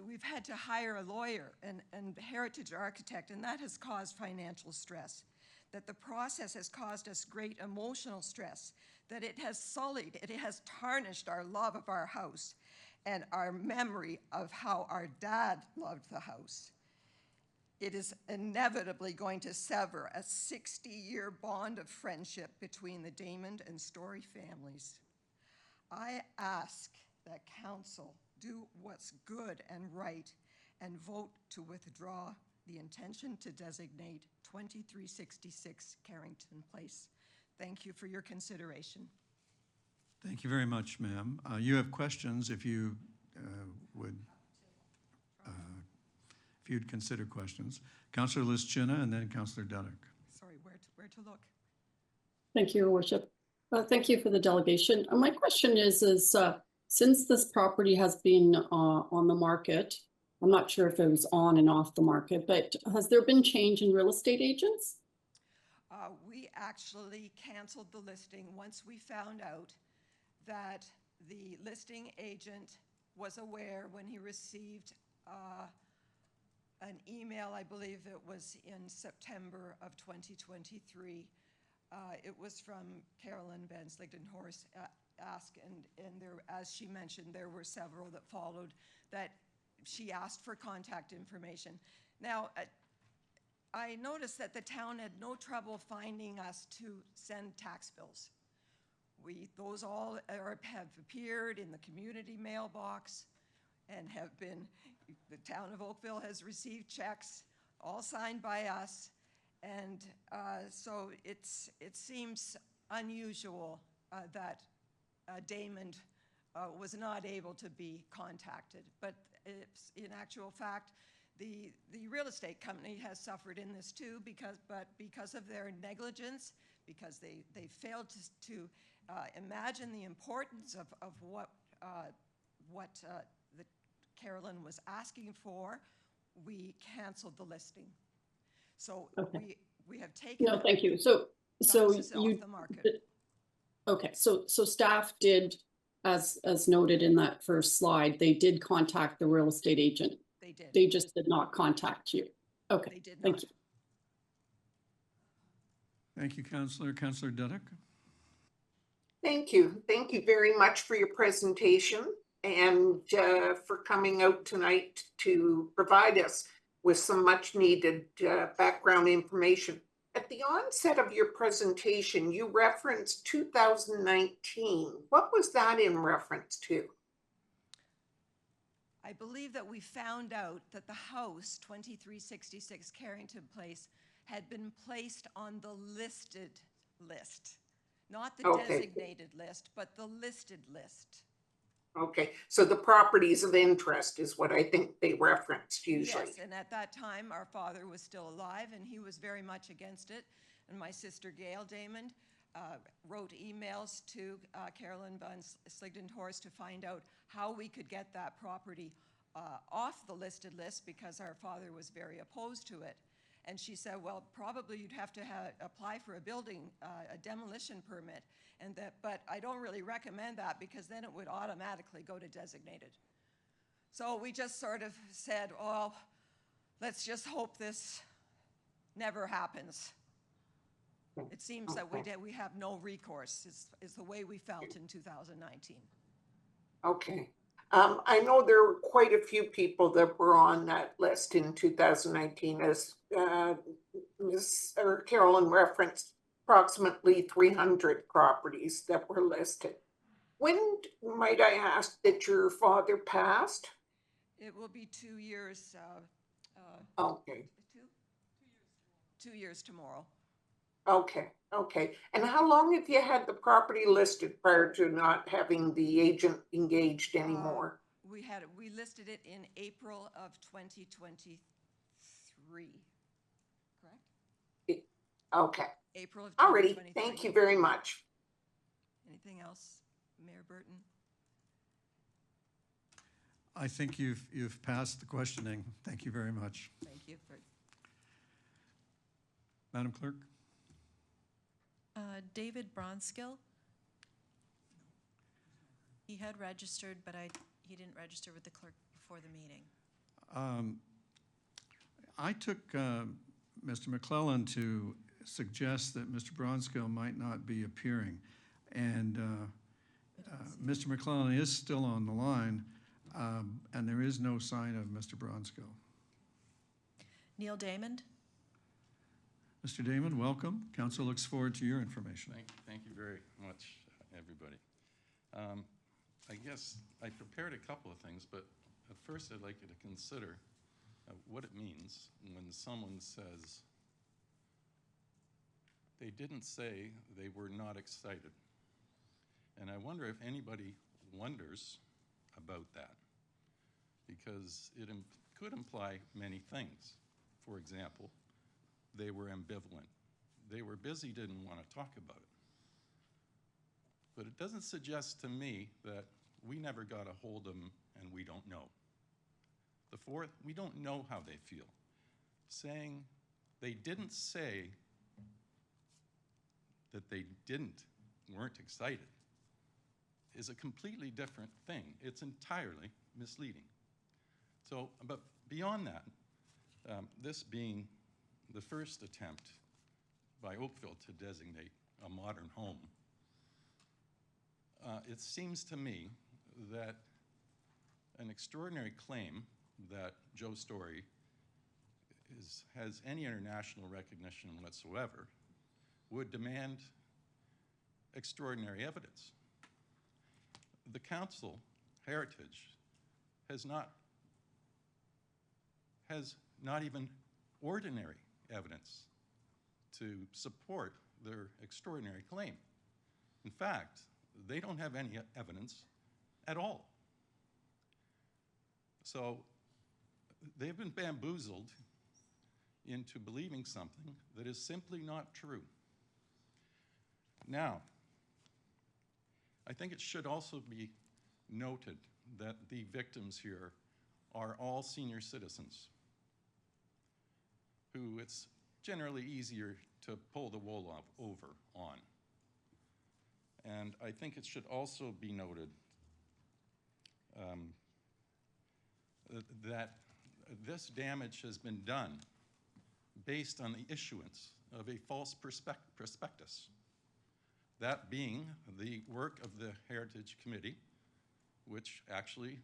we've had to hire a lawyer and heritage architect, and that has caused financial stress. That the process has caused us great emotional stress. That it has sullied, it has tarnished our love of our house and our memory of how our dad loved the house. It is inevitably going to sever a 60-year bond of friendship between the Damon and Story families. I ask that council do what's good and right and vote to withdraw the intention to designate 2366 Carrington Place. Thank you for your consideration. Thank you very much, ma'am. You have questions if you would, if you'd consider questions. Councillor Lischina and then Councillor Dudek. Sorry, where to look? Thank you, Your Worship. Thank you for the delegation. My question is since this property has been on the market, I'm not sure if it was on and off the market, but has there been change in real estate agents? We actually canceled the listing once we found out that the listing agent was aware when he received an email, I believe it was in September of 2023. It was from Carolyn Van Sligtenhorst and there, as she mentioned, there were several that followed that she asked for contact information. Now, I noticed that the town had no trouble finding us to send tax bills. Those all have appeared in the community mailbox and have been, the town of Oakville has received checks, all signed by us. And so it seems unusual that Damon was not able to be contacted. But in actual fact, the real estate company has suffered in this too because of their negligence, because they failed to imagine the importance of what the Carolyn was asking for. We canceled the listing. So okay. we have taken no, thank you. So you off the market. Okay, so staff did, as noted in that first slide, they did contact the real estate agent. They did. They just did not contact you. Okay, they did not. Thank you. Thank you, Councillor. Councillor Dudek. Thank you. Thank you very much for your presentation and for coming out tonight to provide us with some much needed background information. At the onset of your presentation, you referenced 2019. What was that in reference to? I believe that we found out that the house, 2366 Carrington Place, had been placed on the listed list. Not the designated list, but the listed list. Okay, so the properties of interest is what I think they referenced usually. Yes, and at that time, our father was still alive, and he was very much against it. And my sister, Gail Damon, wrote emails to Carolyn Van Sligtenhorst to find out how we could get that property off the listed list because our father was very opposed to it. And she said, well, probably you'd have to apply for a demolition permit. But I don't really recommend that because then it would automatically go to designated. So we just sort of said, well, let's just hope this never happens. It seems that we have no recourse, is the way we felt in 2019. Okay. I know there were quite a few people that were on that list in 2019, as Ms. Carolyn referenced, approximately 300 properties that were listed. When, might I ask, that your father passed? It will be 2 years. Okay. 2 years tomorrow. Okay, okay. And how long have you had the property listed prior to not having the agent engaged anymore? We listed it in April of 2023, correct? Okay. April of 2023. Alrighty, thank you very much. Anything else, Mayor Burton? I think you've passed the questioning. Thank you very much. Thank you. Madam Clerk? David Bronskill. He had registered, but he didn't register with the clerk before the meeting. I took Mr. McClellan to suggest that Mr. Bronskill might not be appearing. And Mr. McClellan is still on the line, and there is no sign of Mr. Bronskill. Neil Damon. Mr. Damon, welcome. Council looks forward to your information. Thank you very much, everybody. I guess I prepared a couple of things, but at first I'd like you to consider what it means when someone says, they didn't say they were not excited. And I wonder if anybody wonders about that, because it could imply many things. For example, they were ambivalent. They were busy, didn't want to talk about it. But it doesn't suggest to me that we never got a hold of them and we don't know. The fourth, we don't know how they feel. Saying they didn't say that they weren't excited is a completely different thing. It's entirely misleading. So, but beyond that, this being the first attempt by Oakville to designate a modern home, it seems to me that an extraordinary claim that Joe Story has any international recognition whatsoever would demand extraordinary evidence. The council, Heritage, has not even ordinary evidence to support their extraordinary claim. In fact, they don't have any evidence at all. So they've been bamboozled into believing something that is simply not true. Now, I think it should also be noted that the victims here are all senior citizens who it's generally easier to pull the wool over on. And I think it should also be noted that this damage has been done based on the issuance of a false prospectus. That being the work of the Heritage Committee, which actually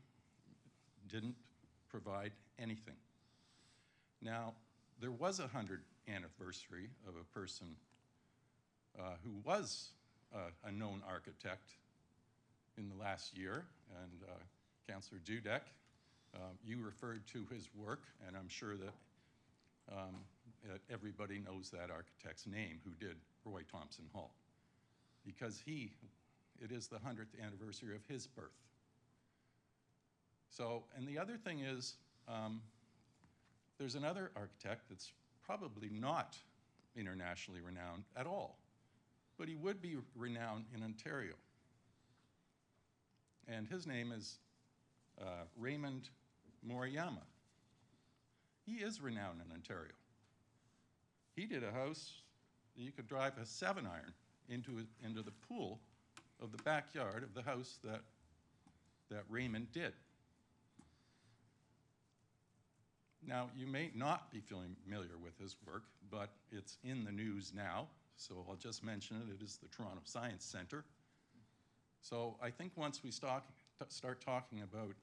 didn't provide anything. Now, there was a 100th anniversary of a person who was a known architect in the last year, and Councillor Dudek, you referred to his work, and I'm sure that everybody knows that architect's name who did Roy Thompson Hall, because it is the 100th anniversary of his birth. So, and the other thing is, there's another architect that's probably not internationally renowned at all, but he would be renowned in Ontario. And his name is Raymond Moriyama. He is renowned in Ontario. He did a house that you could drive a 7-iron into the pool of the backyard of the house that Raymond did. Now, you may not be familiar with his work, but it's in the news now, so I'll just mention it. It is the Toronto Science Centre. So I think once we start talking about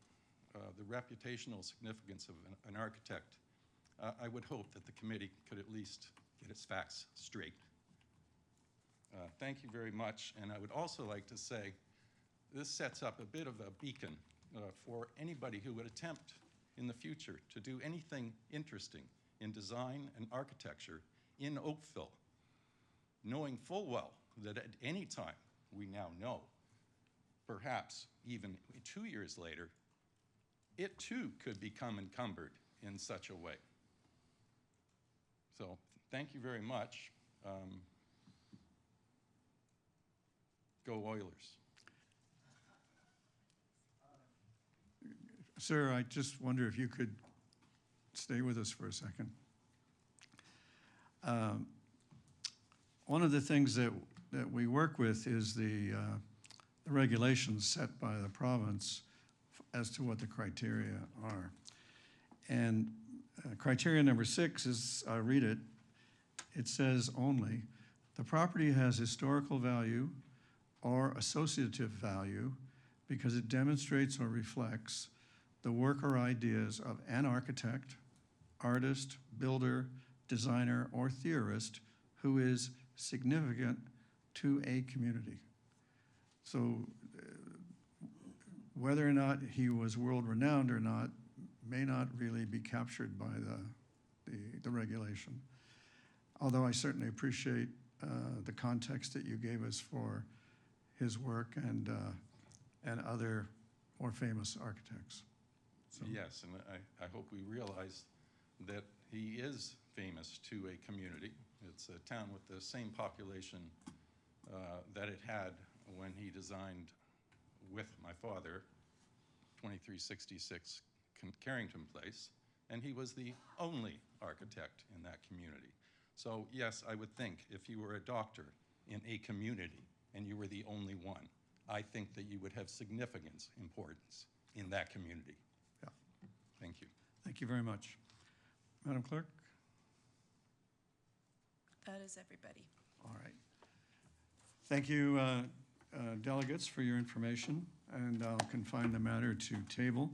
the reputational significance of an architect, I would hope that the committee could at least get its facts straight. Thank you very much, and I would also like to say this sets up a bit of a beacon for anybody who would attempt in the future to do anything interesting in design and architecture in Oakville, knowing full well that at any time, we now know, perhaps even 2 years later, it too could become encumbered in such a way. So thank you very much. Go Oilers. Sir, I just wonder if you could stay with us for a second. One of the things that we work with is the regulations set by the province as to what the criteria are. And criteria number 6 is, I'll read it, it says only, the property has historical value or associative value because it demonstrates or reflects the work or ideas of an architect, artist, builder, designer, or theorist who is significant to a community. So whether or not he was world-renowned or not may not really be captured by the regulation. Although I certainly appreciate the context that you gave us for his work and other more famous architects. So. Yes, and I hope we realize that he is famous to a community. It's a town with the same population that it had when he designed with my father 2366 Carrington Place, and he was the only architect in that community. So yes, I would think if you were a doctor in a community and you were the only one, I think that you would have significant importance in that community. Yeah. Thank you. Thank you very much. Madam Clerk? That is everybody. All right. Thank you, delegates, for your information, and I'll confine the matter to table.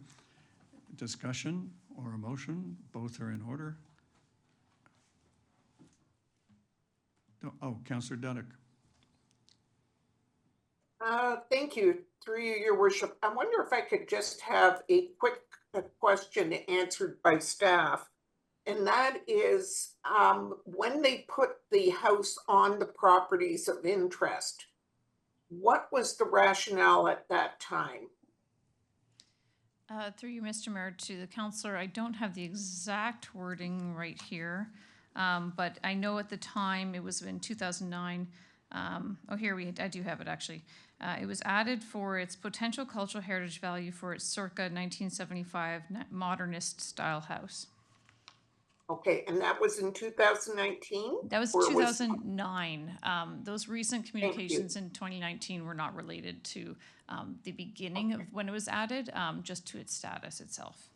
Discussion or a motion, both are in order. Oh, Councillor Duddick. Thank you, through you, Your Worship. I wonder if I could just have a quick question answered by staff. And that is, when they put the house on the properties of interest, what was the rationale at that time? Through you, Mr. Mayor, to the councillor, I don't have the exact wording right here, but I know at the time, it was in 2009, I do have it actually. It was added for its potential cultural heritage value for its circa 1975 modernist style house. Okay, and that was in 2019? That was 2009. Those recent communications in 2019 were not related to the beginning of when it was added, just to its status itself.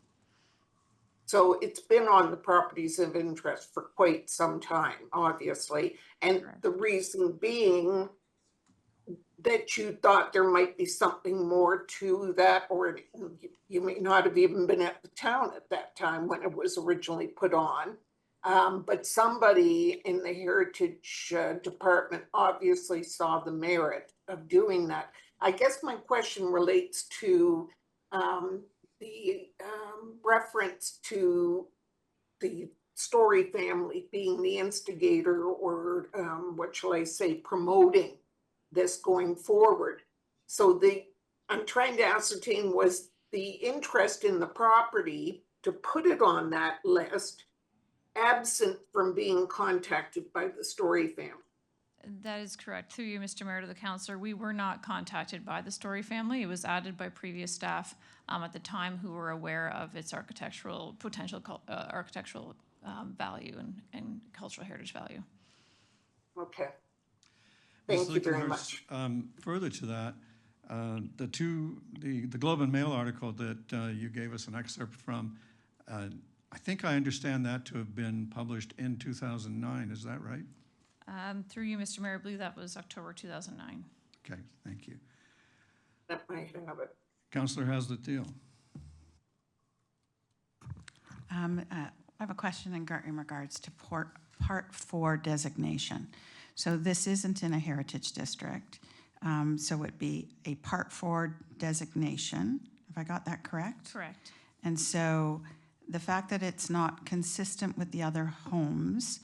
So it's been on the properties of interest for quite some time, obviously. And the reason being that you thought there might be something more to that, or you may not have even been at the town at that time when it was originally put on. But somebody in the Heritage Department obviously saw the merit of doing that. I guess my question relates to the reference to the Story family being the instigator, or what shall I say, promoting this going forward. So I'm trying to ascertain, was the interest in the property to put it on that list absent from being contacted by the Story family? That is correct. Through you, Mr. Mayor, to the councillor, we were not contacted by the Story family. It was added by previous staff at the time who were aware of its potential architectural value and cultural heritage value. Okay. Thank you very much. Further to that, the Globe and Mail article that you gave us an excerpt from, I think I understand that to have been published in 2009. Is that right? Through you, Mr. Mayor, I believe that was October 2009. Okay, thank you. That might have it. Councillor Haslett-Deal. I have a question in regards to Part 4 designation. So this isn't in a heritage district, so it'd be a Part 4 designation. Have I got that correct? Correct. And so the fact that it's not consistent with the other homes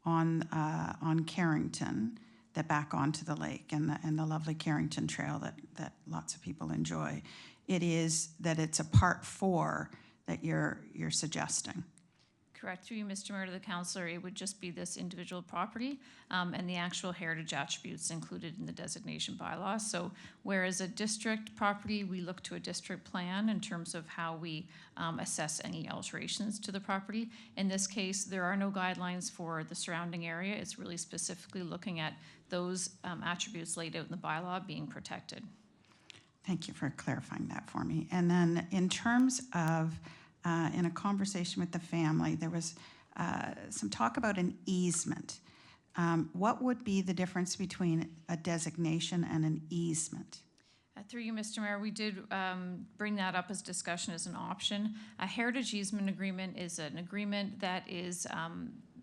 on Carrington that back onto the lake and the lovely Carrington Trail that lots of people enjoy, it is that it's a Part 4 that you're suggesting. Correct. Through you, Mr. Mayor, to the councillor, it would just be this individual property and the actual heritage attributes included in the designation bylaw. So whereas a district property, we look to a district plan in terms of how we assess any alterations to the property. In this case, there are no guidelines for the surrounding area. It's really specifically looking at those attributes laid out in the bylaw being protected. Thank you for clarifying that for me. And then in terms of in a conversation with the family, there was some talk about an easement. What would be the difference between a designation and an easement? Through you, Mr. Mayor, we did bring that up as discussion as an option. A heritage easement agreement is an agreement that is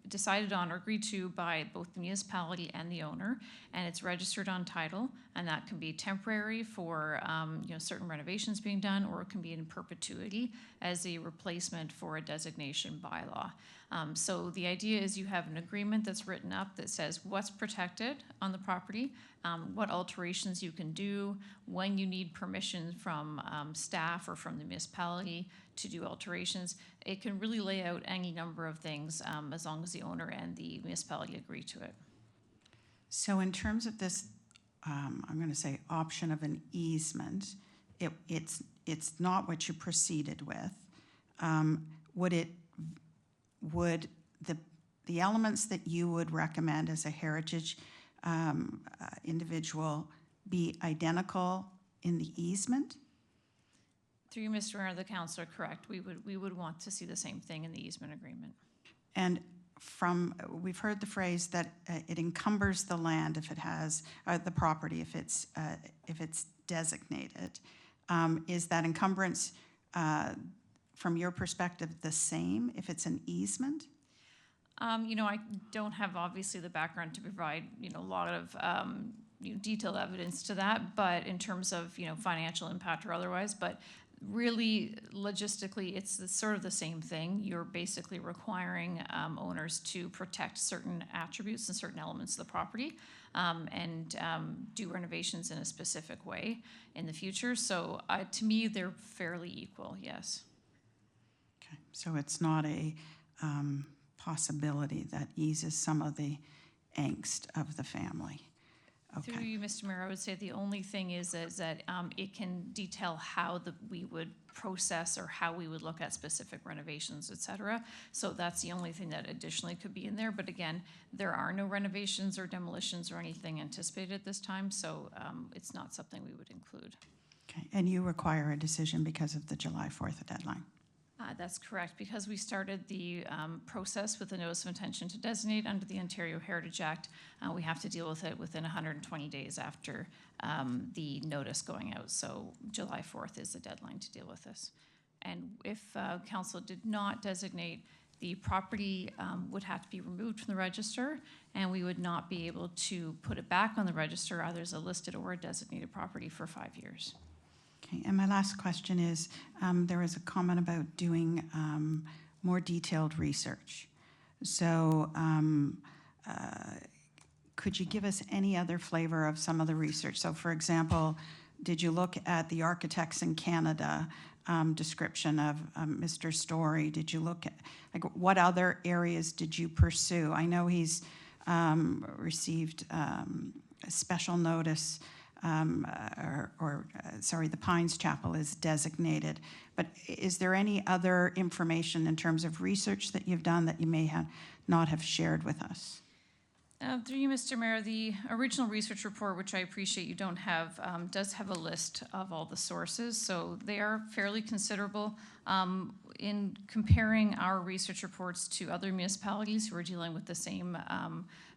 decided on or agreed to by both the municipality and the owner, and it's registered on title, and that can be temporary for certain renovations being done, or it can be in perpetuity as a replacement for a designation bylaw. So the idea is you have an agreement that's written up that says what's protected on the property, what alterations you can do, when you need permission from staff or from the municipality to do alterations. It can really lay out any number of things as long as the owner and the municipality agree to it. So in terms of this, I'm going to say option of an easement, it's not what you proceeded with. Would the elements that you would recommend as a heritage individual be identical in the easement? Through you, Mr. Mayor, the councillor, correct. We would want to see the same thing in the easement agreement. And we've heard the phrase that it encumbers the land if it has the property if it's designated. Is that encumbrance from your perspective the same if it's an easement? I don't have obviously the background to provide a lot of detailed evidence to that, but in terms of financial impact or otherwise, but really logistically it's sort of the same thing. You're basically requiring owners to protect certain attributes and certain elements of the property and do renovations in a specific way in the future. So to me they're fairly equal, yes. Okay, so it's not a possibility that eases some of the angst of the family. Okay. Through you, Mr. Mayor, I would say the only thing is that it can detail how we would process or how we would look at specific renovations, et cetera. So that's the only thing that additionally could be in there. But again, there are no renovations or demolitions or anything anticipated at this time, so it's not something we would include. Okay, and you require a decision because of the July 4th deadline? That's correct. Because we started the process with the notice of intention to designate under the Ontario Heritage Act, we have to deal with it within 120 days after the notice going out. So July 4th is the deadline to deal with this. And if council did not designate, the property would have to be removed from the register, and we would not be able to put it back on the register either as a listed or a designated property for 5 years. Okay, and my last question is, there was a comment about doing more detailed research. So could you give us any other flavor of some of the research? So for example, did you look at the Architects in Canada description of Mr. Story? Did you look at, what other areas did you pursue? I know he's received a special notice the Pines Chapel is designated. But is there any other information in terms of research that you've done that you may not have shared with us? Through you, Mr. Mayor, the original research report, which I appreciate you don't have, does have a list of all the sources, so they are fairly considerable. In comparing our research reports to other municipalities who are dealing with the same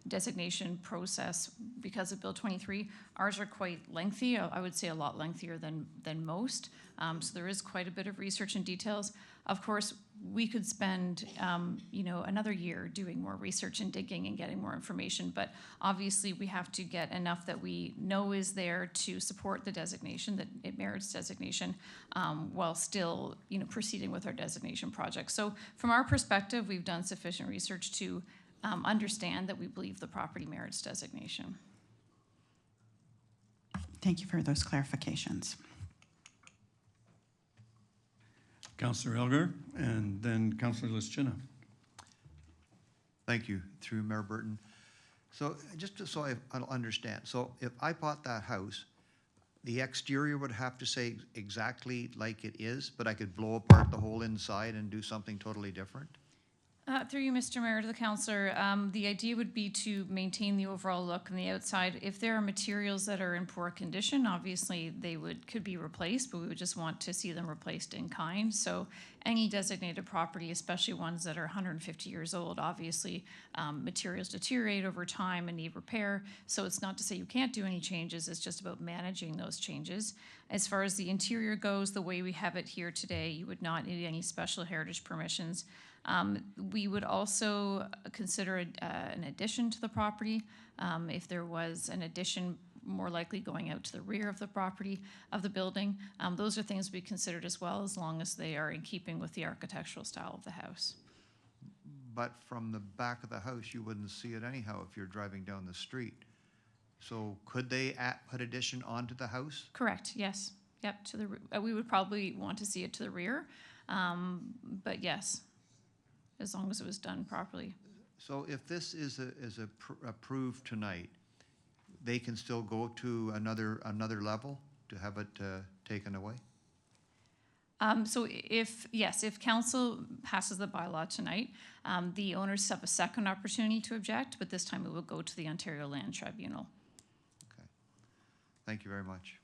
designation process because of Bill 23, ours are quite lengthy. I would say a lot lengthier than most. So there is quite a bit of research and details. Of course, we could spend another year doing more research and digging and getting more information, but obviously we have to get enough that we know is there to support the designation, that it merits designation, while still proceeding with our designation project. So from our perspective, we've done sufficient research to understand that we believe the property merits designation. Thank you for those clarifications. Councillor Elgar, and then Councillor Lischina. Thank you, through Mayor Burton. So just so I'll understand, so if I bought that house, the exterior would have to say exactly like it is, but I could blow apart the whole inside and do something totally different? Through you, Mr. Mayor, to the councillor, the idea would be to maintain the overall look on the outside. If there are materials that are in poor condition, obviously they could be replaced, but we would just want to see them replaced in kind. So any designated property, especially ones that are 150 years old, obviously materials deteriorate over time and need repair. So it's not to say you can't do any changes, it's just about managing those changes. As far as the interior goes, the way we have it here today, you would not need any special heritage permissions. We would also consider an addition to the property. If there was an addition more likely going out to the rear of the property of the building. Those are things we considered as well, as long as they are in keeping with the architectural style of the house. But from the back of the house, you wouldn't see it anyhow if you're driving down the street. So could they put addition onto the house? Correct, yes. Yep, to the we would probably want to see it to the rear, but yes, as long as it was done properly. So if this is approved tonight, they can still go to another level to have it taken away? So if council passes the bylaw tonight, the owners have a second opportunity to object, but this time it will go to the Ontario Land Tribunal. Okay. Thank you very much.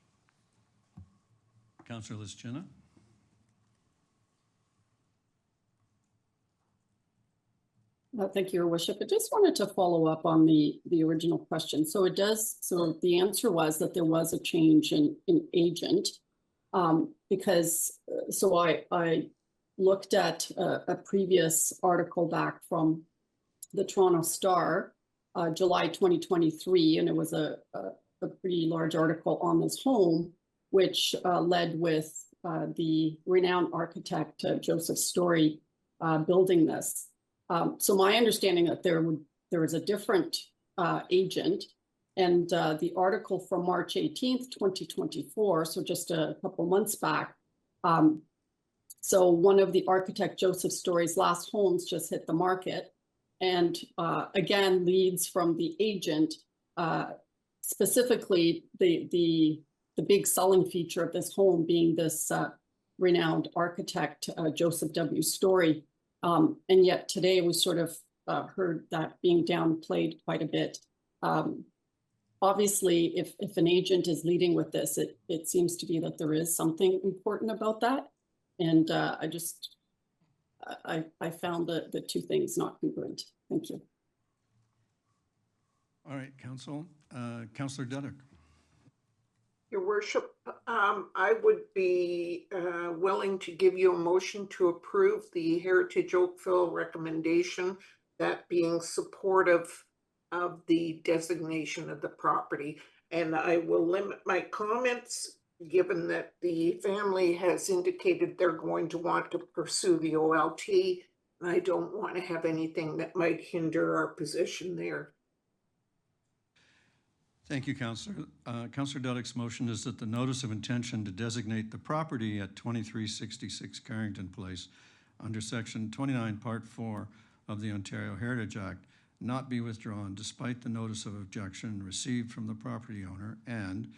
Councillor Lischina. Thank you, Your Worship. I just wanted to follow up on the original question. So the answer was that there was a change in agent. I looked at a previous article back from the Toronto Star, July 2023, and it was a pretty large article on this home, which led with the renowned architect Joseph Story building this. So my understanding that there was a different agent, and the article from March 18th, 2024, so just a couple months back. So one of the architect Joseph Story's last homes just hit the market, and again, leads from the agent, specifically the big selling feature of this home being this renowned architect Joseph W. Story. And yet today we sort of heard that being downplayed quite a bit. Obviously, if an agent is leading with this, it seems to be that there is something important about that. And I found the two things not congruent. Thank you. All right, Council. Councillor Dudek. Your Worship, I would be willing to give you a motion to approve the Heritage Oakville recommendation, that being supportive of the designation of the property. And I will limit my comments, given that the family has indicated they're going to want to pursue the OLT. And I don't want to have anything that might hinder our position there. Thank you, Councillor. Councillor Dudek's motion is that the notice of intention to designate the property at 2366 Carrington Place under Section 29, Part 4 of the Ontario Heritage Act not be withdrawn despite the notice of objection received from the property owner, and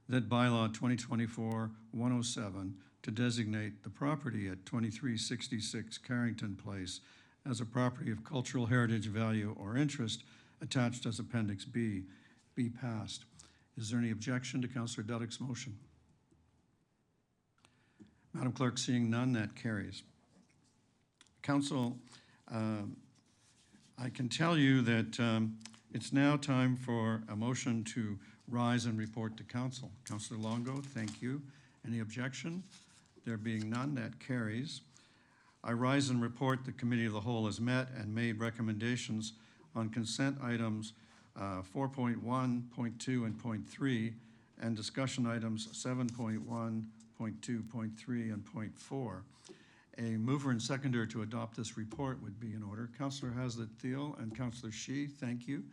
that bylaw 2024-107 to designate the property at 2366 Carrington Place as a property of cultural heritage value or interest attached as Appendix B be passed. Is there any objection to Councillor Dudek's motion? Madam Clerk, seeing none, that carries. Council, I can tell you that it's now time for a motion to rise and report to Council. Councillor Longo, thank you. Any objection? There being none, that carries. I rise and report the Committee of the Whole has met and made recommendations on consent items 4.1, .2, and .3, and discussion items 7.1, .2, .3, and .4. A mover and seconder to adopt this report would be in order. Councillor Haslett-Thiel and Councillor Shi, thank you.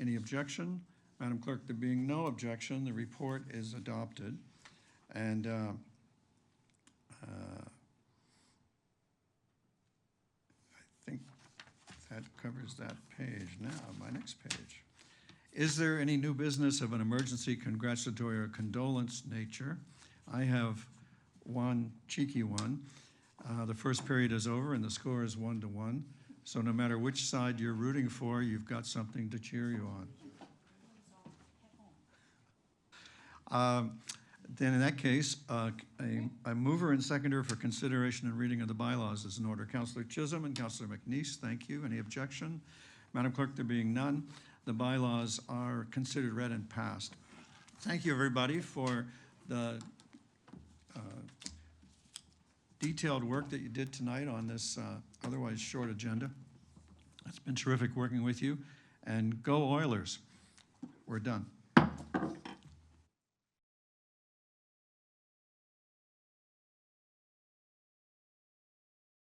Any objection? Madam Clerk, there being no objection, the report is adopted. And I think that covers that page. Now, my next page. Is there any new business of an emergency, congratulatory, or condolence nature? I have one cheeky one. The first period is over and the score is 1-1. So no matter which side you're rooting for, you've got something to cheer you on. Then in that case, a mover and seconder for consideration and reading of the bylaws is in order. Councillor Chisholm and Councillor McNeice, thank you. Any objection? Madam Clerk, there being none, the bylaws are considered read and passed. Thank you, everybody, for the detailed work that you did tonight on this otherwise short agenda. It's been terrific working with you, and go Oilers. We're done.